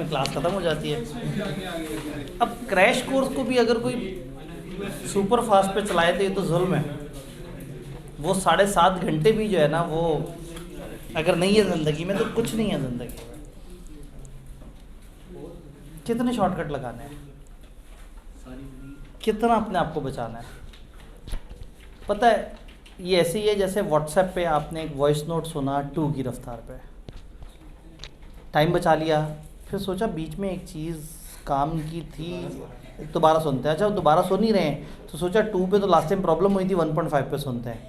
में क्लास ख़त्म हो जाती है। अब क्रैश कोर्स को भी अगर कोई सुपर फास्ट पे चलाए तो ये तो जुल्म है। वो 7.5 घंटे भी जो है ना, वो अगर नहीं है ज़िंदगी में तो कुछ नहीं है ज़िंदगी में। कितने शॉर्टकट लगाने हैं, कितना अपने आप को बचाना है। पता है ये ऐसे ही है जैसे व्हाट्सएप पे आपने एक वॉइस नोट सुना 2 की रफ्तार पे, टाइम बचा लिया, फिर सोचा बीच में एक चीज़ काम की थी, दोबारा सुनते हैं। अच्छा दोबारा सुन ही रहे हैं तो सोचा 2 पे तो लास्ट टाइम प्रॉब्लम हुई थी, 1.5 पे सुनते हैं।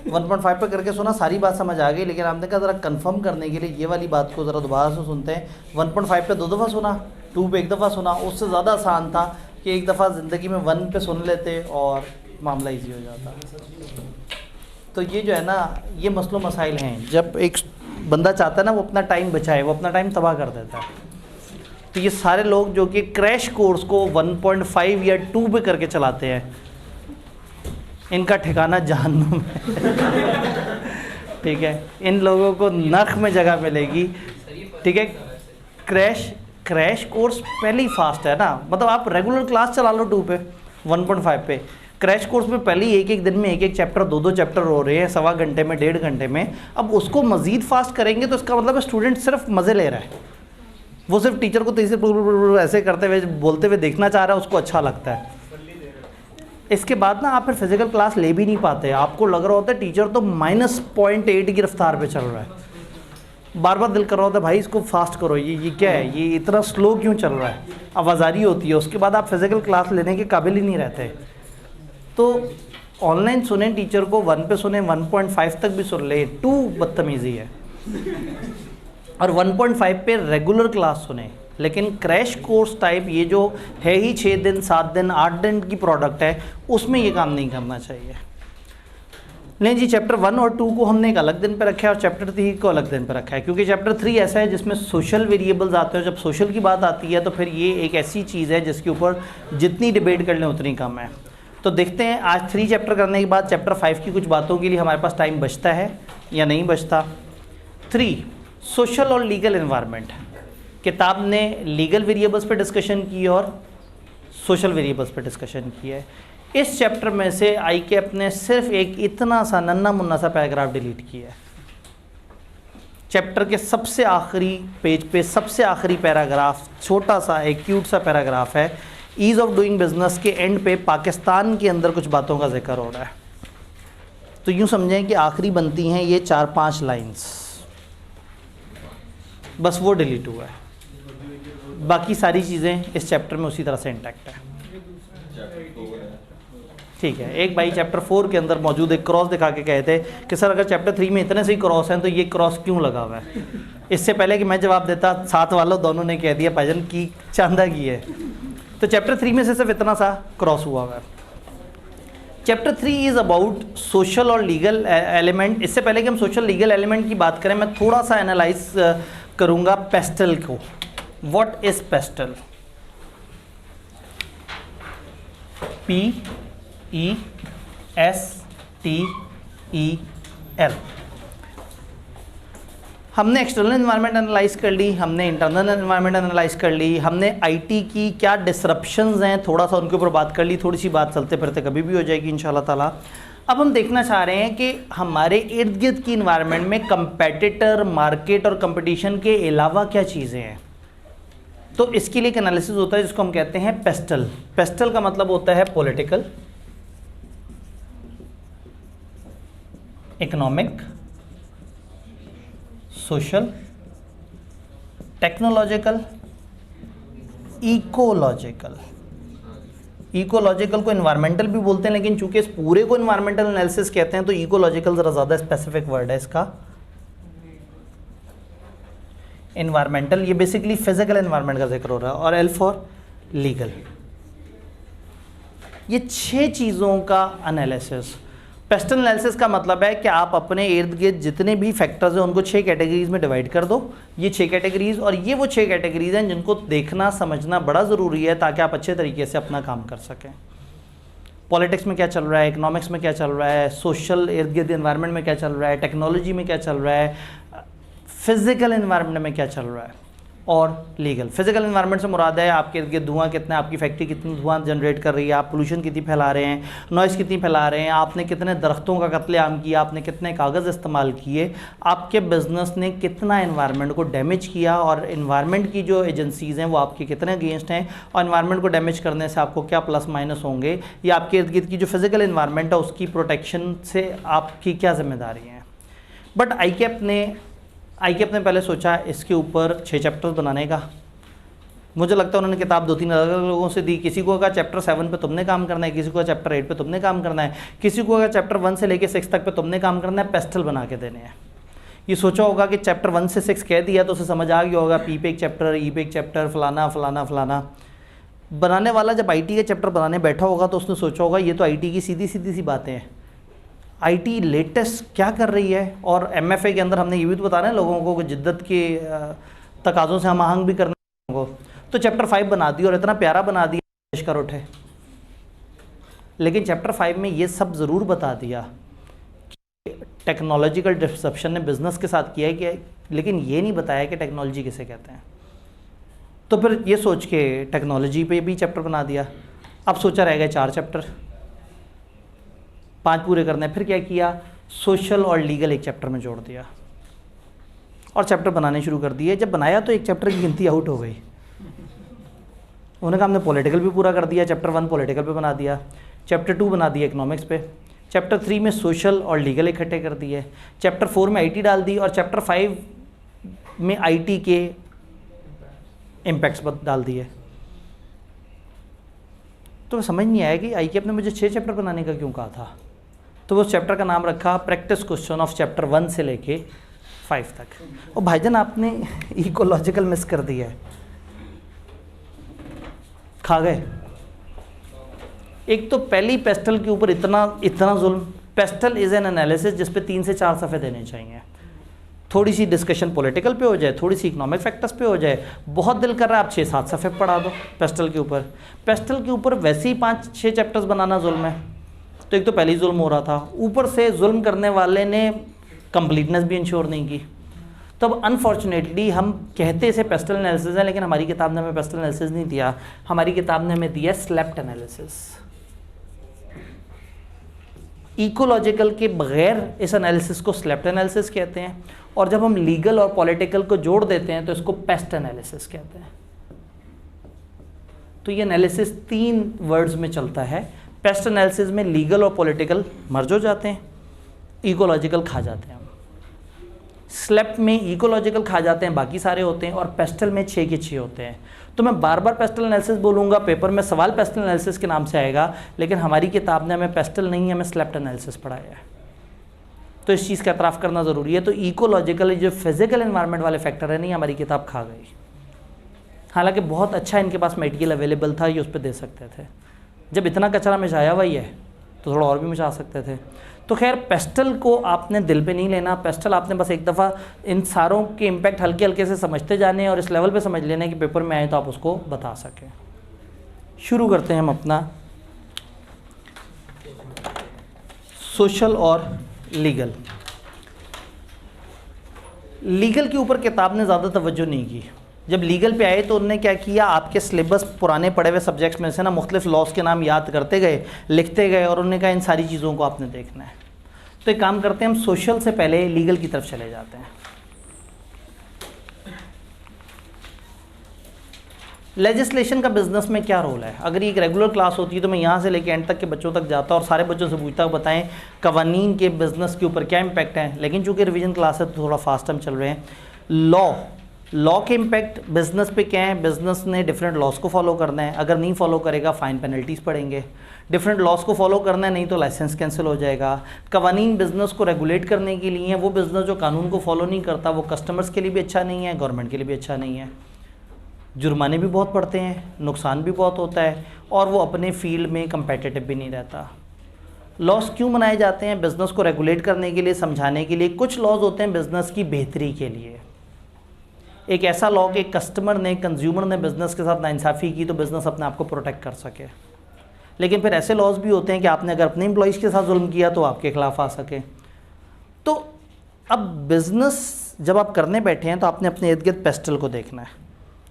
1.5 पे करके सुना, सारी बात समझ आ गई, लेकिन आपने कहा ज़रा कंफर्म करने के लिए ये वाली बात को ज़रा दोबारा से सुनते हैं। 1.5 पे 2 दफ़ा सुना, 2 पे 1 दफ़ा सुना। उससे ज़्यादा आसान था कि एक दफ़ा ज़िंदगी में 1 पे सुन लेते और मामला ईजी हो जाता। तो ये जो है ना, ये मसलो मसाइल हैं। जब एक बंदा चाहता है ना वो अपना टाइम बचाए, वो अपना टाइम तबाह कर देता है। तो ये सारे लोग जो कि क्रैश कोर्स को 1.5 या 2 पे करके चलाते हैं, इनका ठिकाना जहन्नुम है। ठीक है, इन लोगों को नर्क में जगह मिलेगी। ठीक है, क्रैश कोर्स पहले ही फास्ट है ना, मतलब आप रेगुलर क्लास चला लो 2 पे 1.5 पे, क्रैश कोर्स में पहले ही एक दिन में एक चैप्टर 2 चैप्टर हो रहे हैं, 1.25 घंटे में 1.5 घंटे में। अब उसको मज़ीद फास्ट करेंगे तो इसका मतलब स्टूडेंट सिर्फ मज़े ले रहा है, वो सिर्फ टीचर को तीसरे ऐसे करते हुए बोलते हुए देखना चाह रहा है, उसको अच्छा लगता है। इसके बाद ना आप फिर फिजिकल क्लास ले भी नहीं पाते, आपको लग रहा होता है टीचर तो -0.8 की रफ्तार पे चल रहा है, बार बार दिल कर रहा होता है भाई इसको फास्ट करो, ये क्या है, ये इतना स्लो क्यों चल रहा है, आवाज़ारी होती है। उसके बाद आप फिजिकल क्लास लेने के काबिल ही नहीं रहते। तो ऑनलाइन सुने टीचर को, 1 पे सुने, 1.5 तक भी सुन ले, 2 बदतमीज़ी है। और 1.5 पे रेगुलर क्लास सुने। लेकिन क्रैश कोर्स टाइप ये जो है ही 6 दिन 7 दिन 8 दिन की प्रोडक्ट है, उसमें ये काम नहीं करना चाहिए। नहीं जी, चैप्टर 1 और 2 को हमने एक अलग दिन पे रखा है और चैप्टर 3 को अलग दिन पे रखा है, क्योंकि चैप्टर 3 ऐसा है जिसमें सोशल वेरिएबल्स आते हैं। जब सोशल की बात आती है तो फिर ये एक ऐसी चीज़ है जिसके ऊपर जितनी डिबेट कर लें उतनी कम है। तो देखते हैं आज 3 चैप्टर करने के बाद चैप्टर 5 की कुछ बातों के लिए हमारे पास टाइम बचता है या नहीं बचता। 3 सोशल और लीगल एनवायरनमेंट। किताब ने लीगल वेरिएबल्स पे डिस्कशन की और सोशल वेरिएबल्स पे डिस्कशन की है। इस चैप्टर में से आई के अपने सिर्फ एक इतना सा नन्ना मुन्ना सा पैराग्राफ डिलीट किया है। चैप्टर के सबसे आखिरी पेज पे सबसे आखिरी पैराग्राफ, छोटा सा एक क्यूट सा पैराग्राफ है। ईज़ ऑफ डूइंग बिजनेस के एंड पे पाकिस्तान के अंदर कुछ बातों का जिक्र हो रहा है। तो यूँ समझें कि आखिरी बनती हैं ये 4-5 लाइंस, बस वो डिलीट हुआ है। बाकी सारी चीज़ें इस चैप्टर में उसी तरह से इंटैक्ट है। ठीक है, एक भाई चैप्टर 4 के अंदर मौजूद एक क्रॉस दिखा के कहे थे कि सर अगर चैप्टर 3 में इतने से ही क्रॉस हैं तो ये क्रॉस क्यों लगा हुआ है। इससे पहले कि मैं जवाब देता, साथ वालों दोनों ने कह दिया भाईजान की चांदा की है। तो चैप्टर 3 में से सिर्फ इतना सा क्रॉस हुआ है। चैप्टर 3 इज़ अबाउट सोशल और लीगल एलिमेंट। इससे पहले कि हम सोशल लीगल एलिमेंट की बात करें, मैं थोड़ा सा एनालाइज करूँगा पेस्टल को। What is pastel? PESTEL। हमने एक्सटर्नल एनवायरनमेंट एनालाइज कर ली, हमने इंटरनल एनवायरनमेंट एनालाइज कर ली, हमने आईटी की क्या डिसरप्शंस हैं थोड़ा सा उनके ऊपर बात कर ली। थोड़ी सी बात चलते फिरते कभी भी हो जाएगी इंशाल्लाह ताला। अब हम देखना चाह रहे हैं कि हमारे इर्द गिर्द की इन्वायरमेंट में कंपेटिटर, मार्केट और कंपटीशन के अलावा क्या चीज़ें हैं। तो इसके लिए एक एनालिसिस होता है जिसको हम कहते हैं पेस्टल। पेस्टल का मतलब होता है political, economic, social, technological, ecological. Ecological को इन्वायरमेंटल भी बोलते हैं, लेकिन चूंकि इस पूरे को इन्वायरमेंटल एनालिसिस कहते हैं तो इकोलॉजिकल ज़रा ज़्यादा स्पेसिफिक वर्ड है इसका। इन्वायरमेंटल ये बेसिकली फिजिकल एनवायरनमेंट का जिक्र हो रहा है। और एल फॉर लीगल। ये 6 चीज़ों का एनालिसिस। पेस्टल एनालिसिस का मतलब है कि आप अपने इर्द गिर्द जितने भी फैक्टर्स हैं उनको 6 कैटेगरीज में डिवाइड कर दो। ये 6 कैटेगरीज, और ये वो 6 कैटेगरीज हैं जिनको देखना समझना बड़ा ज़रूरी है ताकि आप अच्छे तरीके से अपना काम कर सकें। पॉलिटिक्स में क्या चल रहा है, इकोनॉमिक्स में क्या चल रहा है, सोशल इर्द गिर्द एनवायरनमेंट में क्या चल रहा है, टेक्नोलॉजी में क्या चल रहा है, फिज़िकल एनवायरनमेंट में क्या चल रहा है, और लीगल। फिजिकल एनवायरनमेंट से मुराद है आपके इर्द गिर्द धुआं कितना है, आपकी फैक्ट्री कितनी धुआं जनरेट कर रही है, आप पोल्यूशन कितनी फैला रहे हैं, नॉइज़ कितनी फैला रहे हैं, आपने कितने दरख्तों का कत्लेआम किया, आपने कितने कागज़ इस्तेमाल किए, आपके बिजनेस ने कितना एनवायरनमेंट को डैमेज किया, और एनवायरनमेंट की जो एजेंसीज़ हैं वो आपके कितने अगेंस्ट हैं, और एनवायरनमेंट को डैमेज करने से आपको क्या प्लस माइनस होंगे, या आपके इर्द गिर्द की जो फिजिकल एनवायरनमेंट है उसकी प्रोटेक्शन से आपकी क्या जिम्मेदारी है। बट आईकेएप ने पहले सोचा इसके ऊपर 6 चैप्टर्स बनाने का। मुझे लगता है उन्होंने किताब 2-3 अलग अलग लोगों से दी। किसी को कहा चैप्टर 7 पे तुमने काम करना है, किसी को चैप्टर 8 पे तुमने काम करना है, किसी को कहा चैप्टर 1 से लेकर 6 तक पे तुमने काम करना है, पेस्टल बना के देने हैं। ये सोचा होगा कि चैप्टर 1 से 6 कह दिया तो उसे समझ आ गया होगा, पी पे एक चैप्टर, ई पे एक चैप्टर, फलाना फलाना फलाना। बनाने वाला जब आईटी के चैप्टर बनाने बैठा होगा तो उसने सोचा होगा ये तो आईटी की सीधी सीधी सी बातें हैं, आईटी लेटेस्ट क्या कर रही है। और एमएफए के अंदर हमने ये भी तो बताना है लोगों को कि जिद्दत के तकाज़ों से हम आहंग भी करना है। तो चैप्टर 5 बना दिया और इतना प्यारा बना दिया पेश कर उठे। लेकिन चैप्टर 5 में ये सब ज़रूर बता दिया कि टेक्नोलॉजिकल डिसरप्शन ने बिज़नेस के साथ किया है कि, लेकिन ये नहीं बताया कि टेक्नोलॉजी किसे कहते हैं। तो फिर ये सोच के टेक्नोलॉजी पे भी चैप्टर बना दिया। अब सोचा रह गए 4 चैप्टर, 5 पूरे करने हैं। फिर क्या किया, सोशल और लीगल एक चैप्टर में जोड़ दिया और चैप्टर बनाने शुरू कर दिए। जब बनाया तो एक चैप्टर की गिनती आउट हो गई। उन्होंने कहा हमने पॉलिटिकल भी पूरा कर दिया, चैप्टर 1 पॉलिटिकल पे बना दिया, चैप्टर 2 बना दिया इकोनॉमिक्स पे, चैप्टर 3 में सोशल और लीगल इकट्ठे कर दिए, चैप्टर 4 में आईटी डाल दी, और चैप्टर 5 में आईटी के इम्पैक्ट्स डाल दिए। तो समझ नहीं आया कि आईकेएप ने मुझे 6 चैप्टर बनाने का क्यों कहा था। तो वो चैप्टर का नाम रखा प्रैक्टिस क्वेश्चन ऑफ चैप्टर 1 से लेके 5 तक। और भाईजान आपने इकोलॉजिकल मिस कर दिया है, खा गए। एक तो पहली पेस्टल के ऊपर इतना जुल्म। पेस्टल इज़ एन एनालिसिस जिस पे 3 से 4 सफ़े देने चाहिए। थोड़ी सी डिस्कशन पॉलिटिकल पे हो जाए, थोड़ी सी इकोनॉमिक फैक्टर्स पे हो जाए। बहुत दिल कर रहा है आप 6-7 सफ़े पढ़ा दो पेस्टल के ऊपर। पेस्टल के ऊपर वैसे ही 5-6 चैप्टर्स बनाना जुल्म है। तो एक तो पहले ही जुल्म हो रहा था, ऊपर से जुल्म करने वाले ने कंप्लीटनेस भी इंश्योर नहीं की। तब अनफॉर्चुनेटली हम कहते से पेस्टल एनालिसिस है, लेकिन हमारी किताब ने हमें पेस्टल एनालिसिस नहीं दिया, हमारी किताब ने हमें दिया स्लेप्ट एनालिसिस। इकोलॉजिकल के बगैर इस एनालिसिस को स्लेप्ट एनालिसिस कहते हैं, और जब हम लीगल और पॉलिटिकल को जोड़ देते हैं तो इसको पेस्ट एनालिसिस कहते हैं। तो ये एनालिसिस 3 वर्ड्स में चलता है। पेस्ट एनालिसिस में लीगल और पॉलिटिकल मर्ज हो जाते हैं, इकोलॉजिकल खा जाते हैं। स्लेप्ट में इकोलॉजिकल खा जाते हैं, बाकी सारे होते हैं, और पेस्टल में 6 के 6 होते हैं। तो मैं बार बार पेस्टल एनालिसिस बोलूँगा, पेपर में सवाल पेस्टल एनालिसिस के नाम से आएगा, लेकिन हमारी किताब ने हमें पेस्टल नहीं, हमें स्लेप्ट एनालिसिस पढ़ाया है। तो इस चीज़ का एतराफ़ करना ज़रूरी है। तो इकोलॉजिकल जो फिजिकल एनवायरनमेंट वाले फैक्टर है नहीं, हमारी किताब खा गई। हालांकि बहुत अच्छा इनके पास मटेरियल अवेलेबल था, ये उस पर दे सकते थे। जब इतना कचरा मचाया हुआ ही है तो थोड़ा और भी मचा सकते थे। तो खैर पेस्टल को आपने दिल पे नहीं लेना। पेस्टल आपने बस एक दफ़ा इन सारों के इम्पैक्ट हल्के हल्के से समझते जाने और इस लेवल पे समझ लेना कि पेपर में आए तो आप उसको बता सकें। शुरू करते हैं हम अपना सोशल और लीगल। लीगल के ऊपर किताब ने ज़्यादा तवज्जो नहीं की। जब लीगल पे आए तो उन्होंने क्या किया, आपके सिलेबस पुराने पढ़े हुए सब्जेक्ट्स में से ना मुख्तलिफ लॉस के नाम याद करते गए, लिखते गए, और उन्होंने कहा इन सारी चीज़ों को आपने देखना है। तो एक काम करते हैं, हम सोशल से पहले लीगल की तरफ चले जाते हैं। लेजिस्लेशन का बिजनेस में क्या रोल है। अगर ये एक रेगुलर क्लास होती है तो मैं यहाँ से लेकर एंड तक के बच्चों तक जाता और सारे बच्चों से पूछता बताएं कवानीन के बिज़नेस के ऊपर क्या इम्पैक्ट है। लेकिन चूँकि रिवीजन क्लास है तो थोड़ा फास्ट हम चल रहे हैं। लॉ के इम्पैक्ट बिज़नेस पे क्या है, बिज़नेस ने डिफरेंट लॉस को फॉलो करना है, अगर नहीं फॉलो करेगा फ़ाइन पेनल्टीज़ पड़ेंगे। डिफरेंट लॉस को फॉलो करना है, नहीं तो लाइसेंस कैंसिल हो जाएगा। कवानीन बिज़नेस को रेगुलेट करने के लिए हैं, वो बिज़नेस जो कानून को फॉलो नहीं करता वो कस्टमर्स के लिए भी अच्छा नहीं है, गवर्नमेंट के लिए भी अच्छा नहीं है। जुर्माने भी बहुत पड़ते हैं, नुकसान भी बहुत होता है, और वो अपने फील्ड में कंपेटिटिव भी नहीं रहता। लॉस क्यों बनाए जाते हैं, बिज़नेस को रेगुलेट करने के लिए, समझाने के लिए। कुछ लॉज होते हैं बिज़नेस की बेहतरी के लिए। एक ऐसा लॉ कि कस्टमर ने, कंज्यूमर ने बिज़नेस के साथ नाइंसाफ़ी की तो बिज़नेस अपने आप को प्रोटेक्ट कर सके। लेकिन फिर ऐसे लॉज भी होते हैं कि आपने अगर अपने एम्प्लॉइज़ के साथ जुल्म किया तो आपके खिलाफ आ सके। तो अब बिज़नेस जब आप करने बैठे हैं तो आपने अपने इर्द गिर्द पेस्टल को देखना है।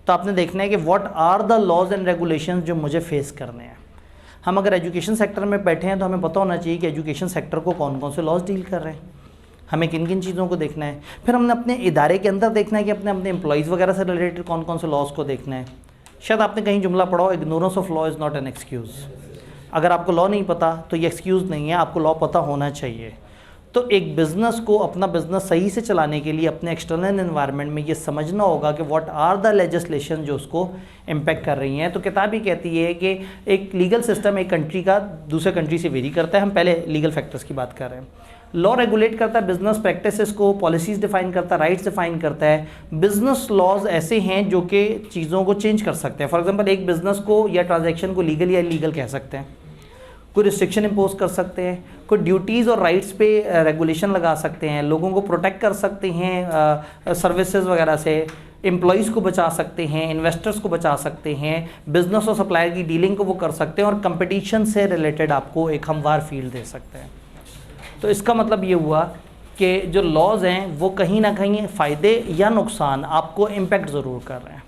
तो आपने देखना है कि what are the laws and regulations जो मुझे फेस करने हैं। हम अगर एजुकेशन सेक्टर में बैठे हैं तो हमें पता होना चाहिए कि एजुकेशन सेक्टर को कौन कौन से लॉज डील कर रहे हैं, हमें किन किन चीज़ों को देखना है। फिर हमने अपने इदारे के अंदर देखना है कि अपने अपने एम्प्लॉयज़ वगैरह से रिलेटेड कौन कौन से लॉज को देखना है। शायद आपने कहीं जुमला पढ़ा हो, ignorance of law is not an excuse. अगर आपको लॉ नहीं पता तो ये एक्सक्यूज़ नहीं है, आपको लॉ पता होना चाहिए। तो एक बिज़नेस को अपना बिज़नेस सही से चलाने के लिए अपने एक्सटर्नल एनवायरनमेंट में ये समझना होगा कि व्हाट आर द लेजिस्लेशन जो उसको इम्पेक्ट कर रही हैं। तो किताब ही कहती है कि एक लीगल सिस्टम एक कंट्री का दूसरे कंट्री से वेरी करता है। हम पहले लीगल फैक्टर्स की बात कर रहे हैं। लॉ रेगुलेट करता है बिजनेस प्रैक्टिसेस को, पॉलिसीज़ डिफाइन करता है, राइट्स डिफाइन करता है। बिजनेस लॉज ऐसे हैं जो कि चीज़ों को चेंज कर सकते हैं। फॉर एग्जांपल एक बिज़नेस को या ट्रांजैक्शन को लीगल या इलीगल कह सकते हैं, कोई रिस्ट्रिक्शन इम्पोज कर सकते हैं, कोई ड्यूटीज़ और राइट्स पे रेगुलेशन लगा सकते हैं, लोगों को प्रोटेक्ट कर सकते हैं सर्विसेज वगैरह से, एम्प्लॉयज़ को बचा सकते हैं, इन्वेस्टर्स को बचा सकते हैं, बिजनेस और सप्लायर की डीलिंग को वो कर सकते हैं, और कंपटीशन से रिलेटेड आपको एक हमवार फील्ड दे सकते हैं। तो इसका मतलब ये हुआ कि जो लॉज हैं वो कहीं ना कहीं फ़ायदे या नुकसान आपको इम्पेक्ट ज़रूर कर रहे हैं।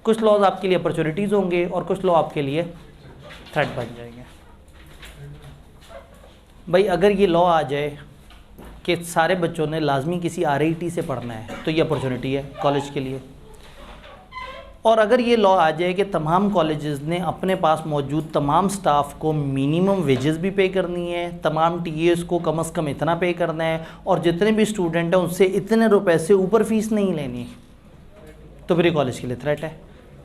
कुछ लॉज आपके लिए अपॉर्चुनिटीज़ होंगे और कुछ लॉ आपके लिए थ्रेट बन जाएंगे। भाई अगर ये लॉ आ जाए कि सारे बच्चों ने लाजमी किसी RIT से पढ़ना है तो ये अपॉर्चुनिटी है कॉलेज के लिए। और अगर ये लॉ आ जाए कि तमाम कॉलेजेस ने अपने पास मौजूद तमाम स्टाफ को मिनिमम वेजेस भी पे करनी है, तमाम TAs को कम से कम इतना पे करना है, और जितने भी स्टूडेंट हैं उनसे इतने रुपए से ऊपर फीस नहीं लेनी, तो फिर ये कॉलेज के लिए थ्रेट है।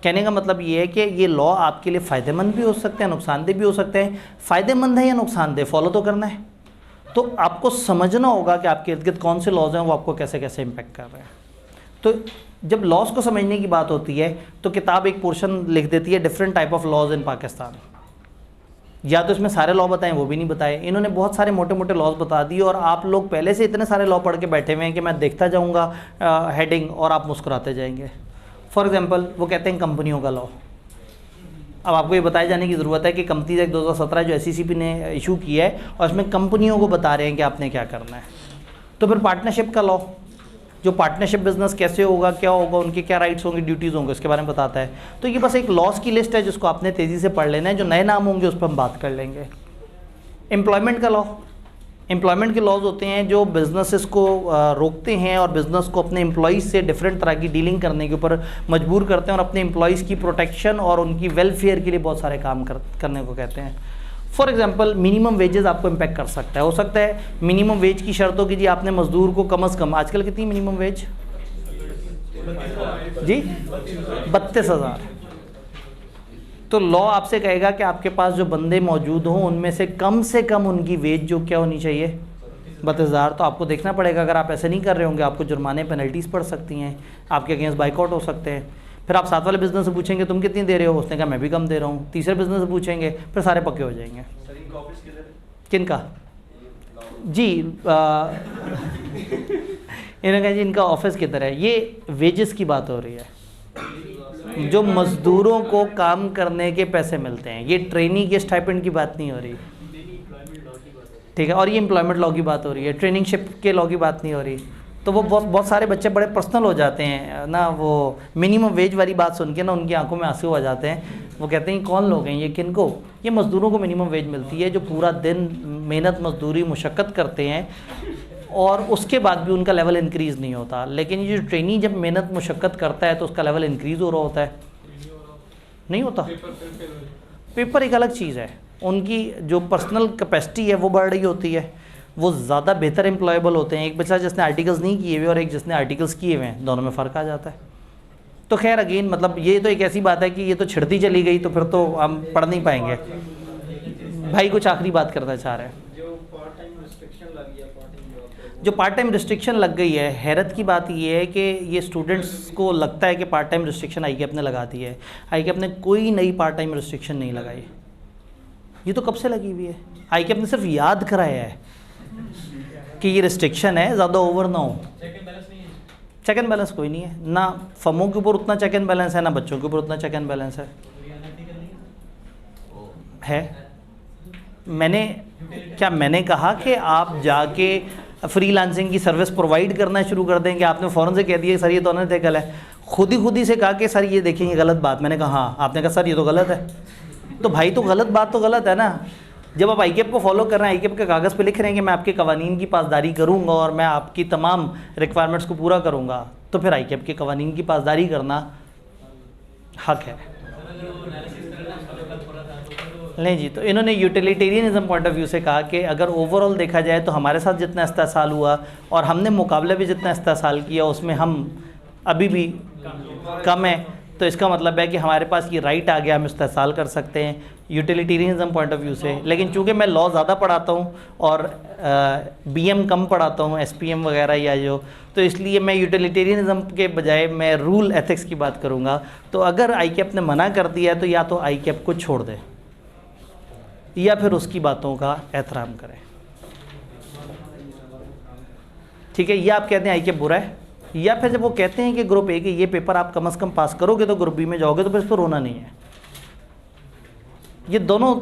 कहने का मतलब ये है कि ये लॉ आपके लिए फ़ायदेमंद भी हो सकते हैं, नुकसानदेह भी हो सकते हैं। फ़ायदेमंद है या नुकसानदेह, फॉलो तो करना है। तो आपको समझना होगा कि आपके इर्द गिर्द कौन से लॉज हैं, वो आपको कैसे कैसे इम्पेक्ट कर रहे हैं। तो जब लॉज को समझने की बात होती है तो किताब एक पोर्शन लिख देती है डिफरेंट टाइप ऑफ लॉज इन पाकिस्तान। या तो इसमें सारे लॉ बताएं, वो भी नहीं बताए, इन्होंने बहुत सारे मोटे मोटे लॉज बता दिए, और आप लोग पहले से इतने सारे लॉ पढ़ के बैठे हुए हैं कि मैं देखता जाऊँगा हेडिंग और आप मुस्कुराते जाएंगे। फॉर एग्जांपल वो कहते हैं कंपनियों का लॉ। अब आपको ये बताए जाने की ज़रूरत है कि कंपनीज एक्ट 2017 जो SECP ने इशू किया है, और इसमें कंपनियों को बता रहे हैं कि आपने क्या करना है। तो फिर पार्टनरशिप का लॉ, जो पार्टनरशिप बिजनेस कैसे होगा, क्या होगा, उनके क्या राइट्स होंगे, ड्यूटीज़ होंगे, उसके बारे में बताता है। तो ये बस एक लॉज की लिस्ट है जिसको आपने तेज़ी से पढ़ लेना है। जो नए नाम होंगे उस पर हम बात कर लेंगे। एम्प्लॉयमेंट का लॉ, एम्प्लॉयमेंट के लॉज होते हैं जो बिजनेसेस को रोकते हैं और बिज़नेस को अपने एम्प्लॉयज़ से डिफरेंट तरह की डीलिंग करने के ऊपर मजबूर करते हैं, और अपने एम्प्लॉयज़ की प्रोटेक्शन और उनकी वेलफेयर के लिए बहुत सारे काम करने को कहते हैं। फॉर एग्जांपल मिनिमम वेजेस आपको इम्पेक्ट कर सकता है। हो सकता है मिनिमम वेज की शर्त हो कि जी आपने मजदूर को कम से कम, आजकल कितनी मिनिमम वेज जी 32,000। तो लॉ आपसे कहेगा कि आपके पास जो बंदे मौजूद हों उनमें से कम उनकी वेज जो क्या होनी चाहिए 32,000। तो आपको देखना पड़ेगा, अगर आप ऐसे नहीं कर रहे होंगे आपको जुर्माने पेनल्टीज़ पड़ सकती हैं, आपके अगेंस्ट बाइकआउट हो सकते हैं। फिर आप साथ वाले बिजनेस से पूछेंगे तुम कितनी दे रहे हो, उसने कहा मैं भी कम दे रहा हूँ। तीसरे बिजनेस से पूछेंगे, फिर सारे पक्के हो जाएंगे। किनका जी इन्होंने कहा जी इनका ऑफिस किधर है। ये वेजेस की बात हो रही है, जो मज़दूरों को काम करने के पैसे मिलते हैं। ये ट्रेनिंग के स्टाइपेंड की बात नहीं हो रही, ठीक है। और ये एम्प्लॉयमेंट लॉ की बात हो रही है, ट्रेनिंगशिप के लॉ की बात नहीं हो रही। तो वो बहुत सारे बच्चे बड़े पर्सनल हो जाते हैं ना, वो मिनिमम वेज वाली बात सुन के ना उनकी आंखों में आंसू आ जाते हैं। वो कहते हैं कौन लोग हैं ये, किनको? ये मज़दूरों को मिनिमम वेज मिलती है जो पूरा दिन मेहनत मजदूरी मुशक्क़त करते हैं, और उसके बाद भी उनका लेवल इंक्रीज़ नहीं होता। लेकिन ये जो ट्रेनी जब मेहनत मुशक्क़त करता है तो उसका लेवल इंक्रीज़ हो रहा होता है, नहीं होता। पेपर एक अलग चीज़ है, उनकी जो पर्सनल कैपेसिटी है वो बढ़ रही होती है, वो ज़्यादा बेहतर एम्प्लॉयबल होते हैं। एक बच्चा जिसने आर्टिकल्स नहीं किए हुए और एक जिसने आर्टिकल्स किए हुए हैं, दोनों में फ़र्क आ जाता है। तो खैर अगेन मतलब ये तो एक ऐसी बात है कि ये तो छिड़ती चली गई तो फिर तो हम पढ़ नहीं पाएंगे। भाई कुछ आखिरी बात करना चाह रहे हैं। जो पार्ट टाइम रिस्ट्रिक्शन लग गई है, हैरत की बात ये है कि ये स्टूडेंट्स को लगता है कि पार्ट टाइम रिस्ट्रिक्शन ICAP ने लगा दी है। ICAP ने कोई नई पार्ट टाइम रिस्ट्रिक्शन नहीं लगाई, ये तो कब से लगी हुई है। ICAP ने सिर्फ याद कराया है कि ये रिस्ट्रिक्शन है, ज़्यादा ओवर ना हो। चेक एंड बैलेंस कोई नहीं है ना, फर्मों के ऊपर उतना चेक एंड बैलेंस है ना बच्चों के ऊपर उतना चेक एंड बैलेंस है। मैंने कहा कि आप जाके फ्रीलांसिंग की सर्विस प्रोवाइड करना शुरू कर दें कि आपने फ़ौरन से कह दिया सर ये तो अनएथिकल है। खुद ही से कहा कि सर ये देखिए ये गलत बात। मैंने कहा हाँ। आपने कहा सर ये तो गलत है। तो भाई तो गलत बात तो गलत है ना। जब आप आईकेप को फॉलो कर रहे हैं, आईकेप के कागज़ पे लिख रहे हैं कि मैं आपके कवानीन की पासदारी करूँगा और मैं आपकी तमाम रिक्वायरमेंट्स को पूरा करूँगा, तो फिर आईकेप के कवानीन की पासदारी करना हक है। नहीं जी, तो इन्होंने यूटिलिटेरियनिज्म पॉइंट ऑफ व्यू से कहा कि अगर ओवरऑल देखा जाए तो हमारे साथ जितना इस्तेसाल हुआ और हमने मुकाबले भी जितना इस्तेसाल किया उसमें हम अभी भी कम है, तो इसका मतलब है कि हमारे पास ये राइट आ गया, हम इस्तेसाल कर सकते हैं यूटिलिटेरियनिज्म पॉइंट ऑफ व्यू से। लेकिन चूंकि मैं लॉ ज़्यादा पढ़ाता हूँ और बीएम कम पढ़ाता हूँ, एसपीएम वगैरह या जो, तो इसलिए मैं यूटिलिटेरियनिज्म के बजाय मैं रूल एथिक्स की बात करूँगा। तो अगर आईकेप ने मना कर दिया है तो या तो आईकेप को छोड़ दें या फिर उसकी बातों का एहतराम करें। ठीक है, या आप कहते हैं आईकेप बुरा है, या फिर जब वो कहते हैं कि ग्रुप ए के ये पेपर आप कम से कम पास करोगे तो ग्रुप बी में जाओगे, तो फिर इस पर रोना नहीं है। ये दोनों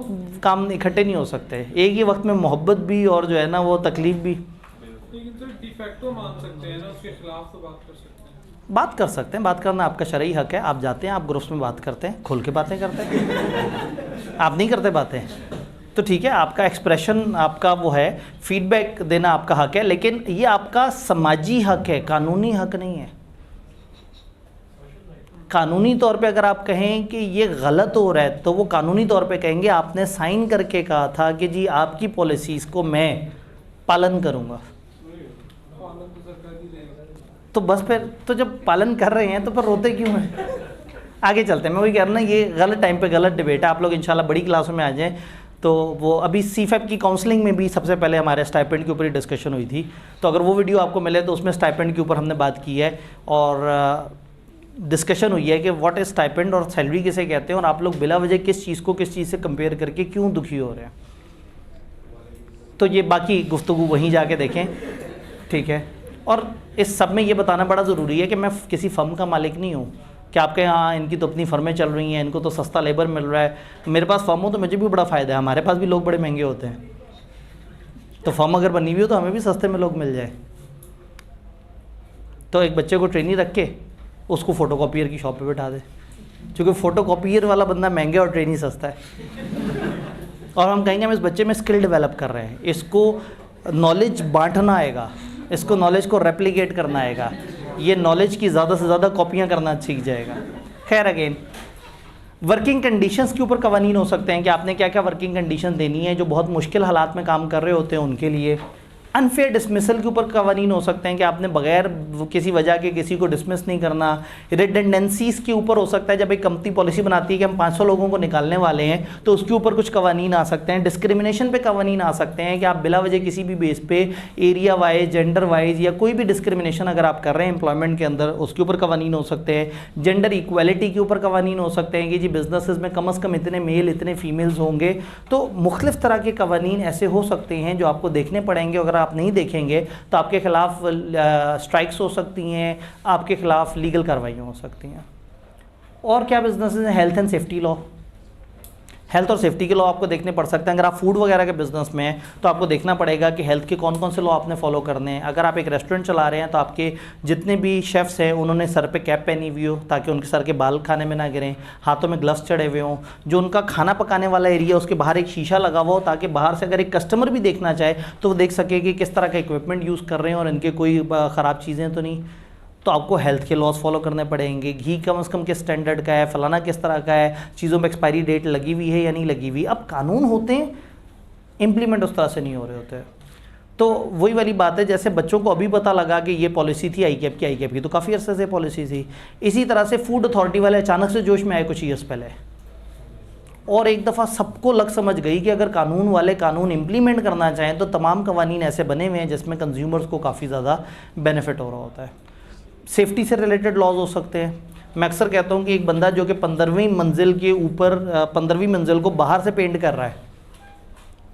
काम इकट्ठे नहीं हो सकते, एक ही वक्त में मोहब्बत भी और जो है ना वो तकलीफ भी। लेकिन तो डिफेक्टो मान सकते हैं ना, उसके खिलाफ तो बात कर सकते हैं। बात कर सकते हैं, बात करना आपका शरई हक है। आप जाते हैं, आप ग्रुप्स में बात करते हैं, खुल के बातें करते हैं। आप नहीं करते बातें तो ठीक है, आपका एक्सप्रेशन आपका वो है, फीडबैक देना आपका हक है, लेकिन ये आपका समाजी हक है, कानूनी हक नहीं है। कानूनी तौर पे अगर आप कहें कि ये गलत हो रहा है तो वो कानूनी तौर पे कहेंगे आपने साइन करके कहा था कि जी आपकी पॉलिसीज़ को मैं पालन करूँगा, तो बस फिर तो जब पालन कर रहे हैं तो फिर रोते क्यों हैं। आगे चलते हैं, मैं वही कह रहा हूँ ना, ये गलत टाइम पे गलत डिबेट है। आप लोग इंशाल्लाह बड़ी क्लासों में आ जाएं। तो वो अभी सीफेप की काउंसलिंग में भी सबसे पहले हमारे स्टाइपेंड के ऊपर ही डिस्कशन हुई थी, तो अगर वो वीडियो आपको मिले तो उसमें स्टाइपेंड के ऊपर हमने बात की है और डिस्कशन हुई है कि व्हाट इज़ स्टाइपेंड और सैलरी किसे कहते हैं और आप लोग बिला वजह किस चीज़ को किस चीज़ से कंपेयर करके क्यों दुखी हो रहे हैं। तो ये बाकी गुफ्तगू वहीं जाके देखें, ठीक है। और इस सब में ये बताना बड़ा ज़रूरी है कि मैं किसी फर्म का मालिक नहीं हूँ कि आपके यहाँ इनकी तो अपनी फर्में चल रही हैं, इनको तो सस्ता लेबर मिल रहा है। मेरे पास फर्म हो तो मुझे भी बड़ा फ़ायदा है, हमारे पास भी लोग बड़े महंगे होते हैं, तो फर्म अगर बनी हुई हो तो हमें भी सस्ते में लोग मिल जाए। तो एक बच्चे को ट्रेनिंग रख के उसको फ़ोटोकॉपियर की शॉप पे बैठा दे, क्योंकि फ़ोटोकॉपियर वाला बंदा महंगा और ट्रेनिंग सस्ता है। और हम कहेंगे हम इस बच्चे में स्किल डेवलप कर रहे हैं, इसको नॉलेज बांटना आएगा, इसको नॉलेज को रेप्लिकेट करना आएगा, ये नॉलेज की ज़्यादा से ज़्यादा कॉपियाँ करना सीख जाएगा। खैर अगेन वर्किंग कंडीशंस के ऊपर कवानीन हो सकते हैं कि आपने क्या क्या वर्किंग कंडीशन देनी है जो बहुत मुश्किल हालात में काम कर रहे होते हैं उनके लिए। अनफेयर डिसमिसल के ऊपर कवानीन हो सकते हैं कि आपने बगैर किसी वजह के किसी को डिसमिस नहीं करना। रिडेंडेंसीज़ के ऊपर हो सकता है जब एक कंपनी पॉलिसी बनाती है कि हम 500 लोगों को निकालने वाले हैं तो उसके ऊपर कुछ कवानीन आ सकते हैं। डिस्क्रिमिनेशन पे कवानीन आ सकते हैं कि आप बिला वजह किसी भी बेस पे एरिया वाइज, जेंडर वाइज या कोई भी डिस्क्रिमिनेशन अगर आप कर रहे हैं एम्प्लॉयमेंट के अंदर, उसके ऊपर कवानीन हो सकते हैं। जेंडर इक्वालिटी के ऊपर कवानीन हो सकते हैं कि जी बिजनेसेस में कम से कम इतने मेल इतने फीमेल्स होंगे। तो मुख्तलिफ तरह के कवानीन ऐसे हो सकते हैं जो आपको देखने पड़ेंगे। अगर आप नहीं देखेंगे तो आपके खिलाफ स्ट्राइक्स हो सकती हैं, आपके खिलाफ लीगल कार्रवाइयाँ हो सकती हैं। और क्या बिजनेसेस हैं? Health and safety law, health और सेफ्टी के लॉ आपको देखने पड़ सकते हैं। अगर आप फूड वगैरह के बिजनेस में हैं तो आपको देखना पड़ेगा कि हेल्थ के कौन कौन से लॉ आपने फॉलो करने हैं। अगर आप एक रेस्टोरेंट चला रहे हैं तो आपके जितने भी शेफ्स हैं उन्होंने सर पे कैप पहनी हुई हो ताकि उनके सर के बाल खाने में ना गिरें, हाथों में ग्लव्स चढ़े हुए हों। जो उनका खाना पकाने वाला एरिया उसके बाहर एक शीशा लगा हुआ हो ताकि बाहर से अगर एक कस्टमर भी देखना चाहे तो वो देख सके कि किस तरह का इक्विपमेंट यूज़ कर रहे हैं और इनके कोई ख़राब चीज़ें तो नहीं। तो आपको हेल्थ के लॉज फॉलो करने पड़ेंगे। घी कम से कम किस स्टैंडर्ड का है, फलाना किस तरह का है, चीज़ों में एक्सपायरी डेट लगी हुई है या नहीं लगी हुई। अब कानून होते हैं, इम्प्लीमेंट उस तरह से नहीं हो रहे होते। तो वही वाली बात है, जैसे बच्चों को अभी पता लगा कि ये पॉलिसी थी आईकेप की तो काफ़ी अर्से से पॉलिसी थी। इसी तरह से फूड अथॉरिटी वाले अचानक से जोश में आए कुछ ईयर्स पहले और एक दफ़ा सबको लग समझ गई कि अगर कानून वाले कानून इम्प्लीमेंट करना चाहें तो तमाम कवानीन ऐसे बने हुए हैं जिसमें कंज्यूमर्स को काफ़ी ज़्यादा बेनिफिट हो रहा होता है। सेफ्टी से रिलेटेड लॉज हो सकते हैं। मैं अक्सर कहता हूँ कि एक बंदा जो कि 15वीं मंजिल के ऊपर 15वीं मंजिल को बाहर से पेंट कर रहा है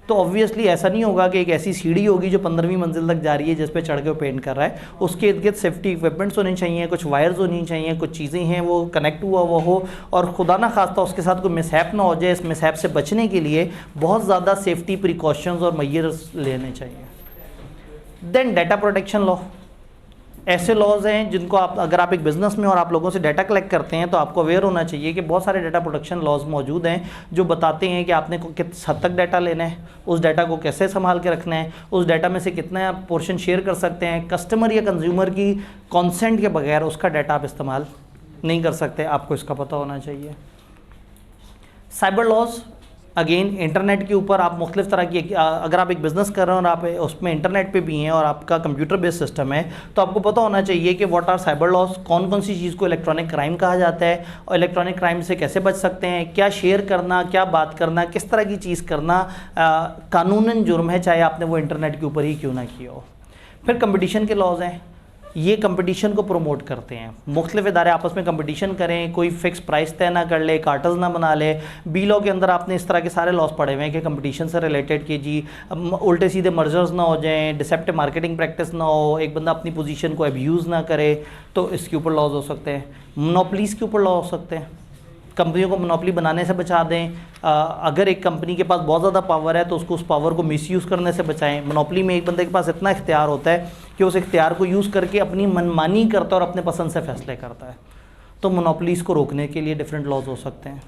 तो ऑब्वियसली ऐसा नहीं होगा कि एक ऐसी सीढ़ी होगी जो 15वीं मंजिल तक जा रही है जिस पे चढ़ के वो पेंट कर रहा है। उसके इर्द गिर्द सेफ्टी इक्विपमेंट्स होने चाहिए, कुछ वायर्स होनी चाहिए, कुछ चीज़ें हैं वो कनेक्ट हुआ हुआ हो और खुदा ना खास्ता उसके साथ कोई मिसहैप ना हो जाए। इस मिसहैप से बचने के लिए बहुत ज़्यादा सेफ्टी प्रिकॉशंस और मेजर्स लेने चाहिए। देन डाटा प्रोटेक्शन लॉ, ऐसे लॉज हैं जिनको आप, अगर आप एक बिजनेस में और आप लोगों से डाटा कलेक्ट करते हैं तो आपको अवेयर होना चाहिए कि बहुत सारे डाटा प्रोटेक्शन लॉज मौजूद हैं जो बताते हैं कि आपने किस हद तक डाटा लेना है, उस डाटा को कैसे संभाल के रखना है, उस डाटा में से कितना पोर्शन शेयर कर सकते हैं, कस्टमर या कंज्यूमर की कॉन्सेंट के बगैर उसका डाटा आप इस्तेमाल नहीं कर सकते, आपको इसका पता होना चाहिए। साइबर लॉज अगेन इंटरनेट के ऊपर आप मुख्तलिफ तरह की, अगर आप एक बिज़नेस कर रहे हो और आप उसमें इंटरनेट पे भी हैं और आपका कंप्यूटर बेस्ड सिस्टम है तो आपको पता होना चाहिए कि व्हाट आर साइबर लॉज, कौन कौन सी चीज़ को इलेक्ट्रॉनिक क्राइम कहा जाता है और इलेक्ट्रॉनिक क्राइम से कैसे बच सकते हैं, क्या शेयर करना, क्या बात करना, किस तरह की चीज़ करना कानूनन जुर्म है, चाहे आपने वो इंटरनेट के ऊपर ही क्यों ना किया हो। फिर कंपटीशन के लॉज हैं, ये कंपटीशन को प्रमोट करते हैं, मुख्तलिफ इदारे आपस में कंपटीशन करें, कोई फिक्स प्राइस तय ना कर ले, कार्टल्स ना बना ले। बी लॉ के अंदर आपने इस तरह के सारे लॉस पड़े हुए हैं कि कंपटीशन से रिलेटेड कि जी उल्टे सीधे मर्जर्स ना हो जाएं, डिसेप्टिव मार्केटिंग प्रैक्टिस ना हो, एक बंदा अपनी पोजीशन को अब्यूज़ ना करे, तो इसके ऊपर लॉज हो सकते हैं। मोनोपलीज़ के ऊपर लॉ हो सकते हैं, कंपनियों को मोनोपली बनाने से बचा दें। अगर एक कंपनी के पास बहुत ज़्यादा पावर है तो उसको उस पावर को मिसयूज़ करने से बचाएं। मोनोपली में एक बंदे के पास इतना इख्तियार होता है कि उस इख्तियार को यूज़ करके अपनी मनमानी करता है और अपने पसंद से फैसले करता है, तो मोनोपलीज़ को रोकने के लिए डिफरेंट लॉज हो सकते हैं।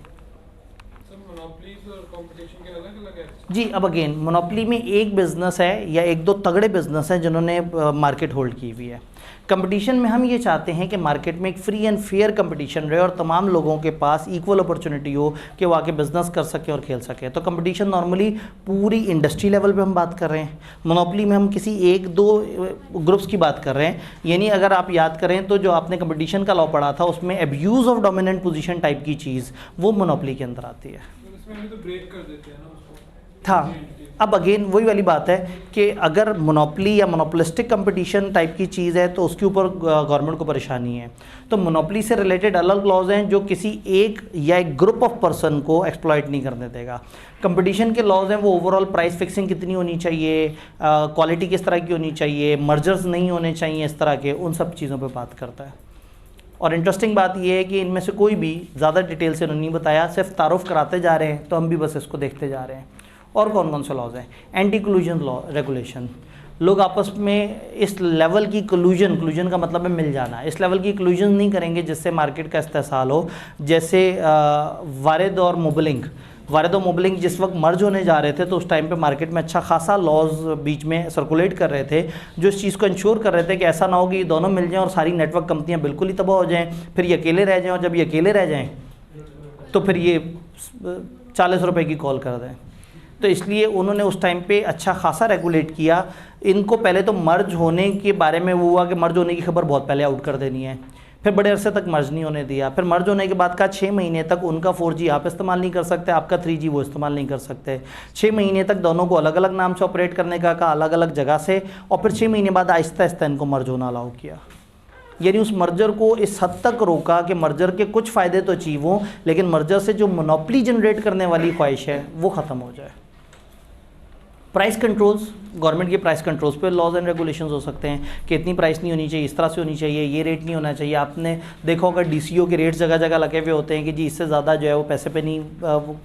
जी, अब अगेन मोनोपली में एक बिज़नेस है या एक दो तगड़े बिज़नेस हैं जिन्होंने मार्केट होल्ड की हुई है। कंपटीशन में हम ये चाहते हैं कि मार्केट में एक फ्री एंड फेयर कंपटीशन रहे और तमाम लोगों के पास इक्वल अपॉर्चुनिटी हो कि वो आके बिजनेस कर सके और खेल सके। तो कंपटीशन नॉर्मली पूरी इंडस्ट्री लेवल पे हम बात कर रहे हैं, मोनोपली में हम किसी एक दो ग्रुप्स की बात कर रहे हैं। यानी अगर आप याद करें तो जो आपने कंपटीशन का लॉ पढ़ा था उसमें abuse of dominant position type की चीज़ वो मोनोपली के अंदर आती है। तो ब्रेक कर देते हैं ना उसको। था अब अगेन वही वाली बात है कि अगर मोनोपली या मोनोपोलिस्टिक कंपटीशन टाइप की चीज़ है तो उसके ऊपर गवर्नमेंट को परेशानी है। तो मोनोपली से रिलेटेड अलग लॉज हैं जो किसी एक या एक ग्रुप ऑफ पर्सन को एक्सप्लॉइट नहीं करने देगा। कंपटीशन के लॉज हैं वो ओवरऑल प्राइस फिक्सिंग कितनी होनी चाहिए, क्वालिटी किस तरह की होनी चाहिए, मर्जर्स नहीं होने चाहिए, इस तरह के उन सब चीज़ों पर बात करता है। और इंटरेस्टिंग बात यह है कि इनमें से कोई भी ज़्यादा डिटेल से उन्होंने नहीं बताया, सिर्फ तारुफ कराते जा रहे हैं, तो हम भी बस इसको देखते जा रहे हैं। और कौन कौन से लॉज हैं? एंटी कलूजन लॉ रेगुलेशन, लोग आपस में इस लेवल की कलूजन का मतलब है मिल जाना, इस लेवल की कलूजन नहीं करेंगे जिससे मार्केट का इस्तेसाल हो। जैसे वारिद और मोबलिंग जिस वक्त मर्ज होने जा रहे थे तो उस टाइम पे मार्केट में अच्छा खासा लॉज बीच में सर्कुलेट कर रहे थे जो इस चीज़ को इंश्योर कर रहे थे कि ऐसा ना हो कि ये दोनों मिल जाएं और सारी नेटवर्क कंपनियां बिल्कुल ही तबाह हो जाएं, फिर ये अकेले रह जाएं, और जब ये अकेले रह जाएं तो फिर ये 40 रुपये की कॉल कर दें। तो इसलिए उन्होंने उस टाइम पे अच्छा खासा रेगुलेट किया। इनको पहले तो मर्ज होने के बारे में वो हुआ कि मर्ज होने की खबर बहुत पहले आउट कर देनी है, फिर बड़े अरसे तक मर्ज नहीं होने दिया, फिर मर्ज होने के बाद का 6 महीने तक उनका 4G आप इस्तेमाल नहीं कर सकते, आपका 3G वो इस्तेमाल नहीं कर सकते। 6 महीने तक दोनों को अलग अलग नाम से ऑपरेट करने का कहा, अलग अलग जगह से, और फिर 6 महीने बाद आहिस्ता आहिस्ता इनको मर्ज होना अलाउ किया। यानी उस मर्जर को इस हद तक रोका कि मर्जर के कुछ फ़ायदे तो अचीव हों लेकिन मर्जर से जो मोनोपली जनरेट करने वाली ख्वाहिश है वो ख़त्म हो जाए। प्राइस कंट्रोल्स, गवर्नमेंट के प्राइस कंट्रोल्स पे लॉज एंड रेगुलेशंस हो सकते हैं कि इतनी प्राइस नहीं होनी चाहिए, इस तरह से होनी चाहिए, ये रेट नहीं होना चाहिए। आपने देखा होगा DCO के रेट जगह जगह लगे हुए होते हैं कि जी इससे ज़्यादा जो है वो पैसे पे नहीं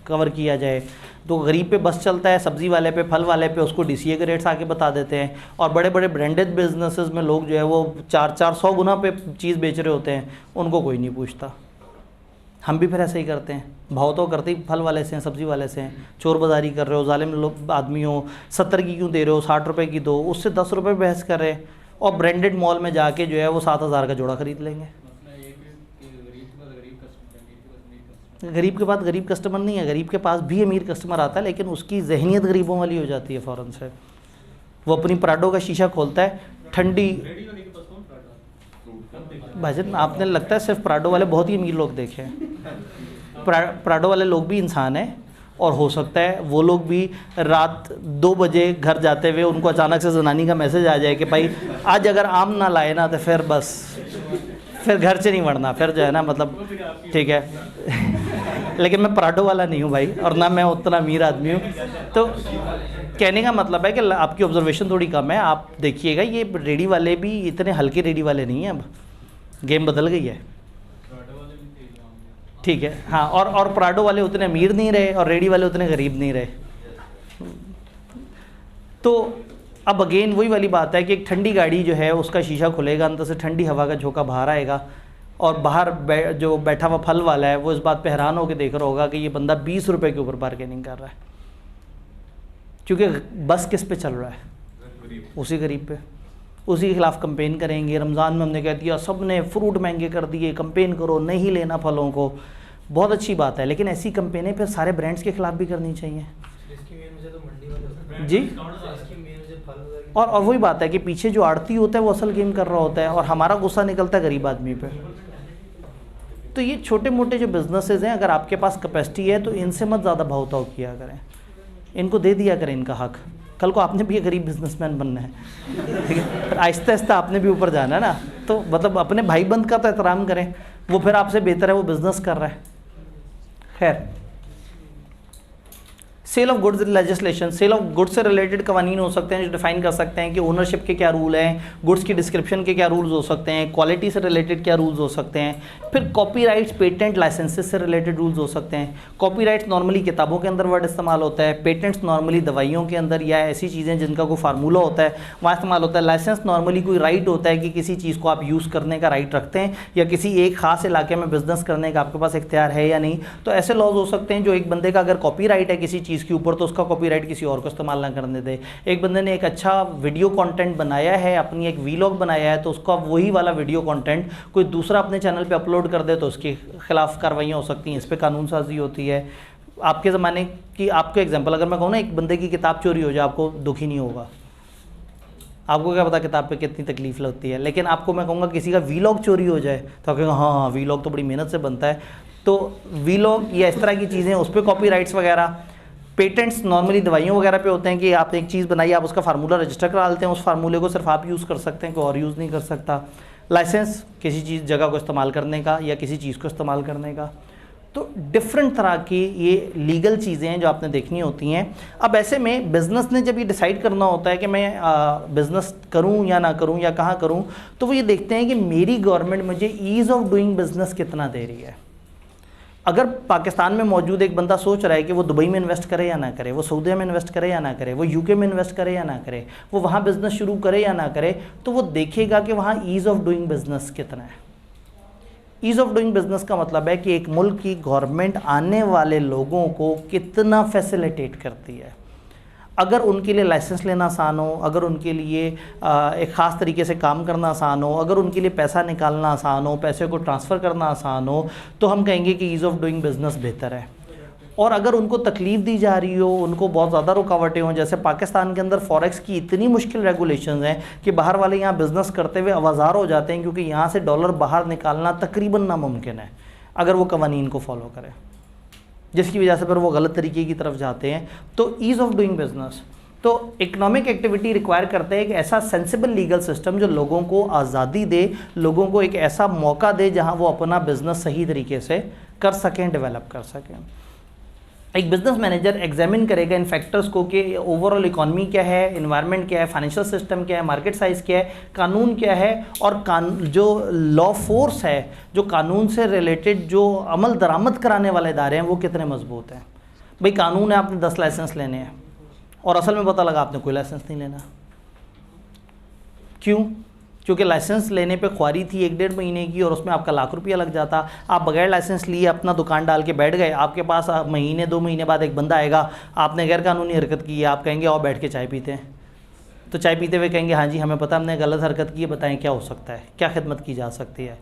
कवर किया जाए। तो गरीब पे बस चलता है, सब्ज़ी वाले पे, फल वाले पे उसको DCA के रेट्स आके बता देते हैं, और बड़े बड़े ब्रांडेड बिजनेसेस में लोग जो है वो 400 गुना पे चीज़ बेच रहे होते हैं, उनको कोई नहीं पूछता। हम भी फिर ऐसे ही करते हैं, भाव तो करते ही फल वाले से हैं, सब्ज़ी वाले से हैं, चोर बाज़ारी कर रहे हो, जालिम लोग आदमी हो, 70 की क्यों दे रहे हो, 60 रुपये की दो, उससे 10 रुपये बहस कर रहे हैं, और ब्रांडेड मॉल में जाके जो है वो 7,000 का जोड़ा ख़रीद लेंगे। गरीब के पास गरीब कस्टमर नहीं है, गरीब के पास भी अमीर कस्टमर आता है, लेकिन उसकी जहनीत गरीबों वाली हो जाती है फ़ौरन से। वो अपनी प्राडो का शीशा खोलता है, ठंडी भाजन, आपने लगता है सिर्फ प्राडो वाले बहुत ही अमीर लोग देखे हैं। प्राडो वाले लोग भी इंसान हैं, और हो सकता है वो लोग भी रात 2 बजे घर जाते हुए उनको अचानक से जनानी का मैसेज आ जाए कि भाई आज अगर आम ना लाए ना तो फिर बस फिर घर से नहीं बढ़ना, फिर जो है ना मतलब ठीक है। लेकिन मैं प्राडो वाला नहीं हूँ भाई, और ना मैं उतना अमीर आदमी हूँ। तो कहने का मतलब है कि आपकी ऑब्जर्वेशन थोड़ी कम है। आप देखिएगा ये रेडी वाले भी इतने हल्के रेडी वाले नहीं हैं, अब गेम बदल गई है, ठीक है। हाँ, और प्राडो वाले उतने अमीर नहीं रहे और रेडी वाले उतने गरीब नहीं रहे। तो अब अगेन वही वाली बात है कि एक ठंडी गाड़ी जो है उसका शीशा खुलेगा, अंदर से ठंडी हवा का झोंका बाहर आएगा, और बाहर जो बैठा हुआ फल वाला है वो इस बात पे हैरान होकर देख रहा होगा कि ये बंदा 20 रुपये के ऊपर बार्गेनिंग कर रहा है, क्योंकि बस किस पे चल रहा है, उसी गरीब पे। उसी के खिलाफ कंपेन करेंगे। रमज़ान में हमने कह दिया सब ने फ्रूट महंगे कर दिए, कंपेन करो, नहीं लेना फलों को, बहुत अच्छी बात है, लेकिन ऐसी कंपेनें फिर सारे ब्रांड्स के खिलाफ भी करनी चाहिए जी। और वही बात है कि पीछे जो आड़ती होता है वो असल गेम कर रहा होता है, और हमारा गुस्सा निकलता है गरीब आदमी पे। तो ये छोटे मोटे जो बिजनेसेस हैं, अगर आपके पास कैपेसिटी है तो इनसे मत ज़्यादा भाव किया करें, इनको दे दिया करें इनका हक। कल को आपने भी एक गरीब बिजनेसमैन बनना है, ठीक है, आहिस्ता आहिस्ता आपने भी ऊपर जाना है ना। तो मतलब अपने भाई बंद का तो एहतराम करें, वो फिर आपसे बेहतर है वो बिजनेस कर रहा है। खैर, sale of goods legislation, sale of goods से रिलेटेड कवानीन हो सकते हैं जो डिफाइन कर सकते हैं कि ओनरशिप के क्या रूल हैं, गुड्स की डिस्क्रिप्शन के क्या रूल्स हो सकते हैं, क्वालिटी से रिलेटेड क्या रूल्स हो सकते हैं, फिर कॉपीराइट्स, पेटेंट, लाइसेंसेस से रिलेटेड रूल्स हो सकते हैं। कॉपीराइट्स नॉर्मली किताबों के अंदर वर्ड इस्तेमाल होता है, पेटेंट्स नॉर्मली दवाइयों के अंदर या ऐसी चीज़ें जिनका कोई फार्मूला होता है वहाँ इस्तेमाल होता है। लाइसेंस नॉर्मली कोई राइट होता है कि किसी चीज़ को आप यूज़ करने का राइट रखते हैं, या किसी एक खास इलाके में बिजनेस करने का आपके पास इख्तियार है या नहीं। तो ऐसे लॉज हो सकते हैं जो एक बंदे का अगर कॉपीराइट है किसी चीज़ के ऊपर तो उसका कॉपीराइट किसी और को इस्तेमाल ना करने दे। एक बंदे ने एक अच्छा वीडियो कंटेंट बनाया है, अपनी एक वीलॉग बनाया है, तो उसका वही वाला वीडियो कंटेंट कोई दूसरा अपने चैनल पे अपलोड कर दे तो उसके खिलाफ कार्रवाइयाँ हो सकती हैं, इस पर कानून साजी होती है। आपके ज़माने की आपको एग्जांपल अगर मैं कहूँ ना, एक बंदे की किताब चोरी हो जाए आपको दुखी नहीं होगा, आपको क्या पता किताब पे कितनी तकलीफ लगती है। लेकिन आपको मैं कहूँगा किसी का वीलॉग चोरी हो जाए तो आप कहेंगे हाँ वीलॉग तो बड़ी मेहनत से बनता है। तो वीलॉग या इस तरह की चीज़ें, उस पर कॉपीराइट्स वगैरह। पेटेंट्स नॉर्मली दवाइयों वगैरह पे होते हैं कि आप एक चीज़ बनाइए, आप उसका फार्मूला रजिस्टर करा लेते हैं, उस फार्मूले को सिर्फ आप यूज़ कर सकते हैं, कोई और यूज़ नहीं कर सकता। लाइसेंस किसी चीज़ जगह को इस्तेमाल करने का या किसी चीज़ को इस्तेमाल करने का। तो डिफरेंट तरह की ये लीगल चीज़ें हैं जो आपने देखनी होती हैं। अब ऐसे में बिज़नेस ने जब ये डिसाइड करना होता है कि मैं बिज़नेस करूं या ना करूं या कहाँ करूं, तो वो ये देखते हैं कि मेरी गवर्नमेंट मुझे ईज़ ऑफ डूइंग बिज़नेस कितना दे रही है। अगर पाकिस्तान में मौजूद एक बंदा सोच रहा है कि वो दुबई में इन्वेस्ट करे या ना करे, वो सऊदी में इन्वेस्ट करे या ना करे, वो यूके में इन्वेस्ट करे या ना करे, वो वहाँ बिज़नेस शुरू करे या ना करे, तो वो देखेगा कि वहाँ ईज़ ऑफ डूइंग बिज़नेस कितना है। ईज़ ऑफ डूइंग बिज़नेस का मतलब है कि एक मुल्क की गवर्नमेंट आने वाले लोगों को कितना फैसिलिटेट करती है। अगर उनके लिए लाइसेंस लेना आसान हो, अगर उनके लिए एक ख़ास तरीके से काम करना आसान हो, अगर उनके लिए पैसा निकालना आसान हो, पैसे को ट्रांसफ़र करना आसान हो, तो हम कहेंगे कि ईज़ ऑफ डूइंग बिज़नेस बेहतर है। और अगर उनको तकलीफ़ दी जा रही हो, उनको बहुत ज़्यादा रुकावटें हों, जैसे पाकिस्तान के अंदर फॉरेक्स की इतनी मुश्किल रेगुलेशंस हैं कि बाहर वाले यहाँ बिज़नेस करते हुए आवाज़ार हो जाते हैं, क्योंकि यहाँ से डॉलर बाहर निकालना तकरीबन नामुमकिन है अगर वो कवानीन को फॉलो करें, जिसकी वजह से फिर वो गलत तरीके की तरफ जाते हैं। तो ईज़ ऑफ डूइंग बिज़नेस, तो इकोनॉमिक एक्टिविटी रिक्वायर करते हैं एक ऐसा सेंसिबल लीगल सिस्टम जो लोगों को आज़ादी दे, लोगों को एक ऐसा मौका दे जहां वो अपना बिज़नेस सही तरीके से कर सकें, डेवलप कर सकें। एक बिज़नेस मैनेजर एग्जामिन करेगा इन फैक्टर्स को कि ओवरऑल इकॉनमी क्या है, इन्वायरमेंट क्या है, फाइनेंशियल सिस्टम क्या है, मार्केट साइज़ क्या है, कानून क्या है, और जो लॉ फोर्स है, जो कानून से रिलेटेड जो अमल दरामद कराने वाले इदारे हैं वो कितने मजबूत हैं। भाई कानून है आपने 10 लाइसेंस लेने हैं और असल में पता लगा आपने कोई लाइसेंस नहीं लेना। क्यों? क्योंकि लाइसेंस लेने पे ख्वारी थी 1-1.5 महीने की और उसमें आपका लाख रुपया लग जाता। आप बगैर लाइसेंस लिए अपना दुकान डाल के बैठ गए, आपके पास महीने 2 महीने बाद एक बंदा आएगा, आपने गैर कानूनी हरकत की है, आप कहेंगे और बैठ के चाय पीते हैं, तो चाय पीते हुए कहेंगे हाँ जी हमें पता हमने गलत हरकत की है, बताएं क्या हो सकता है, क्या खिदमत की जा सकती है।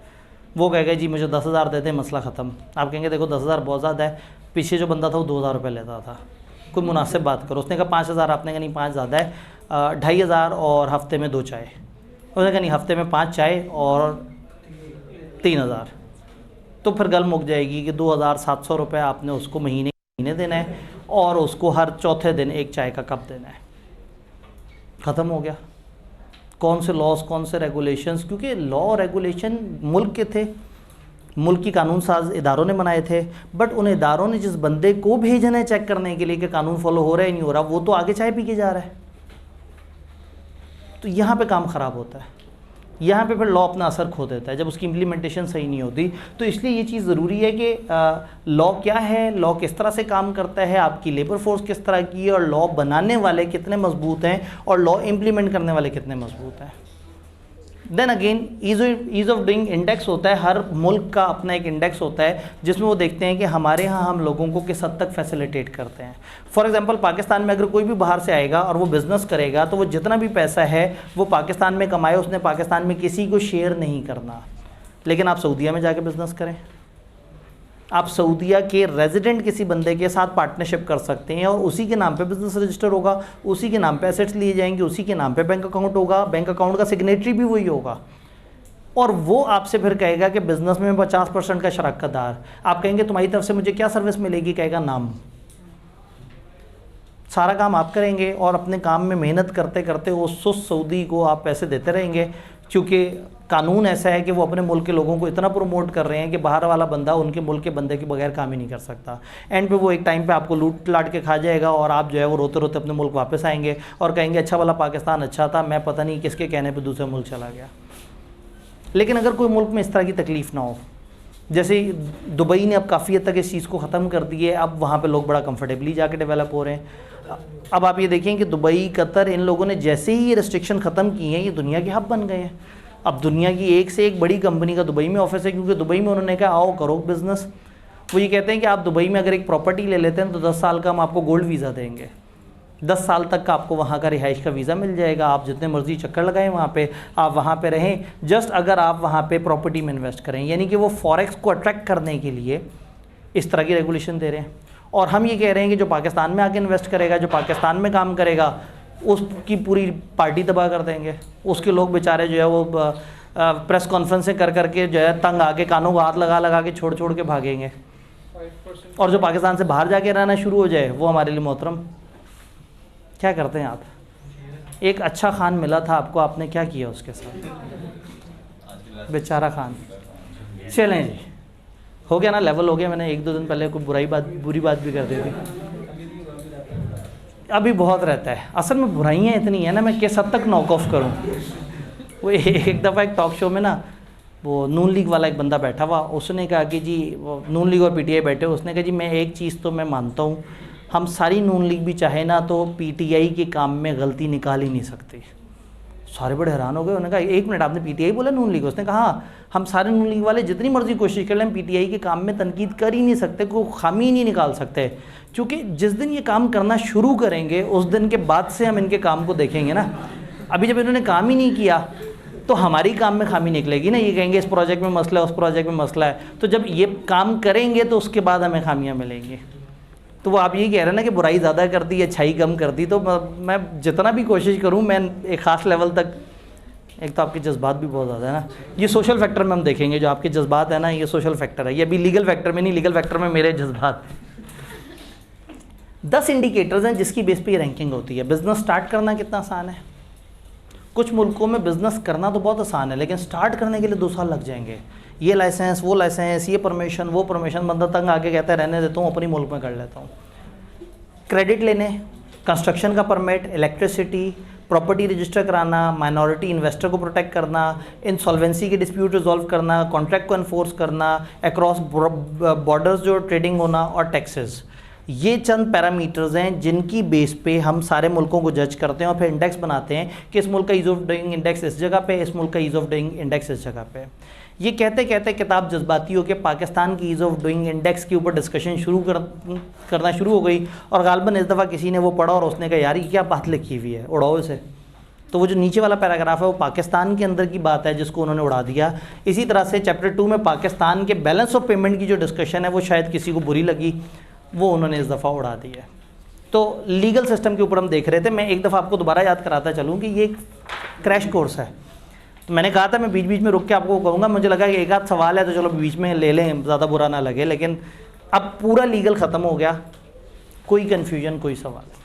वो कहेगा जी मुझे 10,000 देते हैं, मसला ख़त्म। आप कहेंगे देखो 10,000 बहुत ज़्यादा है, पीछे जो बंदा था वो 2,000 रुपये लेता था, कोई मुनासिब बात करो। उसने कहा 5,000, आपने कहा नहीं 5 ज़्यादा है, 2,500 और हफ्ते में 2 चाय। उसने कहा नहीं हफ्ते में 5 चाय और 3,000। तो फिर गल मुक जाएगी कि 2,700 रुपये आपने उसको महीने देना है और उसको हर चौथे दिन एक चाय का कप देना है। ख़त्म हो गया। कौन से लॉस, कौन से रेगुलेशंस, क्योंकि लॉ रेगुलेशन मुल्क के थे, मुल्क की कानून साज इदारों ने बनाए थे, बट उन इदारों ने जिस बंदे को भेजना है चेक करने के लिए कि कानून फॉलो हो रहा है नहीं हो रहा, वो तो आगे चाय पी के जा रहा है। तो यहाँ पे काम ख़राब होता है। यहाँ पे फिर लॉ अपना असर खो देता है जब उसकी इम्प्लीमेंटेशन सही नहीं होती। तो इसलिए ये चीज़ ज़रूरी है कि लॉ क्या है, लॉ किस तरह से काम करता है, आपकी लेबर फोर्स किस तरह की है, और लॉ बनाने वाले कितने मजबूत हैं और लॉ इम्प्लीमेंट करने वाले कितने मजबूत हैं। Then again ease of doing index होता है, हर मुल्क का अपना एक इंडेक्स होता है जिसमें वो देखते हैं कि हमारे यहाँ हम लोगों को किस हद तक फैसिलिटेट करते हैं। फॉर एग्जांपल पाकिस्तान में अगर कोई भी बाहर से आएगा और वो बिज़नेस करेगा तो वो जितना भी पैसा है वो पाकिस्तान में कमाए, उसने पाकिस्तान में किसी को शेयर नहीं करना। लेकिन आप सऊदीया में जाके बिज़नेस करें, आप सऊदीया के रेजिडेंट किसी बंदे के साथ पार्टनरशिप कर सकते हैं और उसी के नाम पे बिज़नेस रजिस्टर होगा, उसी के नाम पे एसेट्स लिए जाएंगे, उसी के नाम पे बैंक अकाउंट होगा, बैंक अकाउंट का सिग्नेटरी भी वही होगा, और वो आपसे फिर कहेगा कि बिज़नेस में 50% का शराकतदार। आप कहेंगे तुम्हारी तरफ से मुझे क्या सर्विस मिलेगी, कहेगा नाम। सारा काम आप करेंगे और अपने काम में मेहनत करते करते उस सऊदी को आप पैसे देते रहेंगे, क्योंकि कानून ऐसा है कि वो अपने मुल्क के लोगों को इतना प्रमोट कर रहे हैं कि बाहर वाला बंदा उनके मुल्क के बंदे के बगैर काम ही नहीं कर सकता। एंड पे वो एक टाइम पे आपको लूट लाट के खा जाएगा और आप जो है वो रोते रोते अपने मुल्क वापस आएंगे और कहेंगे अच्छा वाला पाकिस्तान अच्छा था, मैं पता नहीं किसके कहने पे दूसरे मुल्क चला गया। लेकिन अगर कोई मुल्क में इस तरह की तकलीफ़ ना हो, जैसे दुबई ने अब काफ़ी हद तक इस चीज़ को ख़त्म कर दी है, अब वहाँ पर लोग बड़ा कम्फर्टेबली जाके डेवलप हो रहे हैं। अब आप ये देखें कि दुबई, कतर, इन लोगों ने जैसे ही ये रिस्ट्रिक्शन ख़त्म की हैं, ये दुनिया के हब बन गए हैं। अब दुनिया की एक से एक बड़ी कंपनी का दुबई में ऑफिस है, क्योंकि दुबई में उन्होंने कहा आओ करो बिज़नेस। वो ये कहते हैं कि आप दुबई में अगर एक प्रॉपर्टी ले लेते हैं तो 10 साल का हम आपको गोल्ड वीज़ा देंगे, 10 साल तक का आपको वहाँ का रिहाइश का वीज़ा मिल जाएगा, आप जितने मर्जी चक्कर लगाएं वहाँ पे, आप वहाँ पे रहें, जस्ट अगर आप वहाँ पे प्रॉपर्टी में इन्वेस्ट करें। यानी कि वो फॉरेक्स को अट्रैक्ट करने के लिए इस तरह की रेगुलेशन दे रहे हैं। और हम ये कह रहे हैं कि जो पाकिस्तान में आके इन्वेस्ट करेगा, जो पाकिस्तान में काम करेगा, उसकी पूरी पार्टी तबाह कर देंगे। उसके लोग बेचारे जो है वो प्रेस कॉन्फ्रेंसें कर करके जो है तंग आके कानों को हाथ लगा लगा के छोड़ छोड़ के भागेंगे। 5% और जो पाकिस्तान से बाहर जाके रहना शुरू हो जाए वो हमारे लिए मोहतरम। क्या करते हैं आप? एक अच्छा खान मिला था आपको, आपने क्या किया उसके साथ? बेचारा खान। चलें जी, हो गया ना, लेवल हो गया। मैंने 1-2 दिन पहले कोई बुरी बात भी कर दी थी। अभी बहुत रहता है, असल में बुराइयाँ इतनी है ना, मैं किस हद तक नॉक ऑफ करूँ। वो एक दफ़ा एक टॉक शो में ना वो नून लीग वाला एक बंदा बैठा हुआ, उसने कहा कि जी, वो नून लीग और पीटीआई बैठे, उसने कहा जी मैं एक चीज़ तो मैं मानता हूँ, हम सारी नून लीग भी चाहे ना तो पीटीआई के काम में गलती निकाल ही नहीं सकते। सारे बड़े हैरान हो गए। उन्होंने कहा 1 मिनट, आपने पीटीआई बोला नून लीग? उसने कहा हाँ, हम सारे नून लीग वाले जितनी मर्जी कोशिश कर लें, हम पीटीआई के काम में तनकीद कर ही नहीं सकते, कोई खामी ही नहीं निकाल सकते, क्योंकि जिस दिन ये काम करना शुरू करेंगे उस दिन के बाद से हम इनके काम को देखेंगे ना। अभी जब इन्होंने काम ही नहीं किया तो हमारी काम में खामी निकलेगी ना। ये कहेंगे इस प्रोजेक्ट में मसला है, उस प्रोजेक्ट में मसला है, तो जब ये काम करेंगे तो उसके बाद हमें खामियां मिलेंगी। तो वो आप यही कह रहे हैं ना कि बुराई ज़्यादा कर दी, अच्छाई कम कर दी। तो मैं जितना भी कोशिश करूं, मैं एक ख़ास लेवल तक, एक तो आपके जज्बात भी बहुत ज़्यादा है ना, ये सोशल फैक्टर में हम देखेंगे, जो आपके जज्बात है ना, ये सोशल फैक्टर है, ये अभी लीगल फैक्टर में नहीं, लीगल फैक्टर में मेरे जज्बात। 10 इंडिकेटर्स हैं जिसकी बेस पे ये रैंकिंग होती है। बिज़नेस स्टार्ट करना कितना आसान है। कुछ मुल्कों में बिज़नेस करना तो बहुत आसान है, लेकिन स्टार्ट करने के लिए 2 साल लग जाएंगे। ये लाइसेंस, वो लाइसेंस, ये परमिशन, वो परमिशन, बंदा तंग आके कहता है रहने देता हूँ, अपनी मुल्क में कर लेता हूँ। क्रेडिट लेने, कंस्ट्रक्शन का परमिट, इलेक्ट्रिसिटी, प्रॉपर्टी रजिस्टर कराना, माइनॉरिटी इन्वेस्टर को प्रोटेक्ट करना, इंसॉल्वेंसी के डिस्प्यूट रिजॉल्व करना, कॉन्ट्रैक्ट को एनफोर्स करना, अक्रॉस बॉर्डर्स जो ट्रेडिंग होना, और टैक्सेस। ये चंद पैरामीटर्स हैं जिनकी बेस पे हम सारे मुल्कों को जज करते हैं और फिर इंडेक्स बनाते हैं कि इस मुल्क का ईज़ ऑफ डूइंग इंडेक्स इस जगह पे, इस मुल्क का ईज़ ऑफ डूइंग इंडेक्स इस जगह पे। ये कहते कहते किताब जज्बाती हो के पाकिस्तान की ईज़ ऑफ डूइंग इंडेक्स के ऊपर डिस्कशन करना शुरू हो गई, और गालबन इस दफ़ा किसी ने वो पढ़ा और उसने कहा यार ये क्या बात लिखी हुई है, उड़ाओ इसे। तो वो जो नीचे वाला पैराग्राफ है वो पाकिस्तान के अंदर की बात है जिसको उन्होंने उड़ा दिया। इसी तरह से चैप्टर 2 में पाकिस्तान के बैलेंस ऑफ पेमेंट की जो डिस्कशन है वो शायद किसी को बुरी लगी, वो उन्होंने इस दफ़ा उड़ा दी है। तो लीगल सिस्टम के ऊपर हम देख रहे थे। मैं एक दफ़ा आपको दोबारा याद कराता चलूँ कि ये एक क्रैश कोर्स है। तो मैंने कहा था मैं बीच बीच में रुक के आपको कहूँगा, मुझे लगा कि एक आध सवाल है तो चलो बीच में ले लें, ज़्यादा बुरा ना लगे, लेकिन अब पूरा लीगल ख़त्म हो गया, कोई कन्फ्यूजन, कोई सवाल।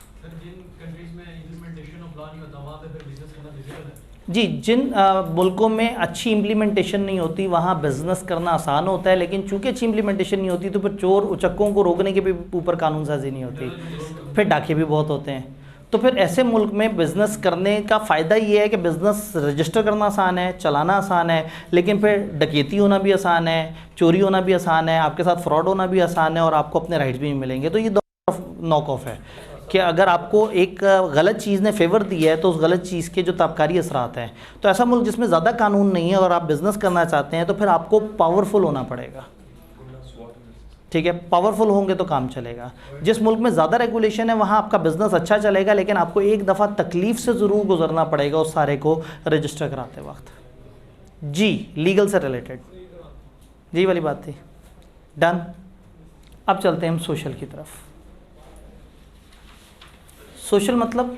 जी, जिन मुल्कों में अच्छी इम्प्लीमेंटेशन नहीं होती वहाँ बिज़नेस करना आसान होता है, लेकिन चूंकि अच्छी इम्प्लीमेंटेशन नहीं होती तो फिर चोर उचक्कों को रोकने के भी ऊपर कानून साजी नहीं होती, फिर डाके भी बहुत होते हैं। तो फिर ऐसे मुल्क में बिज़नेस करने का फ़ायदा ये है कि बिज़नेस रजिस्टर करना आसान है, चलाना आसान है, लेकिन फिर डकैती होना भी आसान है, चोरी होना भी आसान है, आपके साथ फ्रॉड होना भी आसान है और आपको अपने राइट्स भी मिलेंगे। तो ये दो नॉक ऑफ है कि अगर आपको एक गलत चीज़ ने फेवर दिया है तो उस गलत चीज़ के जो ताबकारी असरात हैं। तो ऐसा मुल्क जिसमें ज़्यादा कानून नहीं है और आप बिज़नेस करना चाहते हैं तो फिर आपको पावरफुल होना पड़ेगा, ठीक है। पावरफुल होंगे तो काम चलेगा। जिस मुल्क में ज़्यादा रेगुलेशन है वहाँ आपका बिज़नेस अच्छा चलेगा, लेकिन आपको एक दफ़ा तकलीफ़ से ज़रूर गुजरना पड़ेगा उस सारे को रजिस्टर कराते वक्त। जी, लीगल से रिलेटेड जी वाली बात थी। डन। अब चलते हैं हम सोशल की तरफ। सोशल मतलब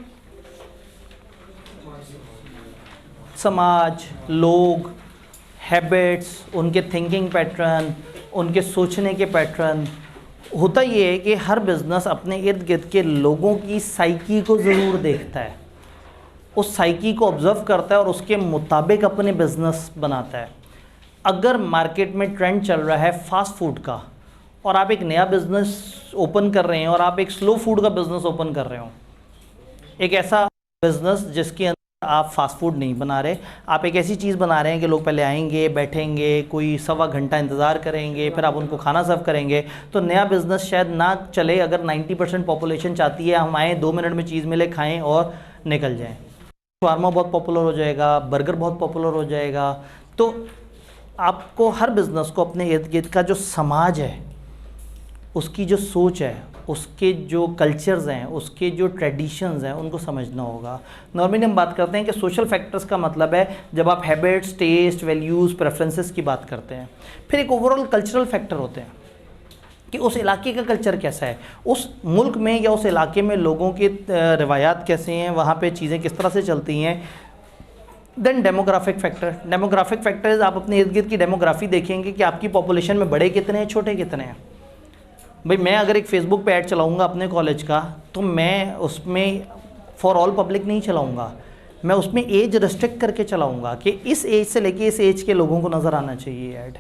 समाज, लोग, हैबिट्स, उनके थिंकिंग पैटर्न, उनके सोचने के पैटर्न। होता ये है कि हर बिज़नेस अपने इर्द गिर्द के लोगों की साइकी को ज़रूर देखता है, उस साइकी को ऑब्ज़र्व करता है और उसके मुताबिक अपने बिज़नेस बनाता है। अगर मार्केट में ट्रेंड चल रहा है फ़ास्ट फूड का और आप एक नया बिज़नेस ओपन कर रहे हैं और आप एक स्लो फूड का बिज़नेस ओपन कर रहे हो, एक ऐसा बिज़नेस जिसके अंदर आप फास्ट फूड नहीं बना रहे, आप एक ऐसी चीज़ बना रहे हैं कि लोग पहले आएंगे, बैठेंगे, कोई सवा घंटा इंतज़ार करेंगे, फिर आप उनको खाना सर्व करेंगे, तो नया बिज़नेस शायद ना चले। अगर 90% पॉपुलेशन चाहती है हम आएँ, 2 मिनट में चीज़ मिले, खाएँ और निकल जाएँ। शावरमा बहुत पॉपुलर हो जाएगा, बर्गर बहुत पॉपुलर हो जाएगा। तो आपको हर बिज़नेस को अपने इर्द गिर्द का जो समाज है, उसकी जो सोच है, उसके जो कल्चर्स हैं, उसके जो ट्रेडिशंस हैं, उनको समझना होगा। नॉर्मली हम बात करते हैं कि सोशल फैक्टर्स का मतलब है जब आप हैबिट्स, टेस्ट, वैल्यूज़, प्रेफरेंसेस की बात करते हैं। फिर एक ओवरऑल कल्चरल फैक्टर होते हैं कि उस इलाके का कल्चर कैसा है, उस मुल्क में या उस इलाके में लोगों के रवायात कैसे हैं, वहाँ पे चीज़ें किस तरह से चलती हैं। Then demographic factor. Demographic factors, आप अपने इर्द गिर्द की डेमोग्राफी देखेंगे कि आपकी पॉपुलेशन में बड़े कितने हैं, छोटे कितने हैं। भाई मैं अगर एक फ़ेसबुक पे ऐड चलाऊँगा अपने कॉलेज का, तो मैं उसमें फॉर ऑल पब्लिक नहीं चलाऊँगा, मैं उसमें एज रिस्ट्रिक्ट करके चलाऊँगा कि इस एज से लेके इस एज के लोगों को नज़र आना चाहिए ऐड।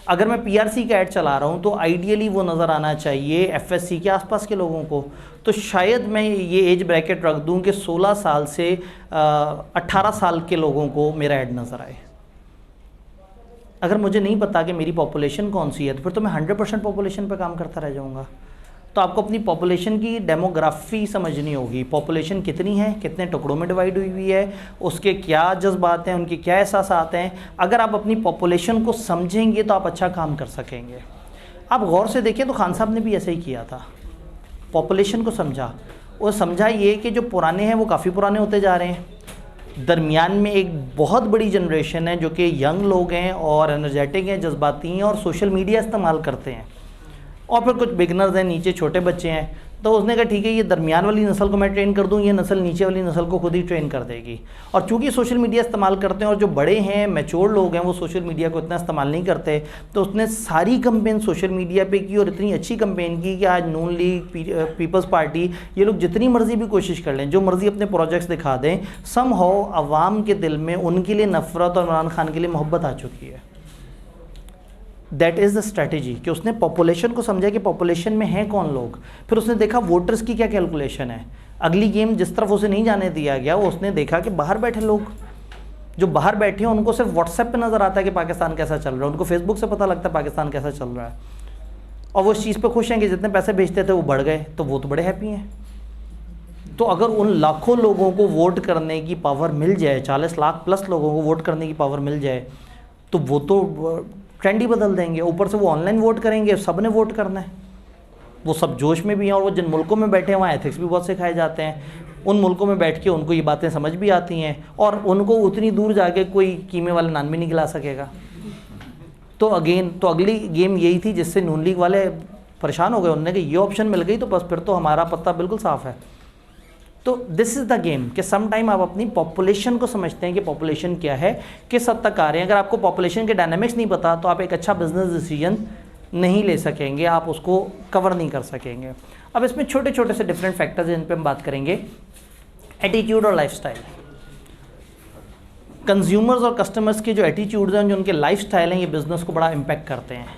अगर मैं पीआरसी का ऐड चला रहा हूँ तो आइडियली वो नज़र आना चाहिए एफएससी के आसपास के लोगों को। तो शायद मैं ये एज ब्रैकेट रख दूँ कि 16 साल से 18 साल के लोगों को मेरा ऐड नज़र आए। अगर मुझे नहीं पता कि मेरी पॉपुलेशन कौन सी है तो फिर तो मैं 100% पॉपुलेशन पे काम करता रह जाऊँगा। तो आपको अपनी पॉपुलेशन की डेमोग्राफी समझनी होगी। पॉपुलेशन कितनी है, कितने टुकड़ों में डिवाइड हुई है, उसके क्या जज्बात हैं, उनके क्या एहसास हैं। अगर आप अपनी पॉपुलेशन को समझेंगे तो आप अच्छा काम कर सकेंगे। आप गौर से देखें तो खान साहब ने भी ऐसे ही किया था, पॉपुलेशन को समझा और समझा ये कि जो पुराने हैं वो काफ़ी पुराने होते जा रहे हैं, दरमियान में एक बहुत बड़ी जनरेशन है जो कि यंग लोग हैं और एनर्जेटिक हैं, जज्बाती हैं और सोशल मीडिया इस्तेमाल करते हैं, और फिर कुछ बिगनर्स हैं, नीचे छोटे बच्चे हैं। तो उसने कहा ठीक है, ये दरमियान वाली नस्ल को मैं ट्रेन कर दूँ, ये नस्ल नीचे वाली नस्ल को खुद ही ट्रेन कर देगी। और चूंकि सोशल मीडिया इस्तेमाल करते हैं और जो बड़े हैं, मैच्योर लोग हैं, वो सोशल मीडिया को इतना इस्तेमाल नहीं करते, तो उसने सारी कंपेन सोशल मीडिया पे की और इतनी अच्छी कंपेन की कि आज नून लीग, पीपल्स पार्टी, ये लोग जितनी मर्जी भी कोशिश कर लें, जो मर्जी अपने प्रोजेक्ट्स दिखा दें, समहाउ अवाम के दिल में उनके लिए नफ़रत और इमरान खान के लिए मोहब्बत आ चुकी है। दैट इज़ द स्ट्रैटेजी कि उसने पॉपुलेशन को समझा कि पॉपुलेशन में हैं कौन लोग, फिर उसने देखा वोटर्स की क्या कैलकुलेशन है। अगली गेम जिस तरफ उसे नहीं जाने दिया गया, वो उसने देखा कि बाहर बैठे लोग, जो बाहर बैठे हैं उनको सिर्फ व्हाट्सएप पे नज़र आता है कि पाकिस्तान कैसा चल रहा है, उनको फेसबुक से पता लगता है पाकिस्तान कैसा चल रहा है, और वो इस चीज़ पर खुश हैं कि जितने पैसे भेजते थे वो बढ़ गए, तो वो तो बड़े हैप्पी हैं। तो अगर उन लाखों लोगों को वोट करने की पावर मिल जाए, 40 लाख प्लस लोगों को वोट करने की पावर मिल जाए, तो वो तो ट्रेंड ही बदल देंगे। ऊपर से वो ऑनलाइन वोट करेंगे, सब ने वोट करना है, वो सब जोश में भी हैं। और वो जिन मुल्कों में बैठे हैं वहाँ एथिक्स भी बहुत सिखाए जाते हैं, उन मुल्कों में बैठ के उनको ये बातें समझ भी आती हैं, और उनको उतनी दूर जाके कोई कीमे वाले नान भी नहीं खिला सकेगा। तो अगली गेम यही थी जिससे नून लीग वाले परेशान हो गए। उन्होंने कहा ये ऑप्शन मिल गई तो बस फिर तो हमारा पत्ता बिल्कुल साफ़ है। तो दिस इज़ द गेम कि सम टाइम आप अपनी पॉपुलेशन को समझते हैं कि पॉपुलेशन क्या है, किस हद तक आ रहे हैं। अगर आपको पॉपुलेशन के डायनामिक्स नहीं पता तो आप एक अच्छा बिजनेस डिसीजन नहीं ले सकेंगे, आप उसको कवर नहीं कर सकेंगे। अब इसमें छोटे छोटे से डिफरेंट फैक्टर्स हैं, इन पर हम बात करेंगे। एटीट्यूड और लाइफस्टाइल। कंज्यूमर्स और कस्टमर्स के जो एटीट्यूड्स हैं, जो उनके लाइफस्टाइल हैं, ये बिज़नेस को बड़ा इम्पैक्ट करते हैं।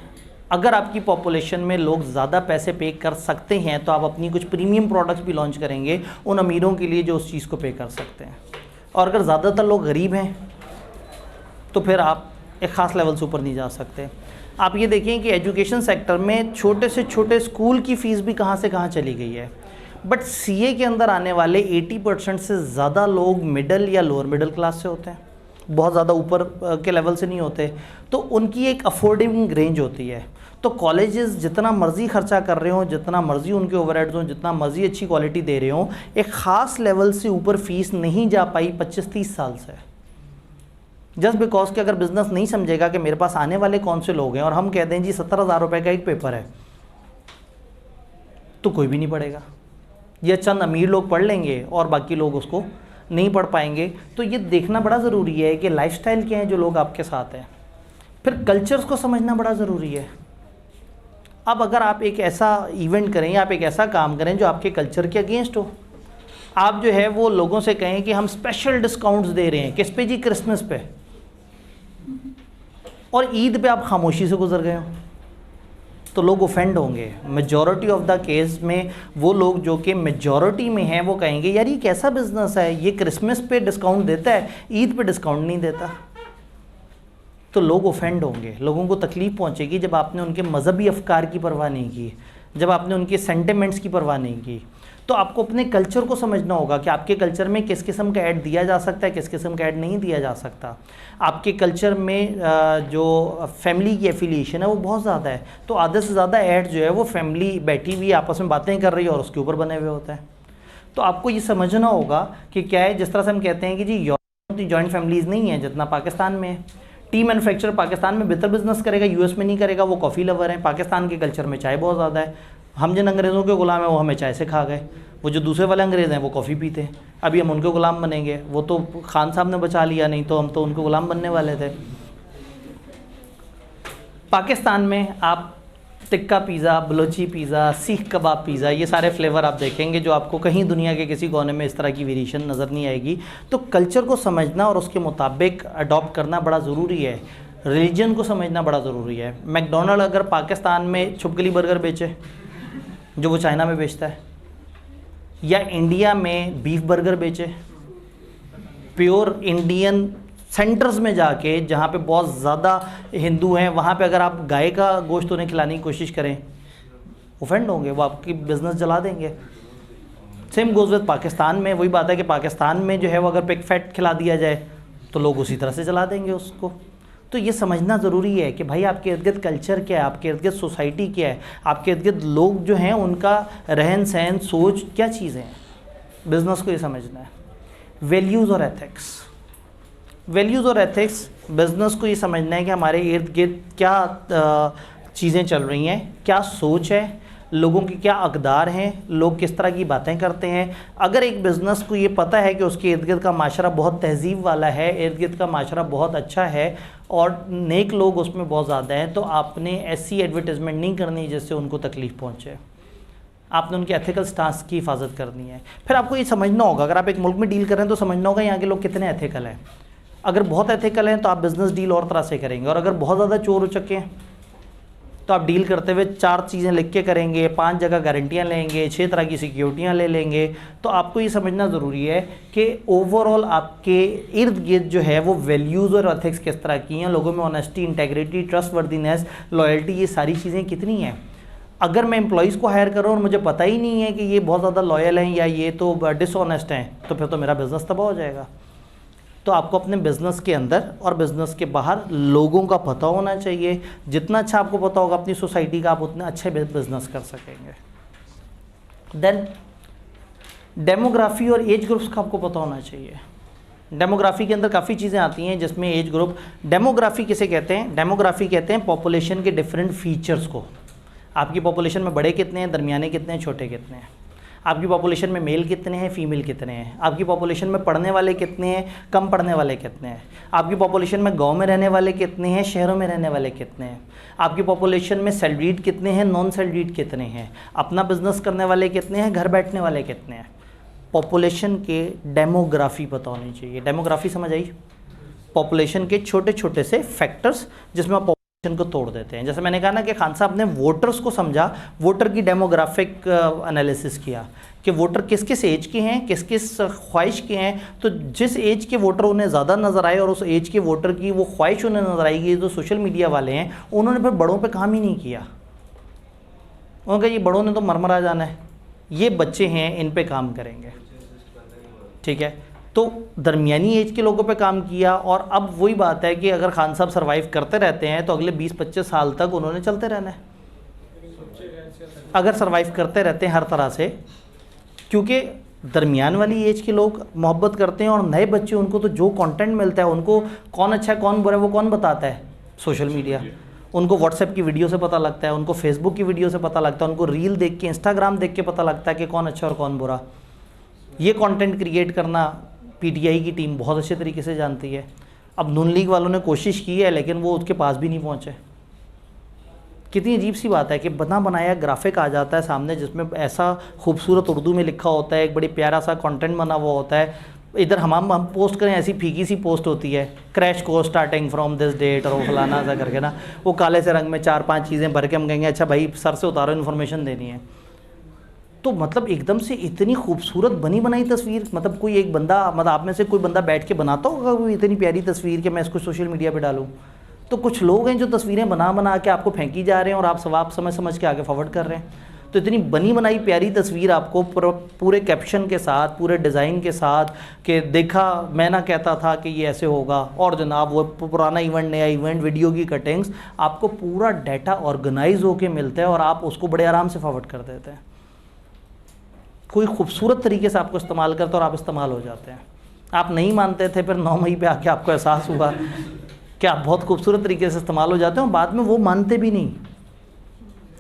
अगर आपकी पॉपुलेशन में लोग ज़्यादा पैसे पे कर सकते हैं तो आप अपनी कुछ प्रीमियम प्रोडक्ट्स भी लॉन्च करेंगे उन अमीरों के लिए जो उस चीज़ को पे कर सकते हैं। और अगर ज़्यादातर लोग गरीब हैं तो फिर आप एक ख़ास लेवल से ऊपर नहीं जा सकते। आप ये देखें कि एजुकेशन सेक्टर में छोटे से छोटे स्कूल की फ़ीस भी कहाँ से कहाँ चली गई है, बट सीए के अंदर आने वाले 80% से ज़्यादा लोग मिडिल या लोअर मिडिल क्लास से होते हैं, बहुत ज़्यादा ऊपर के लेवल से नहीं होते, तो उनकी एक अफोर्डिंग रेंज होती है। तो कॉलेजेस जितना मर्ज़ी खर्चा कर रहे हों, जितना मर्ज़ी उनके ओवरहेड्स हों, जितना मर्ज़ी अच्छी क्वालिटी दे रहे हों, एक ख़ास लेवल से ऊपर फ़ीस नहीं जा पाई 25-30 साल से, जस्ट बिकॉज कि अगर बिज़नेस नहीं समझेगा कि मेरे पास आने वाले कौन से लोग हैं और हम कह दें जी 70,000 रुपये का एक पेपर है, तो कोई भी नहीं पढ़ेगा, ये चंद अमीर लोग पढ़ लेंगे और बाकी लोग उसको नहीं पढ़ पाएंगे। तो ये देखना बड़ा ज़रूरी है कि लाइफस्टाइल क्या है जो लोग आपके साथ हैं। फिर कल्चर्स को समझना बड़ा ज़रूरी है। अब अगर आप एक ऐसा इवेंट करें या आप एक ऐसा काम करें जो आपके कल्चर के अगेंस्ट हो, आप जो है वो लोगों से कहें कि हम स्पेशल डिस्काउंट्स दे रहे हैं, किस पे जी? क्रिसमस पे, और ईद पे आप खामोशी से गुजर गए हो, तो लोग ऑफेंड होंगे। मेजॉरिटी ऑफ द केस में वो लोग जो कि मेजॉरिटी में हैं वो कहेंगे यार ये कैसा बिजनेस है, ये क्रिसमस पे डिस्काउंट देता है, ईद पे डिस्काउंट नहीं देता। तो लोग ऑफेंड होंगे, लोगों को तकलीफ़ पहुंचेगी जब आपने उनके मज़हबी अफकार की परवाह नहीं की, जब आपने उनके सेंटिमेंट्स की परवाह नहीं की। तो आपको अपने कल्चर को समझना होगा कि आपके कल्चर में किस किस्म का ऐड दिया जा सकता है, किस किस्म का ऐड नहीं दिया जा सकता। आपके कल्चर में जो फैमिली की एफिलिएशन है वो बहुत ज़्यादा है, तो आधे से ज़्यादा ऐड जो है वो फैमिली बैठी हुई आपस में बातें कर रही है और उसके ऊपर बने हुए होता है। तो आपको ये समझना होगा कि क्या है, जिस तरह से हम कहते हैं कि जी यूरोप में जॉइंट फैमिलीज़ नहीं है जितना पाकिस्तान में है। टी मैन्युफैक्चरर पाकिस्तान में बेहतर बिजनेस करेगा, यूएस में नहीं करेगा, वो कॉफ़ी लवर हैं। पाकिस्तान के कल्चर में चाय बहुत ज़्यादा है, हम जिन अंग्रेज़ों के ग़ुलाम हैं वो हमें चाय से खा गए, वो जो दूसरे वाले अंग्रेज़ हैं वो कॉफ़ी पीते हैं, अभी हम उनके ग़ुलाम बनेंगे। वो तो खान साहब ने बचा लिया, नहीं तो हम तो उनके ग़ुलाम बनने वाले थे। पाकिस्तान में आप टिक्का पिज़्ज़ा, बलोची पिज़्ज़ा, सीख कबाब पिज़्ज़ा, ये सारे फ्लेवर आप देखेंगे जो आपको कहीं दुनिया के किसी कोने में इस तरह की वेरिएशन नज़र नहीं आएगी। तो कल्चर को समझना और उसके मुताबिक अडॉप्ट करना बड़ा ज़रूरी है। रिलीजन को समझना बड़ा ज़रूरी है। मैकडोनल्ड अगर पाकिस्तान में छुपकली बर्गर बेचे जो वो चाइना में बेचता है, या इंडिया में बीफ बर्गर बेचे, प्योर इंडियन सेंटर्स में जाके जहाँ पे बहुत ज़्यादा हिंदू हैं वहाँ पे अगर आप गाय का गोश्त उन्हें खिलाने की कोशिश करें, ऑफेंड होंगे, वो आपकी बिज़नेस जला देंगे। सेम गोज़ विद पाकिस्तान में, वही बात है कि पाकिस्तान में जो है वो अगर पिग फैट खिला दिया जाए तो लोग उसी तरह से जला देंगे उसको। तो ये समझना ज़रूरी है कि भाई आपके इर्द गिर्द कल्चर क्या है, आपके इर्द गिर्द सोसाइटी क्या है, आपके इर्द गिर्द लोग जो हैं उनका रहन सहन सोच क्या चीज़ें हैं। बिज़नेस को ये समझना है। वैल्यूज़ और एथिक्स, वैल्यूज़ और एथिक्स बिज़नेस को ये समझना है कि हमारे इर्द गिर्द क्या चीज़ें चल रही हैं, क्या सोच है, लोगों के क्या अक़दार हैं, लोग किस तरह की बातें करते हैं। अगर एक बिज़नेस को ये पता है कि उसके इर्द गिर्द का माशरा बहुत तहज़ीब वाला है, इर्द गिर्द का माशरा बहुत अच्छा है और नेक लोग उसमें बहुत ज़्यादा हैं, तो आपने ऐसी एडवर्टाइजमेंट नहीं करनी जिससे उनको तकलीफ़ पहुँचे। आपने उनके एथिकल स्टांस की हिफाजत करनी है। फिर आपको ये समझना होगा, अगर आप एक मुल्क में डील कर रहे हैं तो समझना होगा यहाँ के लोग कितने एथिकल हैं। अगर बहुत एथिकल हैं तो आप बिज़नेस डील और तरह से करेंगे, और अगर बहुत ज़्यादा चोर हो चुके हैं तो आप डील करते हुए 4 चीज़ें लिख के करेंगे, 5 जगह गारंटियाँ लेंगे, 6 तरह की सिक्योरिटियाँ ले लेंगे। तो आपको ये समझना ज़रूरी है कि ओवरऑल आपके इर्द गिर्द जो है वो वैल्यूज़ और एथिक्स किस तरह की हैं, लोगों में ऑनेस्टी, इंटेग्रिटी, ट्रस्टवर्दीनेस, लॉयल्टी, ये सारी चीज़ें कितनी हैं। अगर मैं एम्प्लॉइज़ को हायर कर रहा हूँ और मुझे पता ही नहीं है कि ये बहुत ज़्यादा लॉयल हैं या ये तो डिसऑनेस्ट हैं, तो फिर तो मेरा बिज़नेस तबाह हो जाएगा। तो आपको अपने बिज़नेस के अंदर और बिज़नेस के बाहर लोगों का पता होना चाहिए। जितना अच्छा आपको पता होगा अपनी सोसाइटी का, आप उतने अच्छे बिज़नेस कर सकेंगे। देन डेमोग्राफी और एज ग्रुप्स का आपको पता होना चाहिए। डेमोग्राफी के अंदर काफ़ी चीज़ें आती हैं जिसमें एज ग्रुप, डेमोग्राफी किसे कहते हैं? डेमोग्राफी कहते हैं पॉपुलेशन के डिफरेंट फीचर्स को। आपकी पॉपुलेशन में बड़े कितने हैं, दरमियाने कितने हैं, छोटे कितने हैं। आपकी पॉपुलेशन में मेल कितने हैं, फीमेल कितने हैं। आपकी पॉपुलेशन में पढ़ने वाले कितने हैं, कम पढ़ने वाले कितने हैं। आपकी पॉपुलेशन में गांव में रहने वाले कितने हैं, शहरों में रहने वाले कितने हैं। आपकी पॉपुलेशन में सैलरीड कितने हैं, नॉन सैलरीड कितने हैं। अपना बिजनेस करने वाले कितने हैं, घर बैठने वाले कितने हैं। पॉपुलेशन के डेमोग्राफी पता होनी चाहिए। डेमोग्राफी समझ आई? पॉपुलेशन के छोटे छोटे से फैक्टर्स जिसमें को तोड़ देते हैं। जैसे मैंने कहा ना कि खान साहब ने वोटर्स को समझा, वोटर की डेमोग्राफिक एनालिसिस किया कि वोटर किस किस एज के हैं, किस किस ख्वाहिश के हैं। तो जिस एज के वोटर उन्हें ज़्यादा नज़र आए और उस एज के वोटर की वो ख्वाहिश उन्हें नज़र आएगी, जो सोशल मीडिया वाले हैं उन्होंने फिर बड़ों पे काम ही नहीं किया। उन्होंने कहा ये बड़ों ने तो मरमरा जाना है, ये बच्चे हैं इन पे काम करेंगे, ठीक है। तो दरमियानी एज के लोगों पे काम किया। और अब वही बात है कि अगर खान साहब सर्वाइव करते रहते हैं तो अगले 20-25 साल तक उन्होंने चलते रहना है, अगर सर्वाइव करते रहते हैं हर तरह से। क्योंकि दरमियान वाली एज के लोग मोहब्बत करते हैं और नए बच्चे, उनको तो जो कंटेंट मिलता है, उनको कौन अच्छा है कौन बुरा है वो कौन बताता है? Social media. उनको व्हाट्सएप की वीडियो से पता लगता है, उनको फेसबुक की वीडियो से पता लगता है, उनको रील देख के, इंस्टाग्राम देख के पता लगता है कि कौन अच्छा और कौन बुरा। ये कंटेंट क्रिएट करना पीटीआई की टीम बहुत अच्छे तरीके से जानती है। अब नून लीग वालों ने कोशिश की है लेकिन वो उसके पास भी नहीं पहुँचे। कितनी अजीब सी बात है कि बना बनाया ग्राफिक आ जाता है सामने जिसमें ऐसा खूबसूरत उर्दू में लिखा होता है, एक बड़ी प्यारा सा कंटेंट बना हुआ होता है। इधर हम पोस्ट करें ऐसी फीकी सी पोस्ट होती है, crash course starting from this date और वो फलाना सा करके ना, वो काले से रंग में 4-5 चीज़ें भर के हम कहेंगे अच्छा भाई सर से उतारो, इन्फॉर्मेशन देनी है। तो मतलब एकदम से इतनी खूबसूरत बनी बनाई तस्वीर, मतलब कोई एक बंदा, मतलब आप में से कोई बंदा बैठ के बनाता होगा कोई इतनी प्यारी तस्वीर कि मैं इसको सोशल मीडिया पे डालूं। तो कुछ लोग हैं जो तस्वीरें बना बना के आपको फेंकी जा रहे हैं और आप सवाब समझ समझ के आगे फॉरवर्ड कर रहे हैं। तो इतनी बनी बनाई प्यारी तस्वीर आपको पूरे कैप्शन के साथ, पूरे डिज़ाइन के साथ कि देखा मैं ना कहता था कि ये ऐसे होगा, और जनाब वो पुराना इवेंट नया इवेंट, वीडियो की कटिंग्स, आपको पूरा डाटा ऑर्गेनाइज होके मिलता है और आप उसको बड़े आराम से फॉरवर्ड कर देते हैं। कोई खूबसूरत तरीके से आपको इस्तेमाल करते और आप इस्तेमाल हो जाते हैं। आप नहीं मानते थे, फिर 9 मई पे आके आपको एहसास हुआ कि आप बहुत खूबसूरत तरीके से इस्तेमाल हो जाते हैं और बाद में वो मानते भी नहीं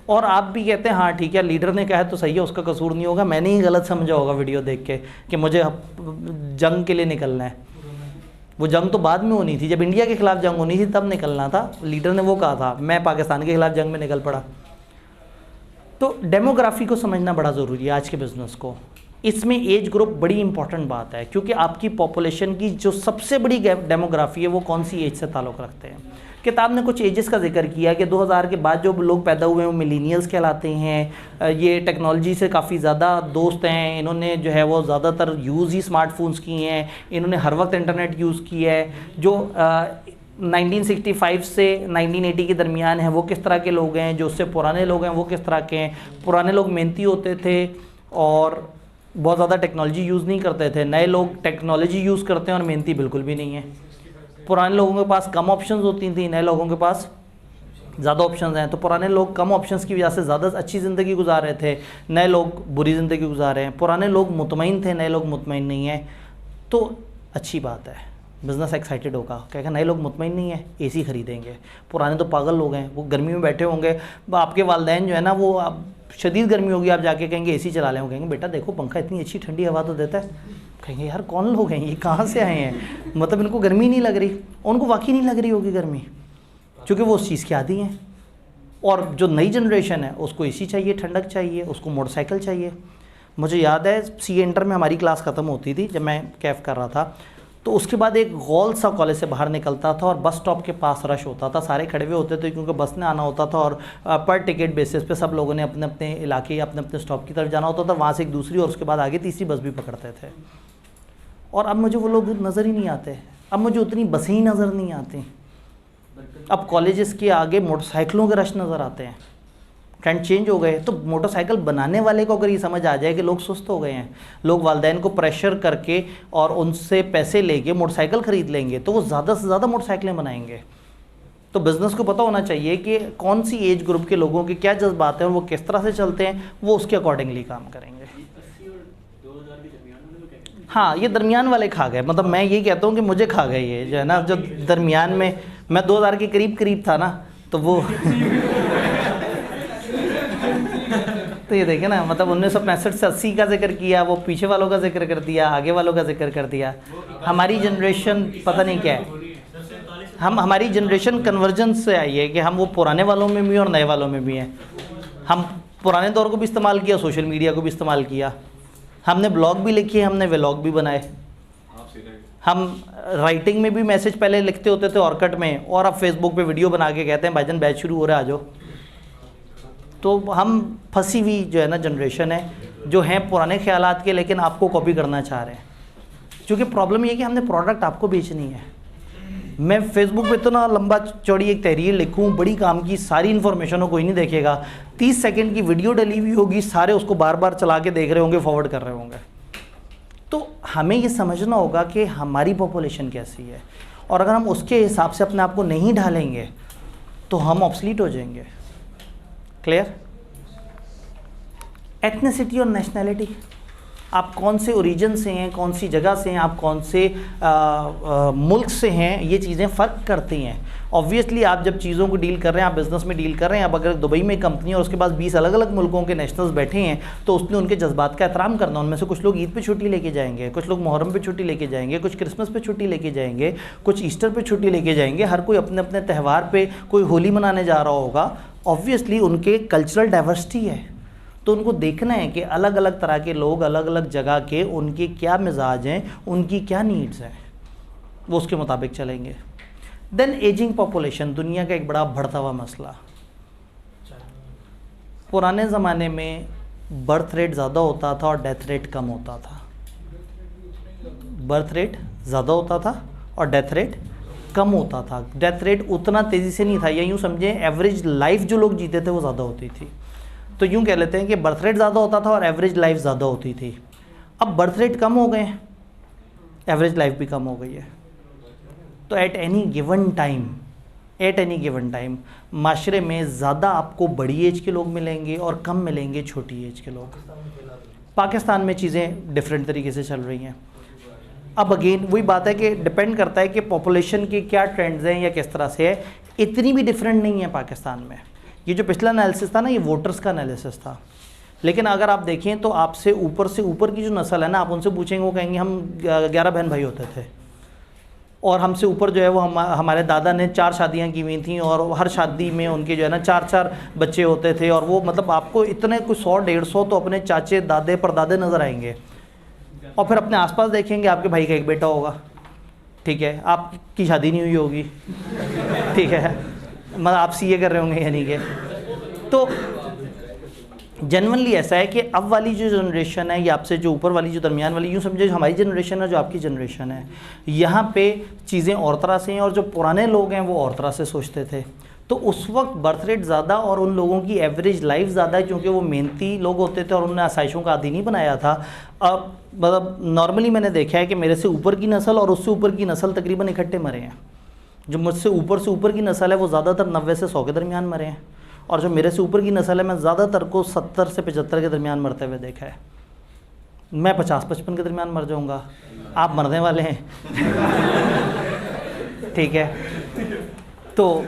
और आप भी कहते हैं हाँ ठीक है लीडर ने कहा है तो सही है, उसका कसूर नहीं होगा, मैंने ही गलत समझा होगा वीडियो देख के कि मुझे जंग के लिए निकलना है। वो जंग तो बाद में होनी थी, जब इंडिया के खिलाफ जंग होनी थी तब निकलना था। लीडर ने वो कहा था, मैं पाकिस्तान के खिलाफ जंग में निकल पड़ा। तो डेमोग्राफी को समझना बड़ा ज़रूरी है आज के बिज़नेस को। इसमें एज ग्रुप बड़ी इंपॉर्टेंट बात है क्योंकि आपकी पॉपुलेशन की जो सबसे बड़ी डेमोग्राफी है वो कौन सी एज से ताल्लुक़ रखते हैं। किताब ने कुछ एजेस का जिक्र किया कि 2000 के बाद जो लोग पैदा हुए हैं वो मिलीनियल्स कहलाते हैं। ये टेक्नोलॉजी से काफ़ी ज़्यादा दोस्त हैं, इन्होंने जो है वो ज़्यादातर यूज़ ही स्मार्टफोन्स किए हैं, इन्होंने हर वक्त इंटरनेट यूज़ किया है। जो 1965 से 1980 के दरमियान है वो किस तरह के लोग हैं, जो उससे पुराने लोग हैं वो किस तरह के हैं। पुराने लोग मेहनती होते थे और बहुत ज़्यादा टेक्नोलॉजी यूज़ नहीं करते थे। नए लोग टेक्नोलॉजी यूज़ करते हैं और मेहनती बिल्कुल भी नहीं है। पुराने लोगों के पास कम ऑप्शंस होती थी, नए लोगों के पास ज़्यादा ऑप्शंस हैं। तो पुराने लोग कम ऑप्शंस की वजह से ज़्यादा अच्छी ज़िंदगी गुजार रहे थे, नए लोग बुरी ज़िंदगी गुजार रहे हैं। पुराने लोग मुतमईन थे, नए लोग मुतमईन नहीं हैं। तो अच्छी बात है, बिज़नेस एक्साइटेड होगा, कहेगा नए लोग मुतमईन नहीं है एसी ख़रीदेंगे। पुराने तो पागल लोग हैं, वो गर्मी में बैठे होंगे, आपके वालिदैन जो है ना वो अब शदीद गर्मी होगी, आप जाके कहेंगे एसी चला लें, वो कहेंगे बेटा देखो पंखा इतनी अच्छी ठंडी हवा तो देता है। कहेंगे यार कौन लोग हैं ये, कहाँ से आए हैं, मतलब इनको गर्मी नहीं लग रही। उनको वाकई नहीं लग रही होगी गर्मी क्योंकि वो उस चीज़ के आदी हैं। और जो नई जनरेशन है उसको एसी चाहिए, ठंडक चाहिए, उसको मोटरसाइकिल चाहिए। मुझे याद है सी इंटर में हमारी क्लास ख़त्म होती थी जब मैं कैफ़ कर रहा था, तो उसके बाद एक गौल सा कॉलेज से बाहर निकलता था और बस स्टॉप के पास रश होता था, सारे खड़े हुए होते थे क्योंकि बस ने आना होता था और पर टिकट बेसिस पे सब लोगों ने अपने अपने इलाके या अपने अपने स्टॉप की तरफ जाना होता था। वहाँ से एक दूसरी और उसके बाद आगे तीसरी बस भी पकड़ते थे। और अब मुझे वो लोग नज़र ही नहीं आते, अब मुझे उतनी बसें ही नज़र नहीं आती। अब कॉलेजेस के आगे मोटरसाइकिलों के रश नज़र आते हैं। ट्रेंड चेंज हो गए। तो मोटरसाइकिल बनाने वाले को अगर ये समझ आ जाए कि लोग सुस्त हो गए हैं, लोग वालिदैन को प्रेशर करके और उनसे पैसे लेके मोटरसाइकिल ख़रीद लेंगे, तो वो ज़्यादा से ज़्यादा मोटरसाइकिलें बनाएंगे। तो बिज़नेस को पता होना चाहिए कि कौन सी एज ग्रुप के लोगों के क्या जज्बात हैं और वो किस तरह से चलते हैं, वो उसके अकॉर्डिंगली काम करेंगे। हाँ, ये दरमियान वाले खा गए, मतलब मैं ये कहता हूँ कि मुझे खा गए ये जो है ना, जो दरमियान में मैं 2000 के करीब था ना, तो वो तो ये देखे ना, मतलब 1965 से 80 का जिक्र किया, वो पीछे वालों का जिक्र कर दिया, आगे वालों का जिक्र कर दिया। हमारी जनरेशन पता नहीं क्या है, हमारी जनरेशन कन्वर्जेंस से आई है कि हम वो पुराने वालों में भी और नए वालों में भी हैं। हम पुराने दौर को भी इस्तेमाल किया, सोशल मीडिया को भी इस्तेमाल किया, हमने ब्लॉग भी लिखे, हमने व्लॉग भी बनाए। हम राइटिंग में भी मैसेज पहले लिखते होते थे ऑर्कट में, और अब फेसबुक पे वीडियो बना के कहते हैं भाईजान बैच शुरू हो रहा है आ जाओ। तो हम फंसी हुई जो है ना जनरेशन है, जो हैं पुराने ख्यालात के, लेकिन आपको कॉपी करना चाह रहे हैं। क्योंकि प्रॉब्लम ये है कि हमने प्रोडक्ट आपको बेचनी है। मैं फेसबुक पे इतना लंबा चौड़ी एक तहरीर लिखूं, बड़ी काम की, सारी इन्फॉर्मेशन हो, कोई नहीं देखेगा। 30 सेकंड की वीडियो डली हुई होगी, सारे उसको बार बार चला के देख रहे होंगे, फॉरवर्ड कर रहे होंगे। तो हमें ये समझना होगा कि हमारी पॉपुलेशन कैसी है, और अगर हम उसके हिसाब से अपने आप को नहीं ढालेंगे तो हम ऑब्सलीट हो जाएंगे। क्लियर? एथनिसिटी और नेशनैलिटी, आप कौन से ओरिजिन से हैं, कौन सी जगह से हैं, आप कौन से मुल्क से हैं, ये चीज़ें फ़र्क करती हैं। ऑब्वियसली आप जब चीज़ों को डील कर रहे हैं, आप बिज़नेस में डील कर रहे हैं, अब अगर दुबई में कंपनी है और उसके पास 20 अलग अलग मुल्कों के नेशनल्स बैठे हैं, तो उसने उनके जज्बात का एहतराम करना। उनमें से कुछ लोग ईद पे छुट्टी लेके जाएंगे, कुछ लोग मुहर्रम पे छुट्टी लेके जाएंगे, कुछ क्रिसमस पे छुट्टी लेके जाएंगे, कुछ ईस्टर पे छुट्टी लेके जाएंगे। हर कोई अपने अपने त्यौहार पे, कोई होली मनाने जा रहा होगा। ऑब्वियसली उनके कल्चरल डाइवर्सिटी है, तो उनको देखना है कि अलग अलग तरह के लोग, अलग अलग जगह के, उनके क्या मिजाज हैं, उनकी क्या नीड्स हैं, वो उसके मुताबिक चलेंगे। देन एजिंग पॉपुलेशन, दुनिया का एक बड़ा बढ़ता हुआ मसला। पुराने ज़माने में बर्थ रेट ज़्यादा होता था और डेथ रेट कम होता था। बर्थ रेट ज़्यादा होता था और डेथ रेट कम होता था। डेथ रेट उतना तेज़ी से नहीं था, या यूँ समझें एवरेज लाइफ जो लोग जीते थे वो ज़्यादा होती थी। तो यूँ कह लेते हैं कि बर्थ रेट ज़्यादा होता था और एवरेज लाइफ ज़्यादा होती थी। अब बर्थ रेट कम हो गए हैं, एवरेज लाइफ भी कम हो गई है। तो एट एनी गिवन टाइम माशरे में ज़्यादा आपको बड़ी एज के लोग मिलेंगे और कम मिलेंगे छोटी एज के लोग। पाकिस्तान में चीज़ें डिफरेंट तरीके से चल रही हैं। अब अगेन वही बात है कि डिपेंड करता है कि पॉपुलेशन के क्या ट्रेंड्स हैं या किस तरह से है। इतनी भी डिफरेंट नहीं है पाकिस्तान में। ये जो पिछला एनालिसिस था ना, ये वोटर्स का एनालिसिस था, लेकिन अगर आप देखें तो आपसे ऊपर की जो नस्ल है ना, आप उनसे पूछेंगे, वो कहेंगे हम 11 बहन भाई होते थे, और हमसे ऊपर जो है वो हमारे दादा ने 4 शादियां की हुई थी, और हर शादी में उनके जो है ना 4-4 बच्चे होते थे। और वो मतलब आपको इतने कुछ 100-150 तो अपने चाचे, दादे, परदादे नज़र आएंगे। और फिर अपने आसपास देखेंगे, आपके भाई का एक बेटा होगा, ठीक है, आपकी शादी नहीं हुई होगी, ठीक है, मतलब आप सीए कर रहे होंगे यानी कि। तो जनरली ऐसा है कि अब वाली जो जनरेशन है, या आपसे जो ऊपर वाली, जो दरमियान वाली, यूँ समझे जो हमारी जनरेशन है, जो आपकी जनरेशन है, यहाँ पे चीज़ें और तरह से हैं, और जो पुराने लोग हैं वो और तरह से सोचते थे। तो उस वक्त बर्थ रेट ज़्यादा और उन लोगों की एवरेज लाइफ ज़्यादा है, क्योंकि वो मेहनती लोग होते थे और उन्होंने आसाइशों का आदी नहीं बनाया था। अब मतलब नॉर्मली मैंने देखा है कि मेरे से ऊपर की नस्ल और उससे ऊपर की नस्ल तकरीबन इकट्ठे मरे हैं। जो मुझसे ऊपर की नस्ल है वो ज़्यादातर 90 से 100 के दरमियान मरे हैं, और जो मेरे से ऊपर की नस्ल है, मैं ज़्यादातर को 70 से 75 के दरमियान मरते हुए देखा है। मैं 50-55 के दरमियान मर जाऊंगा, आप मरने वाले हैं, ठीक है। तो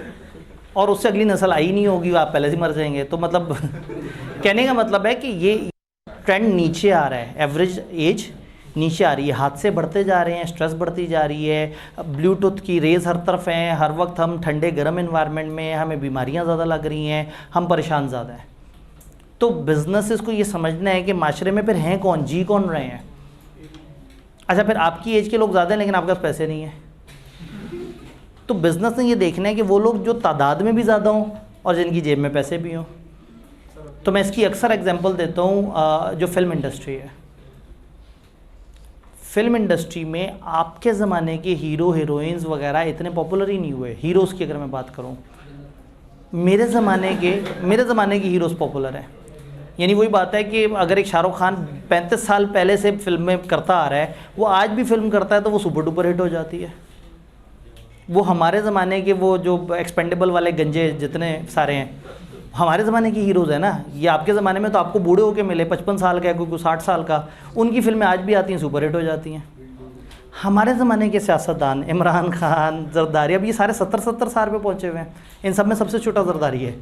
और उससे अगली नस्ल आई नहीं होगी, आप पहले से मर जाएंगे। तो मतलब कहने का मतलब है कि ये ट्रेंड नीचे आ रहा है, एवरेज एज नीचे आ रही है, हादसे बढ़ते जा रहे हैं, स्ट्रेस बढ़ती जा रही है, ब्लूटूथ की रेज़ हर तरफ हैं, हर वक्त हम ठंडे गर्म एनवायरनमेंट में, हमें बीमारियां ज़्यादा लग रही हैं, हम परेशान ज़्यादा हैं। तो बिजनेसेस को ये समझना है कि माशरे में फिर हैं कौन, जी कौन रहे हैं। अच्छा, फिर आपकी एज के लोग ज़्यादा हैं लेकिन आपके पास पैसे नहीं हैं, तो बिज़नेस ने ये देखना है कि वो लोग जो तादाद में भी ज़्यादा हों और जिनकी जेब में पैसे भी हों। तो मैं इसकी अक्सर एग्जांपल देता हूँ, जो फिल्म इंडस्ट्री है। फिल्म इंडस्ट्री में आपके ज़माने के हीरो हीरोइंस वगैरह इतने पॉपुलर ही नहीं हुए। हीरोज़ की अगर मैं बात करूँ, मेरे ज़माने के हीरोज़ पॉपुलर हैं। यानी वही बात है कि अगर एक शाहरुख खान 35 साल पहले से फिल्में करता आ रहा है, वो आज भी फिल्म करता है तो वो सुपर डुपर हिट हो जाती है। वो हमारे ज़माने के वो जो एक्सपेंडेबल वाले गंजे जितने सारे हैं, हमारे ज़माने की हीरोज़ है ना। ये आपके ज़माने में तो आपको बूढ़े होके मिले, 55 साल का, कोई 60 साल का, उनकी फिल्में आज भी आती हैं, सुपर हिट हो जाती हैं। हमारे ज़माने के सियासतदान, इमरान खान, जरदारी, अब ये सारे 70-70 साल पे पहुँचे हुए हैं। इन सब में सबसे छोटा जरदारी है,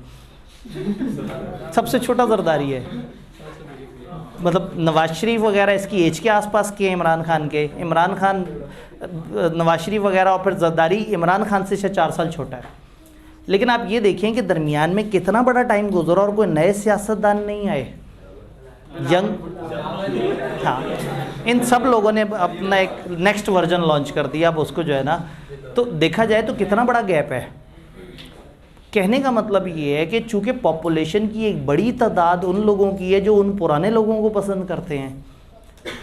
सबसे छोटा जरदारी है। मतलब नवाज शरीफ वगैरह इसकी एज के आसपास के इमरान खान नवाज शरीफ वगैरह, और फिर जरदारी इमरान खान से 4 साल छोटा है। लेकिन आप ये देखें कि दरमियान में कितना बड़ा टाइम गुजरा और कोई नए सियासतदान नहीं आए। यंग, हाँ, इन सब लोगों ने अपना एक नेक्स्ट वर्जन लॉन्च कर दिया। अब उसको जो है ना, तो देखा जाए तो कितना बड़ा गैप है। कहने का मतलब ये है कि चूंकि पॉपुलेशन की एक बड़ी तादाद उन लोगों की है जो उन पुराने लोगों को पसंद करते हैं,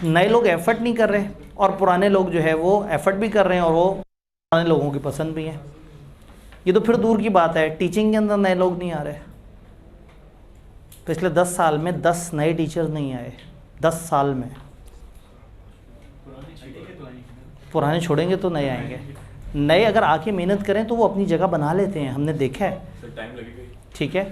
नए लोग एफर्ट नहीं कर रहे, और पुराने लोग जो है वो एफर्ट भी कर रहे हैं और वो पुराने लोगों की पसंद भी है। ये तो फिर दूर की बात है, टीचिंग के अंदर नए लोग नहीं आ रहे। पिछले 10 साल में 10 नए टीचर नहीं आए, 10 साल में। पुराने छोड़ेंगे तो नए आएंगे। नए अगर आके मेहनत करें तो वो अपनी जगह बना लेते हैं, हमने देखा है। ठीक है,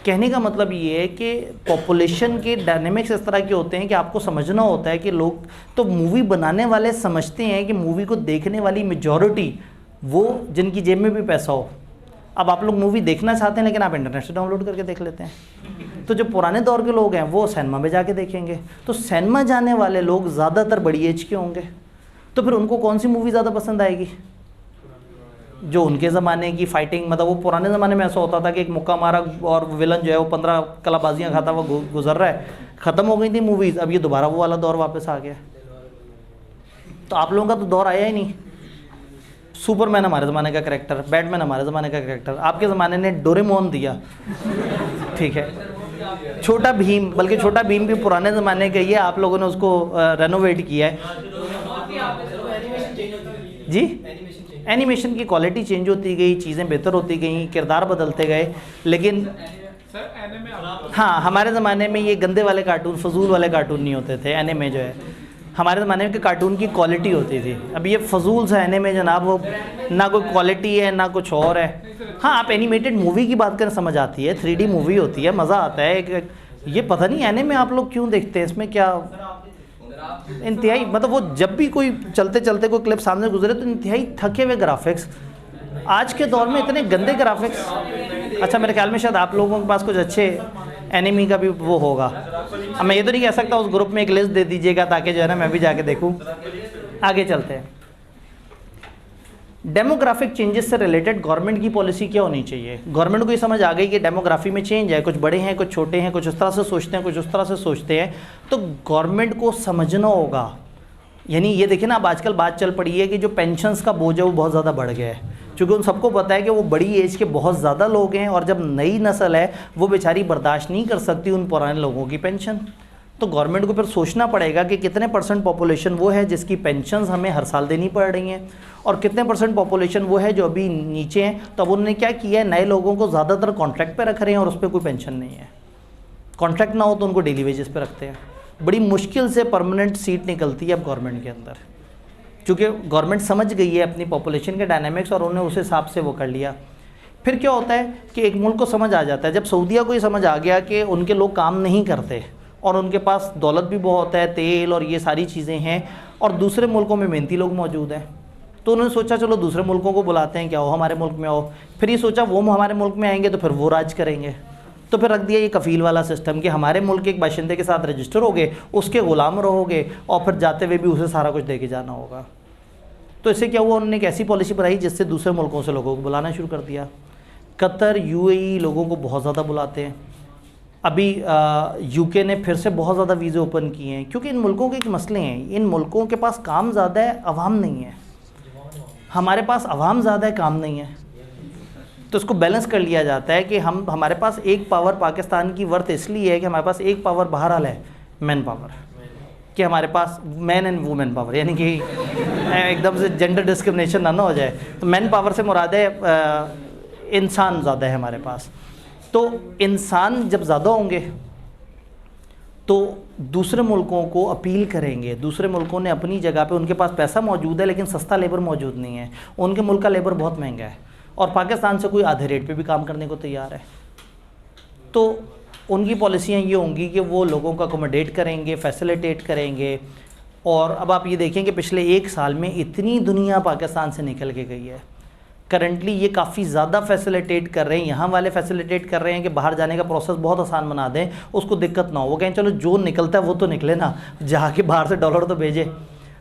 कहने का मतलब ये है कि पॉपुलेशन के डायनेमिक्स इस तरह के होते हैं कि आपको समझना होता है कि लोग तो मूवी बनाने वाले समझते हैं कि मूवी को देखने वाली मेजॉरिटी वो जिनकी जेब में भी पैसा हो। अब आप लोग मूवी देखना चाहते हैं लेकिन आप इंटरनेट से डाउनलोड करके देख लेते हैं। तो जो पुराने दौर के लोग हैं वो सिनेमा में जाके देखेंगे, तो सिनेमा जाने वाले लोग ज़्यादातर बड़ी एज के होंगे, तो फिर उनको कौन सी मूवी ज़्यादा पसंद आएगी? जो उनके ज़माने की फाइटिंग, मतलब वो पुराने ज़माने में ऐसा होता था कि एक मुक्का मारा और विलन जो है वो 15 कलाबाजियाँ खाता हुआ गुजर रहा है, ख़त्म हो गई थी मूवीज़। अब ये दोबारा वो वाला दौर वापस आ गया। तो आप लोगों का तो दौर आया ही नहीं। सुपरमैन हमारे ज़माने का कैरेक्टर, बैटमैन हमारे ज़माने का कैरेक्टर, आपके ज़माने ने डोरेमोन दिया। ठीक है, छोटा भीम, बल्कि छोटा भीम भी पुराने ज़माने का ही है, आप लोगों ने उसको रेनोवेट किया है। जी, एनिमेशन की क्वालिटी चेंज होती गई, चीज़ें बेहतर होती गई, किरदार बदलते गए, लेकिन हाँ, हमारे ज़माने में ये गंदे वाले कार्टून, फजूल वाले कार्टून नहीं होते थे। एनिमे जो है हमारे ज़माने में कार्टून की क्वालिटी होती थी। अब ये फजूल सा एनिमे जनाब, वो ना कोई क्वालिटी है ना कुछ और है। हाँ, आप एनिमेटेड मूवी की बात करें, समझ आती है, 3D मूवी होती है, मज़ा आता है। ये पता नहीं एनिमे आप लोग क्यों देखते हैं, इसमें क्या इंतहाई, मतलब वो जब भी कोई चलते चलते कोई क्लिप सामने गुजरे तो इंतहाई थके हुए ग्राफिक्स। आज के दौर में इतने गंदे ग्राफिक्स। अच्छा, मेरे ख्याल में शायद आप लोगों के पास कुछ अच्छे एनिमी का भी वो होगा। अब मैं ये तो नहीं कह सकता उस ग्रुप में एक लिस्ट दे दीजिएगा ताकि जो है ना मैं भी जाके देखूं। आगे चलते हैं। डेमोग्राफिक चेंजेस से रिलेटेड गवर्नमेंट की पॉलिसी क्या होनी चाहिए? गवर्नमेंट को ये समझ आ गई कि डेमोग्राफी में चेंज है, कुछ बड़े हैं, कुछ छोटे हैं, कुछ उस तरह से सोचते हैं, कुछ उस तरह से सोचते हैं, तो गवर्नमेंट को समझना होगा। यानी ये देखिए ना, अब आजकल बात चल पड़ी है कि जो पेंशन्स का बोझ है वो बहुत ज़्यादा बढ़ गया है, क्योंकि उन सबको पता है कि वो बड़ी एज के बहुत ज़्यादा लोग हैं और जब नई नस्ल है वो बेचारी बर्दाश्त नहीं कर सकती उन पुराने लोगों की पेंशन। तो गवर्नमेंट को फिर सोचना पड़ेगा कि कितने % पॉपुलेशन वो है जिसकी पेंशन्स हमें हर साल देनी पड़ रही हैं, और कितने % पॉपुलेशन वो है जो अभी नीचे हैं। तो अब उन्होंने क्या किया है, नए लोगों को ज़्यादातर कॉन्ट्रैक्ट पे रख रहे हैं और उस पर कोई पेंशन नहीं है। कॉन्ट्रैक्ट ना हो तो उनको डेली वेजेस पे रखते हैं। बड़ी मुश्किल से परमानेंट सीट निकलती है अब गवर्नमेंट के अंदर, क्योंकि गवर्नमेंट समझ गई है अपनी पॉपुलेशन के डायनामिक्स और उन्हें उस हिसाब से वो कर लिया। फिर क्या होता है कि एक मुल्क को समझ आ जाता है, जब सऊदीया को ये समझ आ गया कि उनके लोग काम नहीं करते और उनके पास दौलत भी बहुत है, तेल और ये सारी चीज़ें हैं, और दूसरे मुल्कों में मेहनती लोग मौजूद हैं, तो उन्होंने सोचा चलो दूसरे मुल्कों को बुलाते हैं, क्या हो हमारे मुल्क में आओ। फिर ये सोचा वो हमारे मुल्क में आएंगे तो फिर वो राज करेंगे, तो फिर रख दिया ये कफ़ील वाला सिस्टम कि हमारे मुल्क के एक बाशिंदे के साथ रजिस्टर होगे, उसके ग़ुलाम रहोगे और फिर जाते हुए भी उसे सारा कुछ दे के जाना होगा। तो इससे क्या हुआ, उन्होंने एक ऐसी पॉलिसी बनाई जिससे दूसरे मुल्कों से लोगों को बुलाना शुरू कर दिया। कतर, UAE लोगों को बहुत ज़्यादा बुलाते हैं। अभी UK ने फिर से बहुत ज़्यादा वीज़े ओपन किए हैं, क्योंकि इन मुल्कों के एक मसले हैं, इन मुल्कों के पास काम ज़्यादा है, अवाम नहीं है। हमारे पास अवाम ज़्यादा है, काम नहीं है, तो इसको बैलेंस कर लिया जाता है कि हमारे पास एक पावर पाकिस्तान की वर्थ इसलिए है कि हमारे पास एक पावर बहरहाल है, मैन पावर, कि हमारे पास मैन एंड वुमेन पावर, यानी कि एकदम से जेंडर डिस्क्रिमिनेशन ना हो जाए। तो मैन पावर से मुराद है इंसान ज़्यादा है हमारे पास। तो इंसान जब ज़्यादा होंगे तो दूसरे मुल्कों को अपील करेंगे। दूसरे मुल्कों ने अपनी जगह पे, उनके पास पैसा मौजूद है लेकिन सस्ता लेबर मौजूद नहीं है, उनके मुल्क का लेबर बहुत महंगा है और पाकिस्तान से कोई आधे रेट पे भी काम करने को तैयार है। तो उनकी पॉलिसियाँ ये होंगी कि वो लोगों को अकोमोडेट करेंगे, फैसिलिटेट करेंगे। और अब आप ये देखें कि पिछले 1 साल में इतनी दुनिया पाकिस्तान से निकल के गई है। करंटली ये काफ़ी ज़्यादा फैसिलिटेट कर रहे हैं, यहाँ वाले फैसिलिटेट कर रहे हैं कि बाहर जाने का प्रोसेस बहुत आसान बना दें, उसको दिक्कत ना हो। वो कहें चलो जो निकलता है वो तो निकले ना, जाके बाहर से डॉलर तो भेजे।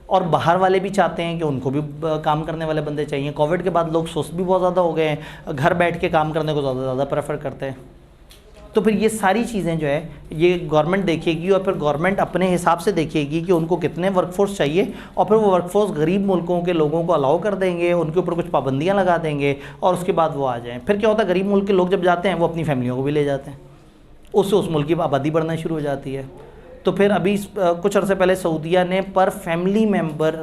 और बाहर वाले भी चाहते हैं कि उनको भी काम करने वाले बंदे चाहिए। कोविड के बाद लोग सुस्त भी बहुत ज़्यादा हो गए हैं, घर बैठ के काम करने को ज़्यादा प्रेफर करते हैं। तो फिर ये सारी चीज़ें जो है ये गवर्नमेंट देखेगी और फिर गवर्नमेंट अपने हिसाब से देखेगी कि उनको कितने वर्कफोर्स चाहिए और फिर वो वर्कफोर्स गरीब मुल्कों के लोगों को अलाउ कर देंगे, उनके ऊपर कुछ पाबंदियाँ लगा देंगे और उसके बाद वो आ जाएँ। फिर क्या होता है, गरीब मुल्क के लोग जब जाते हैं वो अपनी फैमिलियों को भी ले जाते हैं, उससे उस मुल्क की आबादी बढ़ना शुरू हो जाती है। तो फिर अभी कुछ अर्से पहले सऊदीया ने पर फैमिली मेंबर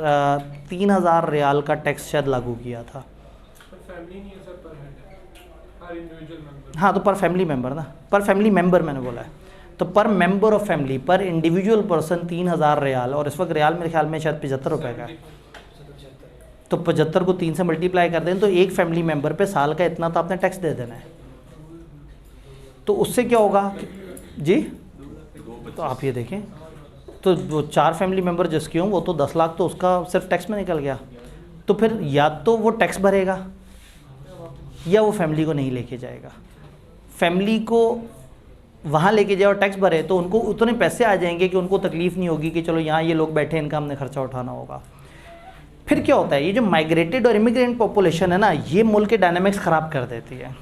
3000 रियाल का टैक्स शायद लागू किया था। फैमिली नहीं है सर, पर हेड है, हर इंडिविजुअल मेंबर। हाँ, तो पर फैमिली मेंबर ना, पर फैमिली मेंबर मैंने बोला है, तो पर मेंबर ऑफ फैमिली, पर इंडिविजुअल पर्सन 3000 रियाल, और इस वक्त रियाल मेरे ख्याल में शायद 75 रुपये का है। तो 75 को 3 से मल्टीप्लाई कर दें तो एक फैमिली मेंबर पे साल का इतना तो आपने टैक्स दे देना है। तो उससे क्या होगा जी, तो आप ये देखें, तो वो 4 फैमिली मेंबर जिसके हों वो तो 10 लाख तो उसका सिर्फ टैक्स में निकल गया। तो फिर या तो वो टैक्स भरेगा या वो फैमिली को नहीं लेके जाएगा। फैमिली को वहाँ लेके जाए और टैक्स भरे तो उनको उतने पैसे आ जाएंगे कि उनको तकलीफ़ नहीं होगी कि चलो यहाँ ये लोग बैठे, इनका हमने खर्चा उठाना होगा। फिर क्या होता है, ये जो माइग्रेटेड और इमिग्रेंट पॉपुलेशन है ना, ये मुल्क के डायनामिक्स ख़राब कर देती है।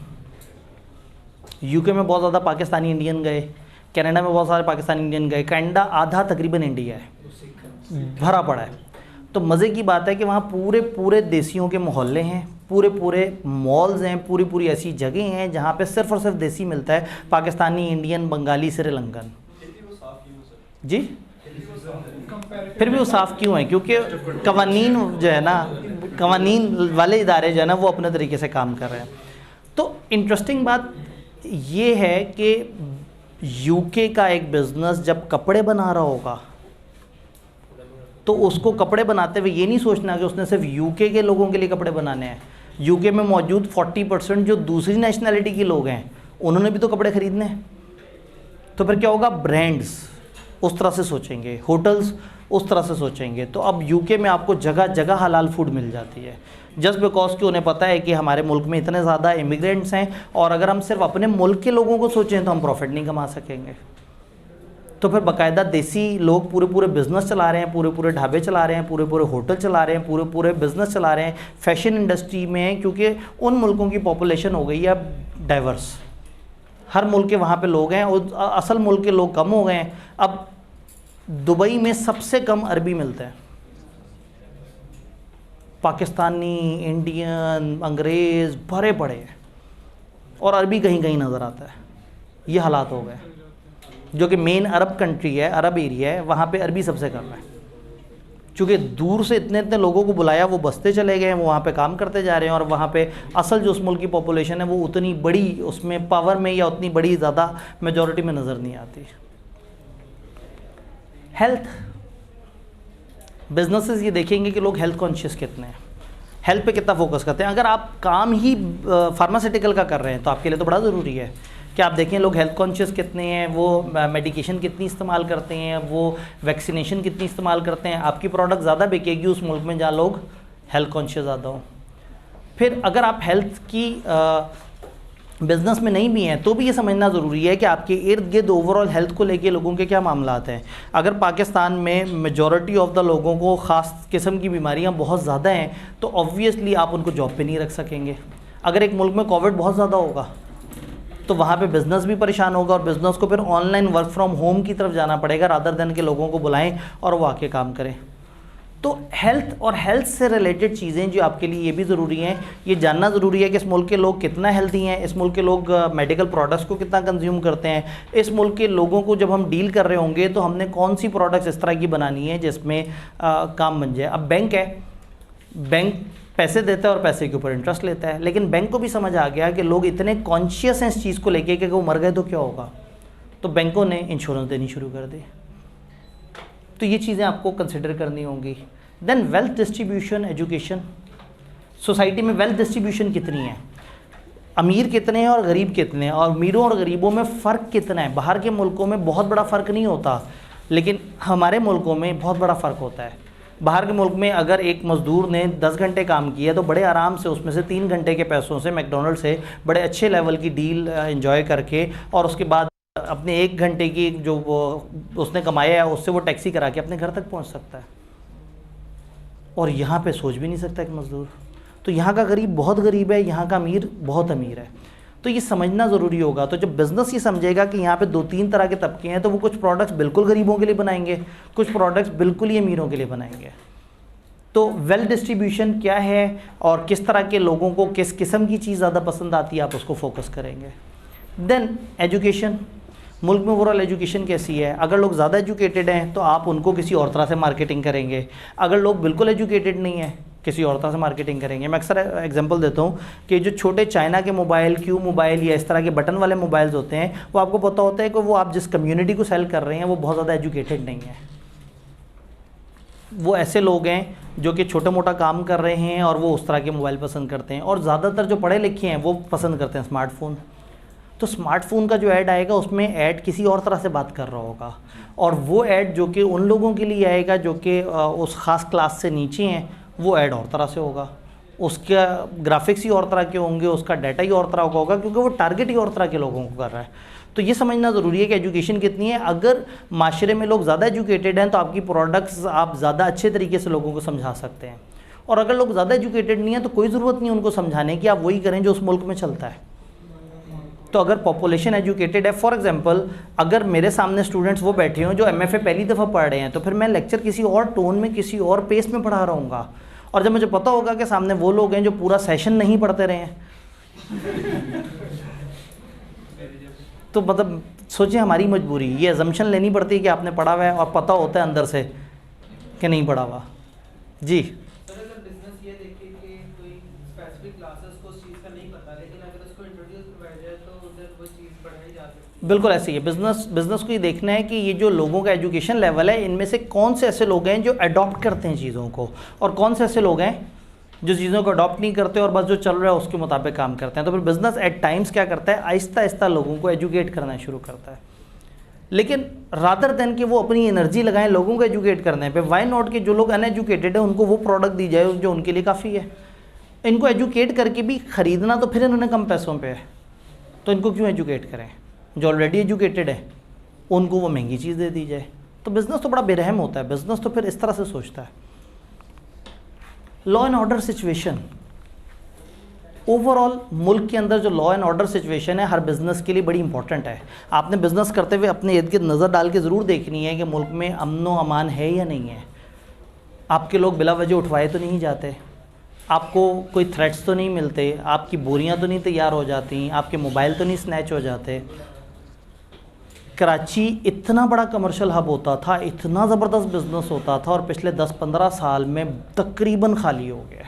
यूके में बहुत ज़्यादा पाकिस्तानी इंडियन गए, कनाडा में बहुत सारे पाकिस्तानी इंडियन गए, कनाडा आधा तकरीबन इंडिया है, भरा पड़ा है। तो मज़े की बात है कि वहाँ पूरे पूरे देसियों के मोहल्ले हैं, पूरे पूरे मॉल्स हैं, पूरी पूरी ऐसी जगह हैं जहाँ पे सिर्फ़ और सिर्फ देसी मिलता है, पाकिस्तानी, इंडियन, बंगाली, श्रीलंकन। जी, फिर भी वो साफ़ क्यों है? क्योंकि कवानीन जो है ना, कवानीन वाले इदारे जो है ना वो अपने तरीके से काम कर रहे हैं। तो इंटरेस्टिंग बात ये है कि यूके का एक बिज़नेस जब कपड़े बना रहा होगा तो उसको कपड़े बनाते हुए ये नहीं सोचना कि उसने सिर्फ यूके के लोगों के लिए कपड़े बनाने हैं। यूके में मौजूद 40% जो दूसरी नेशनैलिटी के लोग हैं उन्होंने भी तो कपड़े ख़रीदने हैं। तो फिर क्या होगा, ब्रांड्स उस तरह से सोचेंगे, होटल्स उस तरह से सोचेंगे। तो अब यूके में आपको जगह जगह हलाल फूड मिल जाती है, जस्ट बिकॉज कि उन्हें पता है कि हमारे मुल्क में इतने ज़्यादा इमिग्रेंट्स हैं और अगर हम सिर्फ अपने मुल्क के लोगों को सोचें तो हम प्रॉफिट नहीं कमा सकेंगे। तो फिर बाकायदा देसी लोग पूरे पूरे बिज़नेस चला रहे हैं, पूरे पूरे ढाबे चला रहे हैं, पूरे पूरे होटल चला रहे हैं, पूरे पूरे बिज़नेस चला रहे हैं फैशन इंडस्ट्री में, क्योंकि उन मुल्कों की पॉपुलेशन हो गई है अब डाइवर्स, हर मुल्क के वहाँ पे लोग हैं और असल मुल्क के लोग कम हो गए हैं। अब दुबई में सबसे कम अरबी मिलते हैं, पाकिस्तानी, इंडियन, अंग्रेज़ भरे पड़े हैं और अरबी कहीं कहीं नज़र आता है। ये हालात हो गए, जो कि मेन अरब कंट्री है, अरब एरिया है, वहाँ पे अरबी सबसे कम है। चूँकि दूर से इतने इतने लोगों को बुलाया, वो बसते चले गए हैं, वो वहाँ पे काम करते जा रहे हैं और वहाँ पे असल जो उस मुल्क की पॉपुलेशन है वो उतनी बड़ी उसमें पावर में या उतनी बड़ी ज़्यादा मेजॉरिटी में नज़र नहीं आती। हेल्थ बिजनेसेस ये देखेंगे कि लोग हेल्थ कॉन्शियस कितने हैं, हेल्थ पे कितना फोकस करते हैं। अगर आप काम ही फार्मास्यूटिकल का कर रहे हैं तो आपके लिए तो बड़ा ज़रूरी है कि आप देखें लोग हेल्थ कॉन्शियस कितने हैं, वो मेडिकेशन कितनी इस्तेमाल करते हैं, वो वैक्सीनेशन कितनी इस्तेमाल करते हैं। आपकी प्रोडक्ट ज़्यादा बिकेगी उस मुल्क में जहाँ लोग हेल्थ कॉन्शियस ज़्यादा हों। फिर अगर आप हेल्थ की बिज़नेस में नहीं भी हैं तो भी ये समझना ज़रूरी है कि आपके इर्द गिर्द ओवरऑल हेल्थ को लेके लोगों के क्या मामलात हैं। अगर पाकिस्तान में मेजॉरिटी ऑफ द लोगों को ख़ास किस्म की बीमारियां बहुत ज़्यादा हैं तो ऑब्वियसली आप उनको जॉब पे नहीं रख सकेंगे। अगर एक मुल्क में कोविड बहुत ज़्यादा होगा तो वहाँ पे बिज़नेस भी परेशान होगा और बिज़नेस को फिर ऑनलाइन वर्क फ्रॉम होम की तरफ जाना पड़ेगा रादर देन के लोगों को बुलाएं और वो आके काम करें। तो हेल्थ और हेल्थ से रिलेटेड चीज़ें जो आपके लिए ये भी ज़रूरी हैं, ये जानना ज़रूरी है कि इस मुल्क के लोग कितना हेल्दी हैं, इस मुल्क के लोग मेडिकल प्रोडक्ट्स को कितना कंज्यूम करते हैं, इस मुल्क के लोगों को जब हम डील कर रहे होंगे तो हमने कौन सी प्रोडक्ट्स इस तरह की बनानी है जिसमें काम बन जाए। अब बैंक है, बैंक पैसे देता है और पैसे के ऊपर इंटरेस्ट लेता है, लेकिन बैंक को भी समझ आ गया कि लोग इतने कॉन्शियस हैं इस चीज़ को लेके कि वो मर गए तो क्या होगा, तो बैंकों ने इंश्योरेंस देनी शुरू कर दी। तो ये चीज़ें आपको कंसिडर करनी होंगी। Then wealth distribution, education, society में वेल्थ डिस्ट्रीब्यूशन कितनी है, अमीर कितने हैं और गरीब कितने हैं, और अमीरों और गरीबों में फ़र्क कितना है। बाहर के मुल्कों में बहुत बड़ा फ़र्क नहीं होता, लेकिन हमारे मुल्कों में बहुत बड़ा फ़र्क होता है। बाहर के मुल्क में अगर एक मज़दूर ने 10 घंटे काम किया तो बड़े आराम से उसमें से 3 घंटे के पैसों से मैकडोनल्ड से बड़े अच्छे लेवल की डील एंजॉय करके और उसके बाद अपने 1 घंटे की जो वो उसने कमाया है उससे वो टैक्सी करा के अपने घर तक पहुंच सकता है। और यहाँ पे सोच भी नहीं सकता कि मज़दूर, तो यहाँ का गरीब बहुत गरीब है, यहाँ का अमीर बहुत अमीर है। तो ये समझना ज़रूरी होगा। तो जब बिज़नेस ये समझेगा कि यहाँ पे 2-3 तरह के तबके हैं, तो वो कुछ प्रोडक्ट्स बिल्कुल गरीबों के लिए बनाएंगे, कुछ प्रोडक्ट्स बिल्कुल ही अमीरों के लिए बनाएंगे। तो वेल डिस्ट्रीब्यूशन क्या है और किस तरह के लोगों को किस किस्म की चीज़ ज़्यादा पसंद आती है, आप उसको फोकस करेंगे। देन एजुकेशन, मुल्क में ओवरऑल एजुकेशन कैसी है। अगर लोग ज़्यादा एजुकेटेड हैं तो आप उनको किसी और तरह से मार्केटिंग करेंगे, अगर लोग बिल्कुल एजुकेटेड नहीं है किसी और तरह से मार्केटिंग करेंगे। मैं अक्सर एग्जांपल देता हूँ कि जो छोटे चाइना के मोबाइल, क्यू मोबाइल या इस तरह के बटन वाले मोबाइल्स होते हैं, वो आपको पता होता है कि वो आप जिस कम्युनिटी को सेल कर रहे हैं वो बहुत ज़्यादा एजुकेटेड नहीं है। वो ऐसे लोग हैं जो कि छोटा मोटा काम कर रहे हैं और वो उस तरह के मोबाइल पसंद करते हैं, और ज़्यादातर जो पढ़े लिखे हैं वो पसंद करते हैं स्मार्टफ़ोन। तो स्मार्टफ़ोन का जो ऐड आएगा उसमें ऐड किसी और तरह से बात कर रहा होगा, और वो ऐड जो कि उन लोगों के लिए आएगा जो कि उस ख़ास क्लास से नीचे हैं, वो ऐड और तरह से होगा, उसका ग्राफिक्स ही और तरह के होंगे, उसका डाटा ही और तरह का होगा, क्योंकि वो टारगेट ही और तरह के लोगों को कर रहा है। तो ये समझना ज़रूरी है कि एजुकेशन कितनी है। अगर माशरे में लोग ज़्यादा एजुकेटेड हैं तो आपकी प्रोडक्ट्स आप ज़्यादा अच्छे तरीके से लोगों को समझा सकते हैं, और अगर लोग ज़्यादा एजुकेटेड नहीं हैं तो कोई ज़रूरत नहीं उनको समझाने की, आप वही करें जो उस मुल्क में चलता है। तो अगर पॉपुलेशन एजुकेटेड है, फॉर एग्जांपल अगर मेरे सामने स्टूडेंट्स वो बैठे हों जो MFA पहली दफ़ा पढ़ रहे हैं, तो फिर मैं लेक्चर किसी और टोन में किसी और पेस में पढ़ा रहूँगा, और जब मुझे पता होगा कि सामने वो लोग हैं जो पूरा सेशन नहीं पढ़ते रहे हैं, तो मतलब सोचिए हमारी मजबूरी, ये अजम्पशन लेनी पड़ती है कि आपने पढ़ा हुआ है और पता होता है अंदर से कि नहीं पढ़ा हुआ। जी, बिजनेस ये देखिए कि कोई स्पेसिफिक क्लासेस को उस चीज़ का नहीं पता, लेकिन अगर उसको इंट्रोड्यूस करवाया जाए तो उधर वो चीज़ बढ़ाई जा सकती है। बिल्कुल ऐसे ही है। बिज़नेस को ये देखना है कि ये जो लोगों का एजुकेशन लेवल है, इनमें से कौन से ऐसे लोग हैं जो अडॉप्ट करते हैं चीज़ों को, और कौन से ऐसे लोग हैं जो चीज़ों को अडॉप्ट नहीं करते और बस जो चल रहा है उसके मुताबिक काम करते हैं। तो फिर बिज़नेस एट टाइम्स क्या करता है, आहिस्ता आहिस्ता लोगों को एजुकेट करना शुरू करता है, लेकिन रादर देन कि वो अपनी एनर्जी लगाएं लोगों को एजुकेट करने पे, वाई नॉट कि जो लोग अनएजुकेटेड हैं उनको वो प्रोडक्ट दी जाए जो उनके लिए काफ़ी है। इनको एजुकेट करके भी ख़रीदना तो फिर इन्होंने कम पैसों पे है, तो इनको क्यों एजुकेट करें। जो ऑलरेडी एजुकेटेड है उनको वो महंगी चीज़ दे दी जाए। तो बिज़नेस तो बड़ा बेरहम होता है, बिज़नेस तो फिर इस तरह से सोचता है। Law and order situation, overall मुल्क के अंदर जो लॉ एंड ऑर्डर सिचुएशन है हर बिज़नेस के लिए बड़ी इंपॉर्टेंट है। आपने बिज़नेस करते हुए अपने इर्द गिर्द नज़र डाल के ज़रूर देखनी है कि मुल्क में अमन व अमान है या नहीं है। आपके लोग बिला वजह उठवाए तो नहीं जाते, आपको कोई थ्रेट्स तो नहीं मिलते, आपकी बोरियां तो नहीं तैयार हो जाती, आपके मोबाइल तो नहीं स्नैच हो जाते। कराची इतना बड़ा कमर्शियल हब होता था, इतना ज़बरदस्त बिज़नेस होता था, और पिछले 10-15 साल में तकरीबन खाली हो गया।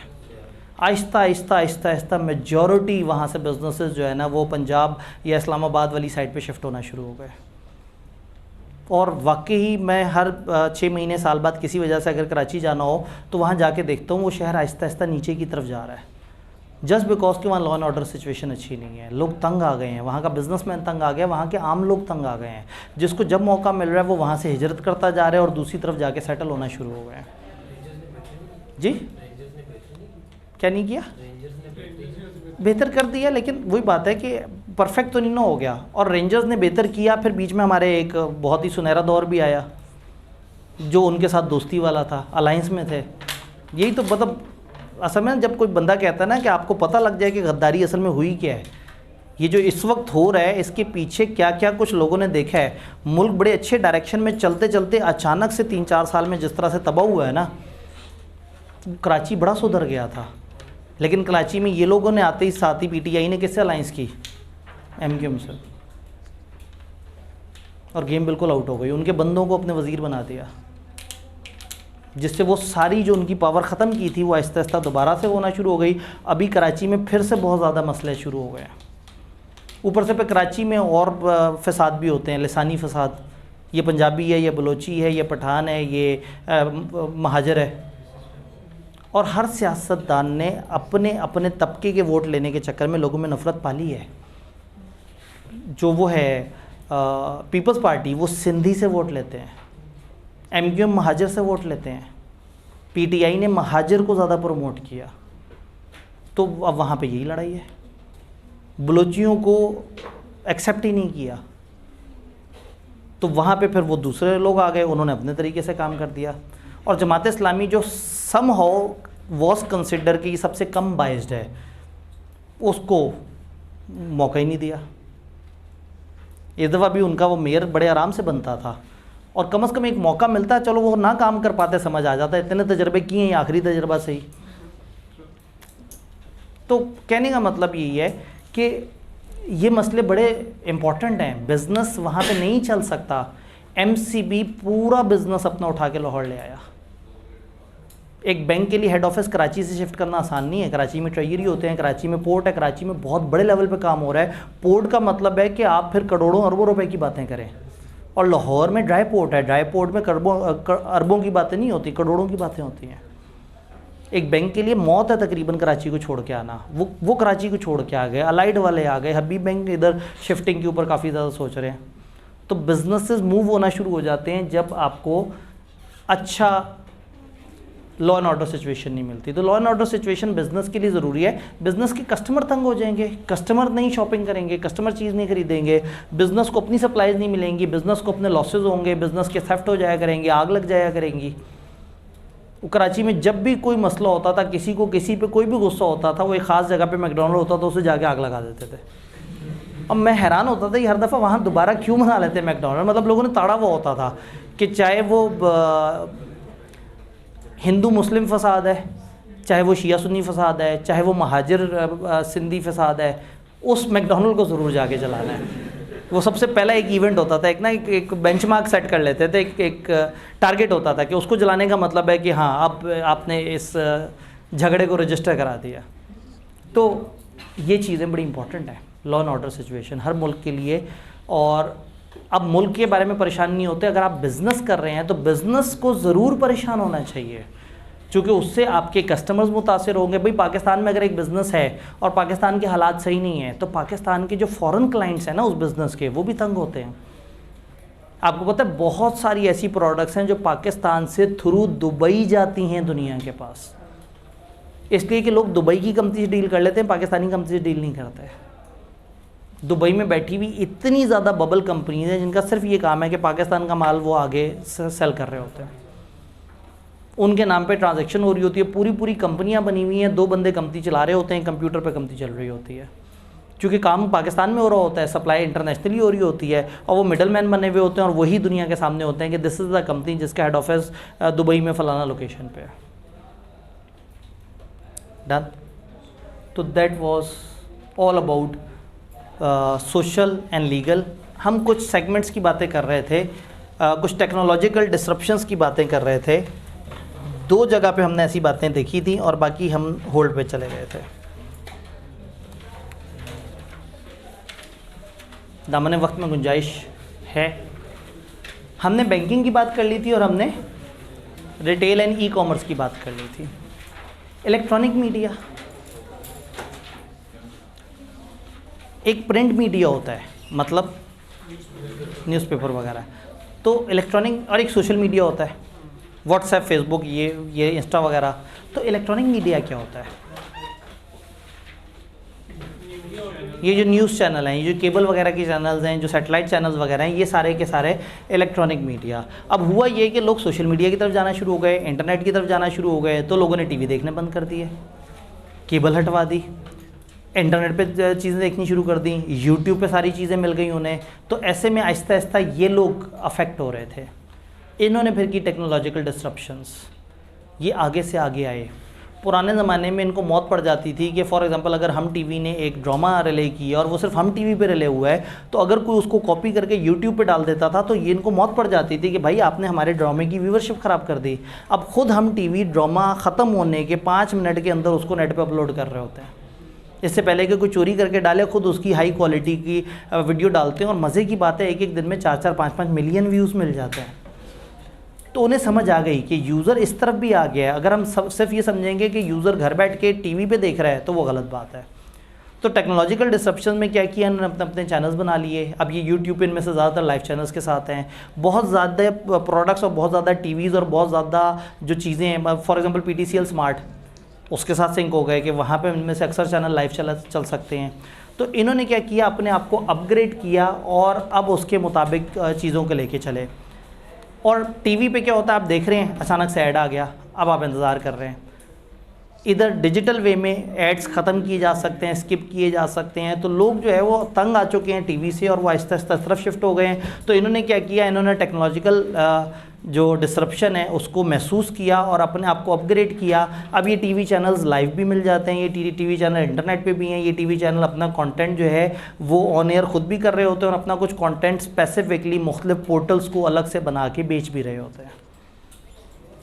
आहिस्ता आहिस्ता आहिस्ता आहिस्ता मेजॉरिटी वहाँ से बिज़नेसेस जो है ना वो पंजाब या इस्लामाबाद वाली साइड पे शिफ्ट होना शुरू हो गए। और वाकई मैं हर 6 महीने साल बाद किसी वजह से अगर कराची जाना हो तो वहाँ जाके देखता हूँ वो शहर आहिस्ता आहिस्ता नीचे की तरफ जा रहा है, जस्ट बिकॉज कि वहाँ लॉ एंड ऑर्डर सिचुएशन अच्छी नहीं है। लोग तंग आ गए हैं, वहाँ का बिजनेसमैन तंग आ गया, वहाँ के आम लोग तंग आ गए हैं। जिसको जब मौका मिल रहा है वो वहाँ से हिजरत करता जा रहा है और दूसरी तरफ जाके सेटल होना शुरू हो गए हैं। जी, क्या नहीं किया, बेहतर कर दिया, लेकिन वही बात है कि परफेक्ट तो नहीं ना हो गया। और रेंजर्स ने बेहतर किया, फिर बीच में हमारे एक बहुत ही सुनहरा दौर भी आया जो उनके साथ दोस्ती वाला था, अलायंस में थे। यही तो मतलब असल में जब कोई बंदा कहता है ना कि आपको पता लग जाए कि गद्दारी असल में हुई क्या है, ये जो इस वक्त हो रहा है इसके पीछे क्या क्या कुछ लोगों ने देखा है। मुल्क बड़े अच्छे डायरेक्शन में चलते चलते अचानक से 3-4 साल में जिस तरह से तबाह हुआ है ना, कराची बड़ा सुधर गया था। लेकिन कराची में ये लोगों ने आते ही साथ ही PTI ने किससे अलायंस की, MQM से, और गेम बिल्कुल आउट हो गई। उनके बंदों को अपने वज़ीर बना दिया, जिससे वो सारी जो उनकी पावर ख़त्म की थी वो आहिस्ता आहिस्ता दोबारा से होना शुरू हो गई। अभी कराची में फिर से बहुत ज़्यादा मसले शुरू हो गए। ऊपर से पे कराची में और फसाद भी होते हैं, लिसानी फसाद, ये पंजाबी है, ये बलोची है, ये पठान है, ये महाजर है। और हर सियासतदान ने अपने अपने तबके के वोट लेने के चक्कर में लोगों में नफ़रत पाली है। जो वो है पीपल्स पार्टी, वो सिंधी से वोट लेते हैं, MQM महाजर से वोट लेते हैं, PTI ने महाजर को ज़्यादा प्रमोट किया। तो अब वहाँ पे यही लड़ाई है, बलोचियों को एक्सेप्ट ही नहीं किया, तो वहाँ पे फिर वो दूसरे लोग आ गए, उन्होंने अपने तरीके से काम कर दिया। और जमात इस्लामी जो समहाउ वॉज कंसिडर कि सबसे कम बाइस्ड है, उसको मौका ही नहीं दिया। इस दफ़ा भी उनका वो मेयर बड़े आराम से बनता था, और कम से कम एक मौका मिलता, चलो वो ना काम कर पाते, समझ आ जाता, इतने तजर्बे किए हैं, आखिरी तजर्बा सही। तो कहने का मतलब यही है कि ये मसले बड़े इम्पॉर्टेंट हैं। बिज़नेस वहाँ पे नहीं चल सकता। MCB पूरा बिज़नेस अपना उठा के लाहौर ले आया। एक बैंक के लिए हेड ऑफिस कराची से शिफ्ट करना आसान नहीं है। कराची में ट्रेजरी होते हैं, कराची में पोर्ट है, कराची में बहुत बड़े लेवल पे काम हो रहा है। पोर्ट का मतलब है कि आप फिर करोड़ों अरबों रुपए की बातें करें, और लाहौर में ड्राई पोर्ट है। ड्राई पोर्ट में अरबों की बातें नहीं होती, करोड़ों की बातें होती हैं। एक बैंक के लिए मौत है तकरीबन कराची को छोड़ के आना। वो कराची को छोड़ के आ गए, अलाइड वाले आ गए, हबीब बैंक इधर शिफ्टिंग के ऊपर काफ़ी ज़्यादा सोच रहे हैं। तो बिजनेसेस मूव होना शुरू हो जाते हैं जब आपको अच्छा लॉ एंड ऑर्डर सिचुएशन नहीं मिलती। तो law and order situation business के लिए ज़रूरी है। बिजनेस के कस्टमर तंग हो जाएंगे, कस्टमर नहीं शॉपिंग करेंगे, कस्टमर चीज़ नहीं खरीदेंगे, बिजनेस को अपनी सप्लाईज नहीं मिलेंगी, बिजनेस को अपने लॉसेज होंगे, बिजनेस के थेफ्ट हो जाया करेंगे, आग लग जाया करेंगी। कराची में जब भी कोई मसला होता था, किसी को किसी पे कोई भी गुस्सा होता था, वो एक ख़ास जगह पे मैकडॉनल्ड होता था, उसे जाके आग लगा देते थे। अब मैं हैरान होता था कि हर दफ़ा वहाँ दोबारा क्यों बना लेते मैकडॉनल्ड। मतलब लोगों ने ताड़ा हुआ होता था कि चाहे वो हिंदू मुस्लिम फसाद है, चाहे वो शिया सुन्नी फसाद है, चाहे वो महाजिर सिंधी फसाद है, उस मैकडॉनल्ड को ज़रूर जाके जलाना है। वो सबसे पहला एक इवेंट होता था, एक बेंचमार्क सेट कर लेते थे, एक टारगेट होता था कि उसको जलाने का मतलब है कि हाँ अब आपने इस झगड़े को रजिस्टर करा दिया। तो ये चीज़ें बड़ी इंपॉर्टेंट हैं, लॉ एंड ऑर्डर सिचुएशन हर मुल्क के लिए। और अब मुल्क के बारे में परेशान नहीं होते, अगर आप बिज़नेस कर रहे हैं तो बिज़नेस को ज़रूर परेशान होना चाहिए, क्योंकि उससे आपके कस्टमर्स मुतासिर होंगे। भाई पाकिस्तान में अगर एक बिज़नेस है और पाकिस्तान के हालात सही नहीं है, तो पाकिस्तान के जो फॉरेन क्लाइंट्स हैं ना उस बिज़नेस के, वो भी तंग होते हैं। आपको पता है बहुत सारी ऐसी प्रोडक्ट्स हैं जो पाकिस्तान से थ्रू दुबई जाती हैं दुनिया के पास, इसलिए कि लोग दुबई की कंपनी से डील कर लेते हैं, पाकिस्तानी कंपनी से डील नहीं करते। दुबई में बैठी हुई इतनी ज़्यादा बबल कंपनीज हैं जिनका सिर्फ ये काम है कि पाकिस्तान का माल वो आगे सेल कर रहे होते हैं, उनके नाम पे ट्रांजैक्शन हो रही होती है, पूरी पूरी कंपनियां बनी हुई हैं, 2 बंदे कंपनी चला रहे होते हैं, कंप्यूटर पे कंपनी चल रही होती है। क्योंकि काम पाकिस्तान में हो रहा होता है, सप्लाई इंटरनेशनली हो रही होती है, और वो मिडल मैन बने हुए होते हैं, और वही दुनिया के सामने होते हैं कि दिस इज़ द कंपनी जिसका हेड ऑफिस दुबई में फ़लाना लोकेशन पे है। डन। तो that was all about social and legal. हम कुछ सेगमेंट्स की बातें कर रहे थे, कुछ टेक्नोलॉजिकल डिसरप्शंस की बातें कर रहे थे। 2 जगह पे हमने ऐसी बातें देखी थी और बाकी हम होल्ड पे चले गए थे। दामन वक्त में गुंजाइश है। हमने बैंकिंग की बात कर ली थी और हमने रिटेल एंड ई कॉमर्स की बात कर ली थी। इलेक्ट्रॉनिक मीडिया, एक प्रिंट मीडिया होता है, मतलब न्यूज़पेपर वगैरह, तो इलेक्ट्रॉनिक, और एक सोशल मीडिया होता है, व्हाट्सएप, फेसबुक, ये इंस्टा वगैरह। तो इलेक्ट्रॉनिक मीडिया क्या होता है? ये जो न्यूज़ चैनल हैं, ये जो केबल वगैरह के चैनल्स हैं, जो सैटेलाइट चैनल्स वगैरह हैं, ये सारे के सारे इलेक्ट्रॉनिक मीडिया। अब हुआ ये कि लोग सोशल मीडिया की तरफ जाना शुरू हो गए, इंटरनेट की तरफ जाना शुरू हो गए, तो लोगों ने टीवी देखने बंद कर दिए, केबल हटवा दी, इंटरनेट पे चीज़ें देखनी शुरू कर दी, यूट्यूब पे सारी चीज़ें मिल गई उन्हें। तो ऐसे में आहिस्ता आहिस्ता ये लोग अफेक्ट हो रहे थे। इन्होंने फिर की टेक्नोलॉजिकल डिस्ट्रप्शंस, ये आगे से आगे आए। पुराने ज़माने में इनको मौत पड़ जाती थी कि फॉर एग्जांपल अगर हम टीवी ने एक ड्रामा रिले किया और वो सिर्फ हम टीवी पे रिले हुआ है, तो अगर कोई उसको कॉपी करके यूट्यूब पे डाल देता था तो ये इनको मौत पड़ जाती थी कि भाई आपने हमारे ड्रामे की व्यूवरशिप ख़राब कर दी। अब ख़ुद हम टीवी ड्रामा ख़त्म होने के 5 मिनट के अंदर उसको नेट पर अपलोड कर रहे होते हैं। इससे पहले कि कोई चोरी करके डाले, खुद उसकी हाई क्वालिटी की वीडियो डालते हैं, और मज़े की बात है एक दिन में 4-4, 5-5 मिलियन व्यूज़ मिल जाते हैं। तो उन्हें समझ आ गई कि यूज़र इस तरफ भी आ गया है। अगर हम सिर्फ ये समझेंगे कि यूज़र घर बैठ के टीवी पे देख रहा है तो वो गलत बात है। तो टेक्नोलॉजिकल डिसरप्शन में क्या किया, उन्होंने अपने अपने चैनल्स बना लिए। अब ये यूट्यूब इनमें से ज़्यादातर लाइव चैनल्स के साथ हैं, बहुत ज़्यादा प्रोडक्ट्स और बहुत ज़्यादा टीवीज़ और बहुत ज़्यादा जो चीज़ें हैं, फॉर एग्जांपल PTCL स्मार्ट, उसके साथ सिंक हो गए कि वहाँ पे इनमें से अक्सर चैनल लाइव चल सकते हैं। तो इन्होंने क्या किया, अपने आप को अपग्रेड किया और अब उसके मुताबिक चीज़ों को लेके चले। और टीवी पे क्या होता है, आप देख रहे हैं, अचानक से ऐड आ गया, अब आप इंतज़ार कर रहे हैं, इधर डिजिटल वे में एड्स ख़त्म किए जा सकते हैं, स्किप किए जा सकते हैं, तो लोग जो है वो तंग आ चुके हैं टीवी से और वो आहिस्ता आहिस्ता तरफ शिफ्ट हो गए हैं। तो इन्होंने क्या किया, इन्होंने टेक्नोलॉजिकल जो डिसरप्शन है उसको महसूस किया और अपने आप को अपग्रेड किया। अब ये टीवी चैनल्स लाइव भी मिल जाते हैं, ये टीवी चैनल इंटरनेट पे भी हैं, ये टीवी चैनल अपना कंटेंट जो है वो ऑन एयर ख़ुद भी कर रहे होते हैं और अपना कुछ कंटेंट स्पेसिफिकली मुख्तलिफ पोर्टल्स को अलग से बना के बेच भी रहे होते हैं।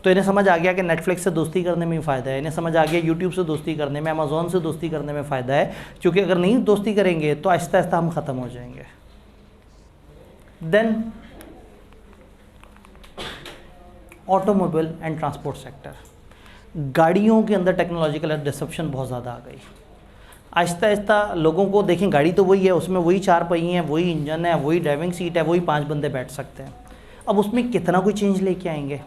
तो इन्हें समझ आ गया कि नेटफ्लिक्स से दोस्ती करने में भी फ़ायदा है, इन्हें समझ आ गया यूट्यूब से दोस्ती करने में, अमेज़ॉन से दोस्ती करने में फ़ायदा है, क्योंकि अगर नहीं दोस्ती करेंगे तो आहिस्ता आहिस्ता हम ख़त्म हो जाएंगे। Then automobile and transport sector, गाड़ियों के अंदर टेक्नोलॉजिकल डिसरप्शन बहुत ज़्यादा आ गई। आहिस्ता आहिस्ता लोगों को देखें, गाड़ी तो वही है, उसमें वही 4 पहिए हैं, वही इंजन है, वही ड्राइविंग सीट है, वही 5 बंदे बैठ सकते हैं। अब उसमें कितना कोई चेंज लेके आएंगे।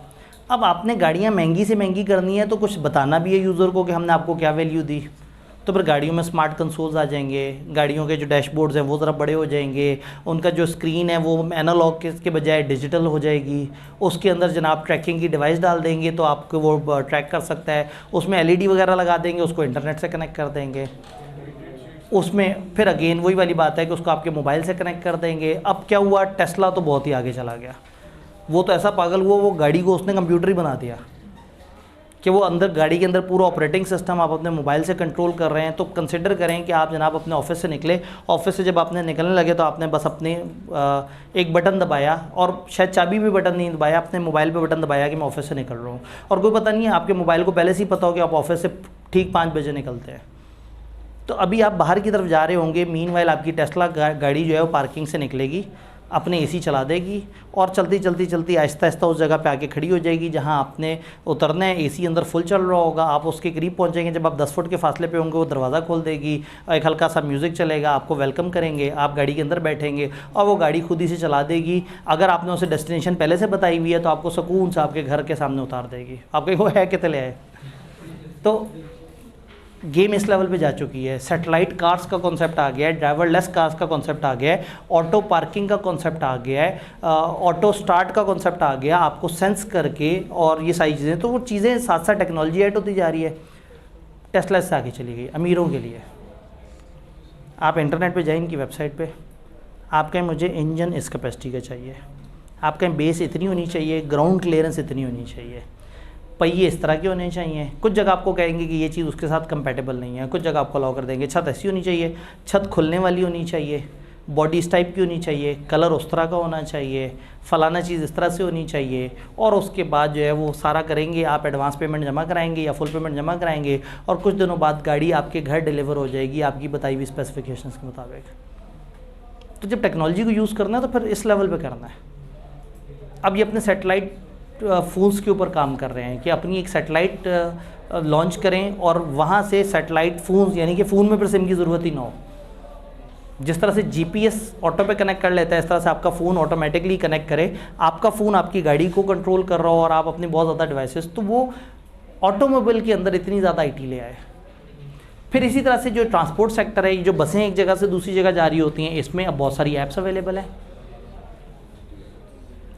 अब आपने गाड़ियाँ महंगी से महंगी करनी है तो कुछ बताना भी है यूज़र को कि हमने आपको क्या वैल्यू दी। तो फिर गाड़ियों में स्मार्ट कंसोल्स आ जाएंगे, गाड़ियों के जो डैशबोर्ड्स हैं वो ज़रा बड़े हो जाएंगे, उनका जो स्क्रीन है वो एनालॉग के बजाय डिजिटल हो जाएगी, उसके अंदर जनाब ट्रैकिंग की डिवाइस डाल देंगे तो आपको वो ट्रैक कर सकता है, उसमें LED वगैरह लगा देंगे, उसको इंटरनेट से कनेक्ट कर देंगे, उसमें फिर अगेन वही वाली बात है कि उसको आपके मोबाइल से कनेक्ट कर देंगे। अब क्या हुआ, टेस्ला तो बहुत ही आगे चला गया, वो तो ऐसा पागल हुआ, वो गाड़ी को उसने कंप्यूटर ही बना दिया कि वो अंदर गाड़ी के अंदर पूरा ऑपरेटिंग सिस्टम आप अपने मोबाइल से कंट्रोल कर रहे हैं। तो कंसिडर करें कि आप जनाब अपने ऑफिस से निकले, ऑफिस से जब आपने निकलने लगे तो आपने बस अपने एक बटन दबाया और शायद चाबी भी बटन नहीं दबाया, अपने मोबाइल पे बटन दबाया कि मैं ऑफिस से निकल रहा हूँ, और कोई पता नहीं है, आपके मोबाइल को पहले से ही पता हो कि आप ऑफिस से ठीक 5 बजे निकलते हैं। तो अभी आप बाहर की तरफ जा रहे होंगे, मीनवाइल आपकी टेस्ला गाड़ी जो है वो पार्किंग से निकलेगी, अपने AC चला देगी और चलती चलती चलती आहिस्ता आहिस्ता उस जगह पे आके खड़ी हो जाएगी जहां आपने उतरना है। AC अंदर फुल चल रहा होगा, आप उसके करीब पहुंचेंगे, जब आप 10 फुट के फासले पे होंगे वो दरवाज़ा खोल देगी, एक हल्का सा म्यूज़िक चलेगा, आपको वेलकम करेंगे, आप गाड़ी के अंदर बैठेंगे और वो गाड़ी खुद ही से चला देगी। अगर आपने उसे डेस्टिनेशन पहले से बताई हुई है तो आपको सुकून से आपके घर के सामने उतार देगी। आप कहीं वो है कितने है। तो गेम इस लेवल पे जा चुकी है। सैटेलाइट कार्स का कॉन्सेप्ट आ गया है, ड्राइवरलेस कार्स का कॉन्सेप्ट आ गया है, ऑटो पार्किंग का कॉन्सेप्ट आ गया है, ऑटो स्टार्ट का कॉन्सेप्ट आ गया, आपको सेंस करके, और ये सारी चीज़ें, तो वो चीज़ें साथ साथ टेक्नोलॉजी ऐड होती जा रही है। टेस्ला से आगे चली गई अमीरों के लिए। आप इंटरनेट पे जाएं इनकी वेबसाइट पे, आप कहें मुझे इंजन इस कैपेसिटी का चाहिए, आप कहें बेस इतनी होनी चाहिए, ग्राउंड क्लियरेंस इतनी होनी चाहिए, पहिए इस तरह के होने चाहिए। कुछ जगह आपको कहेंगे कि ये चीज़ उसके साथ कंपैटिबल नहीं है, कुछ जगह आपको अलाउ कर देंगे। छत ऐसी होनी चाहिए, छत खुलने वाली होनी चाहिए, बॉडी इस टाइप की होनी चाहिए, कलर उस तरह का होना चाहिए, फ़लाना चीज़ इस तरह से होनी चाहिए, और उसके बाद जो है वो सारा करेंगे। आप एडवांस पेमेंट जमा कराएंगे या फुल पेमेंट जमा कराएंगे और कुछ दिनों बाद गाड़ी आपके घर डिलीवर हो जाएगी आपकी बताई हुई स्पेसिफिकेशंस के मुताबिक। तो जब टेक्नोलॉजी को यूज़ करना है तो फिर इस लेवल पर करना है। अब ये अपने सेटेलाइट फ़ोन्स के ऊपर काम कर रहे हैं कि अपनी एक सेटेलाइट लॉन्च करें और वहाँ से सेटेलाइट फ़ोन्स, यानी कि फ़ोन में फिर सिम की ज़रूरत ही ना हो। जिस तरह से GPS ऑटो पे कनेक्ट कर लेता है, इस तरह से आपका फ़ोन ऑटोमेटिकली कनेक्ट करे, आपका फ़ोन आपकी गाड़ी को कंट्रोल कर रहा हो और आप अपनी बहुत ज़्यादा डिवाइसेस, तो वो ऑटोमोबाइल के अंदर इतनी ज़्यादा IT ले आए। फिर इसी तरह से जो ट्रांसपोर्ट सेक्टर है, जो बसें एक जगह से दूसरी जगह जा रही होती हैं, इसमें अब बहुत सारी ऐप्स अवेलेबल हैं।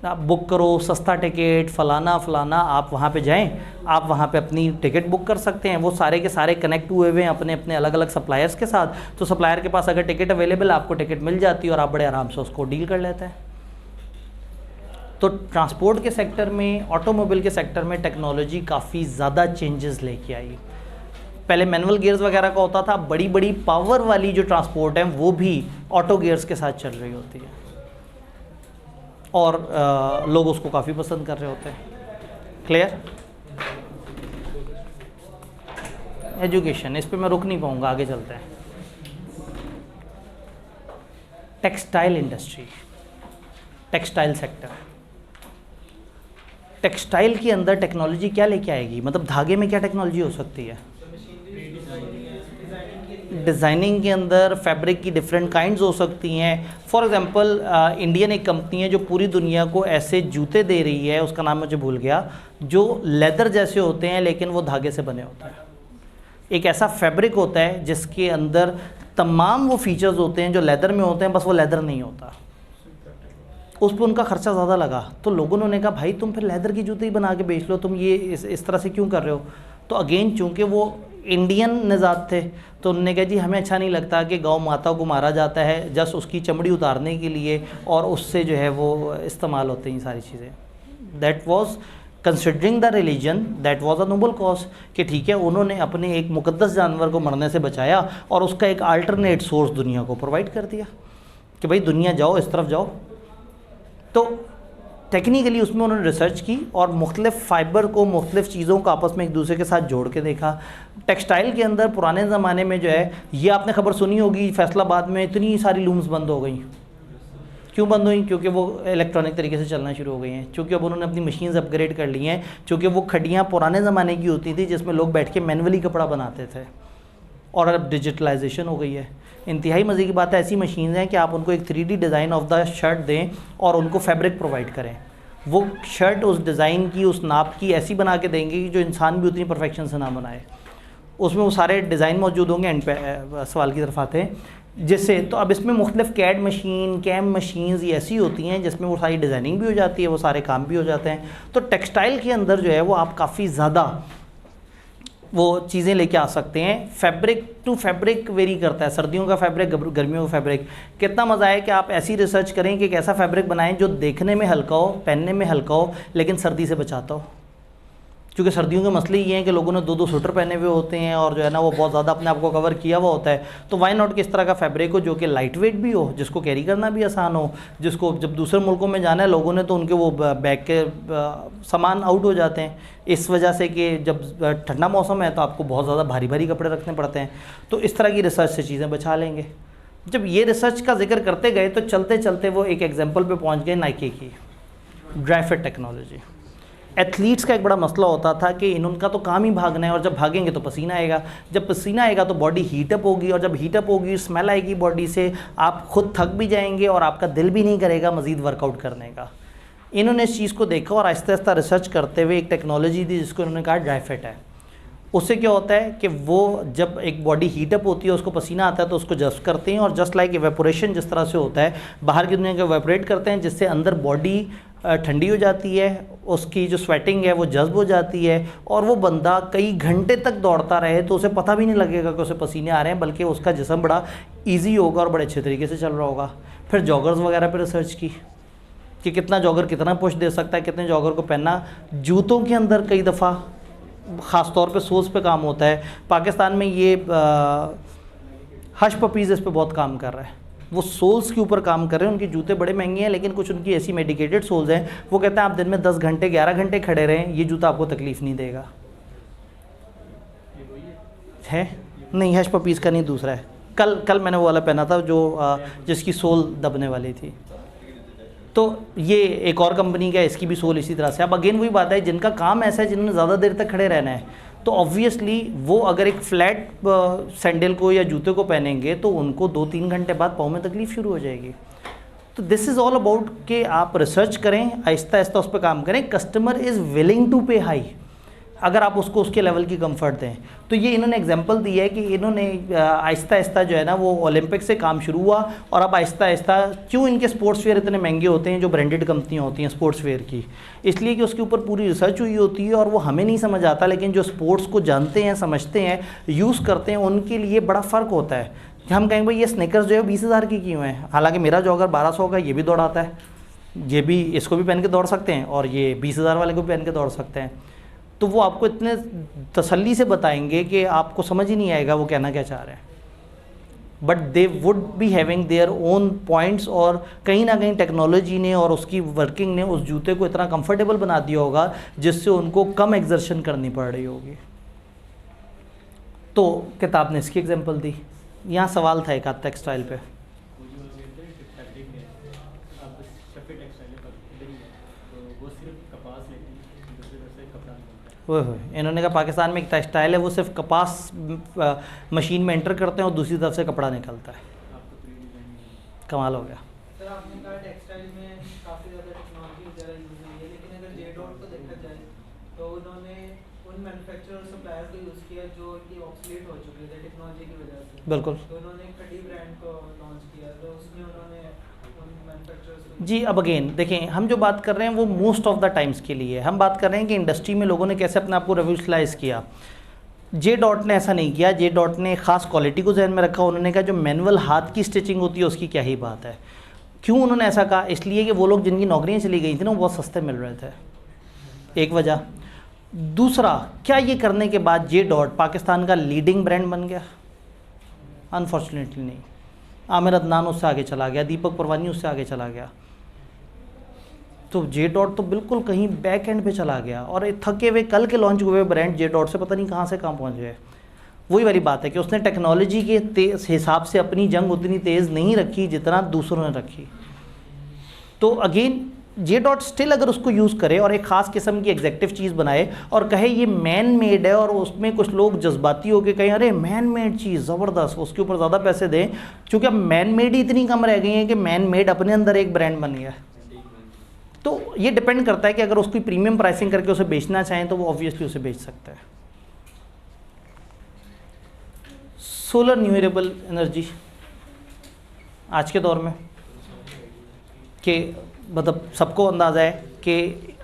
आप बुक करो, सस्ता टिकट, फ़लाना, आप वहाँ पे जाएं, आप वहाँ पे अपनी टिकट बुक कर सकते हैं। वो सारे के सारे कनेक्ट हुए हुए हैं अपने अपने अलग अलग सप्लायर्स के साथ। तो सप्लायर के पास अगर टिकट अवेलेबल, आपको टिकट मिल जाती है और आप बड़े आराम से उसको डील कर लेते हैं। तो ट्रांसपोर्ट के सेक्टर में, ऑटोमोबाइल के सेक्टर में टेक्नोलॉजी काफ़ी ज़्यादा चेंजेस लेके आई। पहले मैनुअल गियर्स वगैरह का होता था, बड़ी बड़ी पावर वाली जो ट्रांसपोर्ट है वो भी ऑटो गियर्स के साथ चल रही होती है और लोग उसको काफ़ी पसंद कर रहे होते हैं। क्लियर? एजुकेशन, इस पे मैं रुक नहीं पाऊंगा, आगे चलते हैं। Textile industry, textile sector, textile के अंदर टेक्नोलॉजी क्या लेके आएगी? मतलब धागे में क्या टेक्नोलॉजी हो सकती है? डिज़ाइनिंग के अंदर फैब्रिक की डिफरेंट काइंड्स हो सकती हैं। फॉर एग्जांपल इंडियन एक कंपनी है जो पूरी दुनिया को ऐसे जूते दे रही है, उसका नाम मुझे भूल गया, जो लेदर जैसे होते हैं लेकिन वो धागे से बने होते हैं। एक ऐसा फैब्रिक होता है जिसके अंदर तमाम वो फीचर्स होते हैं जो लेदर में होते हैं, बस वो लेदर नहीं होता। उस पर उनका खर्चा ज़्यादा लगा तो लोगों ने कहा भाई तुम फिर लेदर की जूते ही बना के बेच लो, तुम ये इस तरह से क्यों कर रहे हो? तो अगेन चूँकि वो इंडियन निज़ात थे तो उन्होंने कहा जी हमें अच्छा नहीं लगता कि गौ माता को मारा जाता है जस्ट उसकी चमड़ी उतारने के लिए और उससे जो है वो इस्तेमाल होते हैं सारी चीज़ें। That was considering the religion, that was a noble cause कि ठीक है उन्होंने अपने एक मुकद्दस जानवर को मरने से बचाया और उसका एक अल्टरनेट सोर्स दुनिया को प्रोवाइड कर दिया कि भाई दुनिया जाओ इस तरफ जाओ। तो टेक्निकली उसमें उन्होंने रिसर्च की और मुख्तलिफ फ़ाइबर को मुख्तलिफ चीज़ों को आपस में एक दूसरे के साथ जोड़ के देखा। टेक्सटाइल के अंदर पुराने ज़माने में जो है ये आपने खबर सुनी होगी फैसलाबाद में इतनी सारी लूम्स बंद हो गई। क्यों बंद हुई? क्योंकि वो इलेक्ट्रॉनिक तरीके से चलना शुरू हो गई हैं, क्योंकि अब उन्होंने अपनी मशीन्स अपग्रेड कर ली हैं। क्योंकि वो खड्डियाँ पुराने ज़माने की होती थी जिसमें लोग बैठ के मैनुअली कपड़ा बनाते थे और अब डिजिटलाइजेशन हो गई है। इंतहाई मज़े की बात है ऐसी मशीन हैं कि आप उनको एक 3D design of the shirt दें और उनको फैब्रिक प्रोवाइड करें, वो शर्ट उस डिज़ाइन की उस नाप की ऐसी बना के देंगे कि जो इंसान भी उतनी परफेक्शन से ना बनाए। उसमें वो सारे डिज़ाइन मौजूद होंगे। एंड पे सवाल की तरफ आते हैं जिससे तो अब इसमें मुख्तलिफ कैड मशीन कैम मशीन्स ये ऐसी होती हैं जिसमें वो सारी डिज़ाइनिंग भी हो जाती है, वो सारे काम भी हो जाते हैं। तो टेक्सटाइल के अंदर जो है वो आप काफ़ी ज़्यादा वो चीज़ें लेके आ सकते हैं। फैब्रिक टू फैब्रिक वेरी करता है, सर्दियों का फैब्रिक गर्मियों का फैब्रिक। कितना मज़ा है कि आप ऐसी रिसर्च करें कि एक ऐसा फैब्रिक बनाएं जो देखने में हल्का हो, पहनने में हल्का हो, लेकिन सर्दी से बचाता हो। क्योंकि सर्दियों के मसले ये हैं कि लोगों ने 2-2 स्वेटर पहने हुए होते हैं और जो है ना वो बहुत ज़्यादा अपने आप को कवर किया हुआ होता है। तो वाई नॉट कि इस तरह का फैब्रिक हो जो कि लाइट वेट भी हो, जिसको कैरी करना भी आसान हो, जिसको जब दूसरे मुल्कों में जाना है लोगों ने तो उनके वो बैग के सामान आउट हो जाते हैं इस वजह से कि जब ठंडा मौसम है तो आपको बहुत ज़्यादा भारी भारी कपड़े रखने पड़ते हैं। तो इस तरह की रिसर्च से चीज़ें बचा लेंगे। जब ये रिसर्च का जिक्र करते गए तो चलते चलते वो एक एग्जाम्पल पे पहुंच गए नाइकी की ड्राई फिट टेक्नोलॉजी। एथलीट्स का एक बड़ा मसला होता था कि इनका तो काम ही भागना है और जब भागेंगे तो पसीना आएगा, जब पसीना आएगा तो बॉडी हीटअप होगी और जब हीटअप होगी स्मेल आएगी बॉडी से, आप खुद थक भी जाएंगे और आपका दिल भी नहीं करेगा मज़ीद वर्कआउट करने का। इन्होंने इस चीज़ को देखा और आहिस्ता आहिस्ता रिसर्च करते हुए एक टेक्नोलॉजी दी जिसको इन्होंने कहा ड्राई फिट है। उससे क्या होता है कि वो जब एक बॉडी हीटअप होती है उसको पसीना आता है तो उसको जस्ट करते हैं और जस्ट लाइक इवेपोरेशन जिस तरह से होता है बाहर की दुनिया को इवेपोरेट करते हैं जिससे अंदर बॉडी ठंडी हो जाती है, उसकी जो स्वेटिंग है वो जज्ब हो जाती है और वो बंदा कई घंटे तक दौड़ता रहे तो उसे पता भी नहीं लगेगा कि उसे पसीने आ रहे हैं, बल्कि उसका जिस्म बड़ा ईजी होगा और बड़े अच्छे तरीके से चल रहा होगा। फिर जॉगर्स वगैरह पे रिसर्च की कि कितना जॉगर कितना पुश दे सकता है, कितने जॉगर को पहनना। जूतों के अंदर कई दफ़ा ख़ास तौर पे सोल्स पे काम होता है। पाकिस्तान में ये हश पपीज़ इस पे बहुत काम कर रहा है, वो सोल्स के ऊपर काम कर रहे हैं। उनके जूते बड़े महंगे हैं लेकिन कुछ उनकी ऐसी मेडिकेटेड सोल्स हैं, वो कहते हैं आप दिन में 10 घंटे 11 घंटे खड़े रहें ये जूता आपको तकलीफ़ नहीं देगा। है नहीं, हश पपीज़ का नहीं, दूसरा है। कल मैंने वो वाला पहना था जो जिसकी सोल दबने वाली थी। तो ये एक और कंपनी का, इसकी भी सोल इसी तरह से। अब अगेन वही बात है, जिनका काम ऐसा है जिन्होंने ज़्यादा देर तक खड़े रहना है तो ऑब्वियसली वो अगर एक फ्लैट सैंडल को या जूते को पहनेंगे तो उनको 2-3 घंटे बाद पाँव में तकलीफ़ शुरू हो जाएगी। तो दिस इज़ ऑल अबाउट कि आप रिसर्च करें, आहिस्ता आहिस्ता उस पर काम करें। कस्टमर इज़ विलिंग टू पे हाई अगर आप उसको उसके लेवल की कंफर्ट दें। तो ये इन्होंने एग्जांपल दी है कि इन्होंने आहिस्ता आहिस्ता जो है ना वो ओलंपिक से काम शुरू हुआ और अब आहिस्ता आहिस्ता क्यों इनके स्पोर्ट्स वेयर इतने महंगे होते हैं जो ब्रांडेड कंपनियां होती हैं स्पोर्ट्स वेयर की, इसलिए कि उसके ऊपर पूरी रिसर्च हुई होती है और वो हमें नहीं समझ आता, लेकिन जो स्पोर्ट्स को जानते हैं, समझते हैं, यूज़ करते हैं उनके लिए बड़ा फ़र्क होता है। हम कहेंगे भाई ये स्निकर्स जो है 20,000 की क्यों है, हालांकि मेरा जो अगर 1200 का ये भी दौड़ाता है, ये भी इसको भी पहन के दौड़ सकते हैं और ये 20,000 वाले को भी पहन के दौड़ सकते हैं। तो वो आपको इतने तसल्ली से बताएंगे कि आपको समझ ही नहीं आएगा वो कहना क्या चाह रहे हैं, but they would be having their own points. और कहीं ना कहीं टेक्नोलॉजी ने और उसकी वर्किंग ने उस जूते को इतना कंफर्टेबल बना दिया होगा जिससे उनको कम एक्सर्शन करनी पड़ रही होगी। तो किताब ने इसकी एग्जांपल दी। यहाँ सवाल था एक आध टेक्सटाइल पे, वो इन्होंने कहा पाकिस्तान में एक टेक्सटाइल है वो सिर्फ कपास मशीन में एंटर करते हैं और दूसरी तरफ से कपड़ा निकलता है। कमाल हो गया। सर आपने कहा टेक्सटाइल में काफ़ी ज़्यादा टेक्नोलॉजी वगैरह यूज़ हुई है, लेकिन अगर J.Dot को देखा जाए तो उन्होंने उन मैन्युफैक्चरर सप्लायर को यूज़ किया जो कि ऑब्सोलीट हो चुके थे टेक्नोलॉजी की वजह से। बिल्कुल। तो उन्होंने खड़ी ब्रांड को लॉन्च किया, तो उसमें उन्होंने उन मैन्युफैक्चरर्स जी अब अगेन देखें, हम जो बात कर रहे हैं वो मोस्ट ऑफ द टाइम्स के लिए हम बात कर रहे हैं कि इंडस्ट्री में लोगों ने कैसे अपने आप को रेवोल्यूशनलाइज किया। जे डॉट ने ऐसा नहीं किया। जे डॉट ने ख़ास क्वालिटी को जहन में रखा। उन्होंने कहा जो मैनुअल हाथ की स्टिचिंग होती है उसकी क्या ही बात है। क्यों उन्होंने ऐसा कहा? इसलिए कि वो लोग जिनकी नौकरियां चली गई थी ना, वो बहुत सस्ते मिल रहे थे, एक वजह। दूसरा, क्या ये करने के बाद जे डॉट पाकिस्तान का लीडिंग ब्रांड बन गया? अनफॉर्चुनेटली नहीं। आमिर अदनान उससे आगे चला गया, दीपक परवानी उससे आगे चला गया। तो जे डॉट तो बिल्कुल कहीं बैक एंड पे चला गया। और ये थके हुए कल के लॉन्च हुए ब्रांड जे डॉट से पता नहीं कहाँ से कहाँ पहुँच गए। वही वाली बात है कि उसने टेक्नोलॉजी के हिसाब से अपनी जंग उतनी तेज़ नहीं रखी जितना दूसरों ने रखी। तो अगेन जे डॉट स्टिल अगर उसको यूज़ करे और एक ख़ास किस्म की एग्जेक्टिव चीज़ बनाए और कहे ये मैन मेड है, और उसमें कुछ लोग जज्बाती होकर कहें अरे मैन मेड चीज़ ज़बरदस्त, उसके ऊपर ज़्यादा पैसे दें, क्योंकि अब मैन मेड ही इतनी कम रह गई हैं कि मैन मेड अपने अंदर एक ब्रांड बन गया। तो ये डिपेंड करता है कि अगर उसकी प्रीमियम प्राइसिंग करके उसे बेचना चाहें तो वो ऑब्वियसली उसे बेच सकते हैं। सोलर न्यूरेबल एनर्जी आज के दौर में कि मतलब सबको अंदाज़ा है कि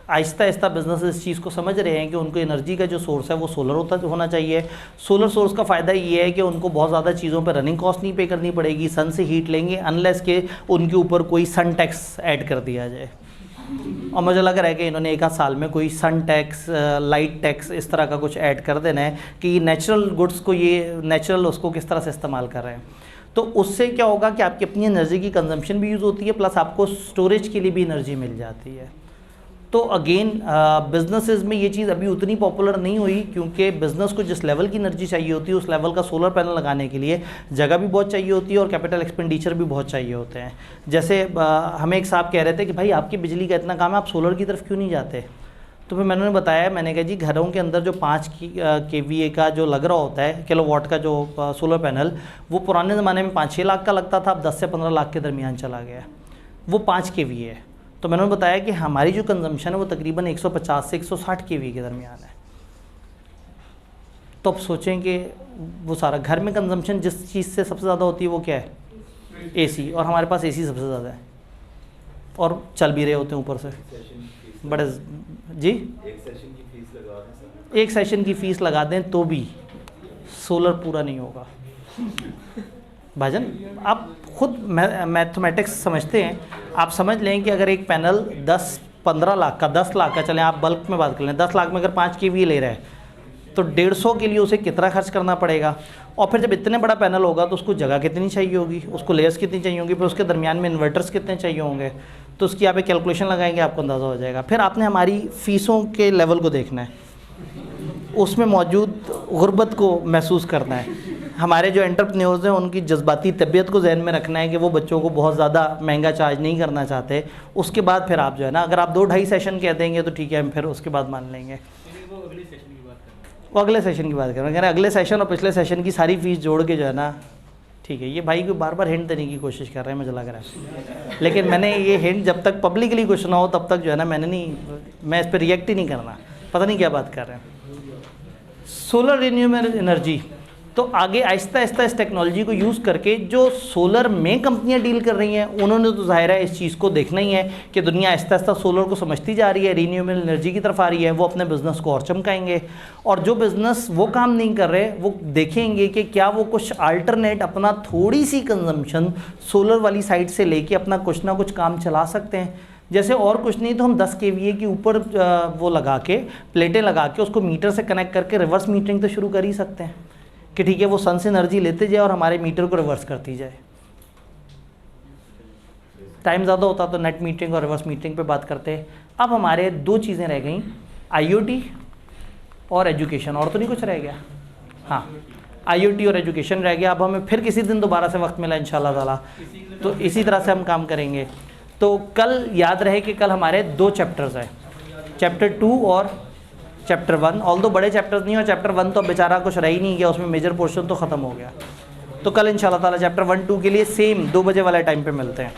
आहिस्ता आहिस्ता बिजनेस इस चीज़ को समझ रहे हैं कि उनको एनर्जी का जो सोर्स है वो सोलर होना चाहिए। सोलर सोर्स का फ़ायदा ये है कि उनको बहुत ज़्यादा चीज़ों पर रनिंग कॉस्ट नहीं पे करनी पड़ेगी, सन से हीट लेंगे, अनलेस के उनके ऊपर कोई सन टैक्स ऐड कर दिया जाए। और मुझे लग रहा है कि इन्होंने एक आध साल में कोई सन टैक्स, लाइट टैक्स, इस तरह का कुछ ऐड कर देना है कि नेचुरल गुड्स को, ये नेचुरल उसको किस तरह से इस्तेमाल कर रहे हैं। तो उससे क्या होगा कि आपकी अपनी एनर्जी की कंजम्पशन भी यूज़ होती है, प्लस आपको स्टोरेज के लिए भी एनर्जी मिल जाती है। तो अगेन बिजनेसेस में ये चीज़ अभी उतनी पॉपुलर नहीं हुई, क्योंकि बिज़नेस को जिस लेवल की एनर्जी चाहिए होती है उस लेवल का सोलर पैनल लगाने के लिए जगह भी बहुत चाहिए होती है और कैपिटल एक्सपेंडिचर भी बहुत चाहिए होते हैं। जैसे हमें एक साहब कह रहे थे कि भाई आपकी बिजली का इतना काम है, आप सोलर की तरफ क्यों नहीं जाते? तो फिर मैंने बताया, मैंने कहा जी घरों के अंदर जो 5 kVA का जो लग रहा होता है, किलोवाट का जो सोलर पैनल, वो पुराने ज़माने में 5-6 लाख का लगता था, अब 10 से 15 लाख के दरमियान चला गया। वो 5 kVA है। तो मैंने बताया कि हमारी जो कंजम्पशन है वो तकरीबन 150 से 160 kVA के दरमियान है। तो अब सोचें कि वो सारा घर में कंजम्पशन जिस चीज़ से सबसे ज़्यादा होती है वो क्या है? AC। और हमारे पास AC सबसे ज़्यादा है और चल भी रहे होते हैं ऊपर से बड़े जी। एक सेशन की फ़ीस लगा दें तो भी सोलर पूरा नहीं होगा। भाईजान आप खुद मैथमेटिक्स समझते हैं, आप समझ लें कि अगर एक पैनल 10-15 लाख का, 10 लाख का, चलें आप बल्क में बात कर लें, 10 लाख में अगर 5 kVA ले रहा है तो 150 के लिए उसे कितना खर्च करना पड़ेगा। और फिर जब इतने बड़ा पैनल होगा तो उसको जगह कितनी चाहिए होगी, उसको लेयर्स कितनी चाहिए होगी, फिर उसके दरमियान में इन्वर्टर्स कितने चाहिए होंगे। तो उसकी आप एक कैलकुलेशन लगाएंगे, आपको अंदाज़ा हो जाएगा। फिर आपने हमारी फ़ीसों के लेवल को देखना है, उसमें मौजूद गुर्बत को महसूस करना है। हमारे जो एंटरप्रेन्योर्स हैं उनकी जज्बाती तबीयत को जहन में रखना है कि वो बच्चों को बहुत ज़्यादा महंगा चार्ज नहीं करना चाहते। उसके बाद फिर आप जो है ना, अगर आप 2-2.5 सेशन कह देंगे तो ठीक है, हम फिर उसके बाद मान लेंगे। वो अगले सेशन की बात कर रहे हैं, अगले सेशन और पिछले सेशन की सारी फीस जोड़ के जो है ना, ठीक है। ये भाई को बार बार हिंट देने की कोशिश कर रहे हैं, मुझे लग रहा है, लेकिन मैंने ये हिंट जब तक पब्लिकली कुछ ना हो तब तक जो है ना मैं इस पर रिएक्ट ही नहीं करना। पता नहीं क्या बात कर रहे हैं। सोलर रिन्यूएबल एनर्जी, तो आगे आहिस्ता आहिस्ता इस टेक्नोलॉजी को यूज़ करके जो सोलर में कंपनियां डील कर रही हैं उन्होंने तो ज़ाहिर है इस चीज़ को देखना ही है कि दुनिया आहिस्ता आहिस्ता सोलर को समझती जा रही है, रिन्यूएबल एनर्जी की तरफ आ रही है। वो अपने बिज़नेस को और चमकाएंगे, और जो बिज़नेस वो काम नहीं कर रहे वो देखेंगे कि क्या वो कुछ अल्टरनेट अपना थोड़ी सी कंजम्पशन सोलर वाली साइड से लेके अपना कुछ ना कुछ काम चला सकते हैं। जैसे और कुछ नहीं तो हम 10 kVA के ऊपर वो लगा के, प्लेटें लगा के, उसको मीटर से कनेक्ट करके रिवर्स मीटरिंग तो शुरू कर ही सकते हैं कि ठीक है वो सन से एनर्जी लेते जाए और हमारे मीटर को रिवर्स करती जाए। टाइम ज़्यादा होता तो नेट मीटरिंग और रिवर्स मीटरिंग पे बात करते हैं। अब हमारे 2 चीज़ें रह गई, IoT और एजुकेशन, और तो नहीं कुछ रह गया। हाँ, IoT और एजुकेशन रह गया। अब हमें फिर किसी दिन दोबारा से वक्त मिला इंशाल्लाह ताला, तो इसी तरह से हम काम करेंगे। तो कल याद रहे कि कल हमारे 2 चैप्टर्स हैं, चैप्टर 2 और चैप्टर 1। ऑल दो बड़े चैप्टर्स नहीं, और चैप्टर 1 तो बेचारा कुछ रह ही नहीं गया, उसमें मेजर पोर्शन तो ख़त्म हो गया। तो कल इंशाल्लाह ताला चैप्टर 1-2 के लिए सेम 2 बजे वाले टाइम पे मिलते हैं।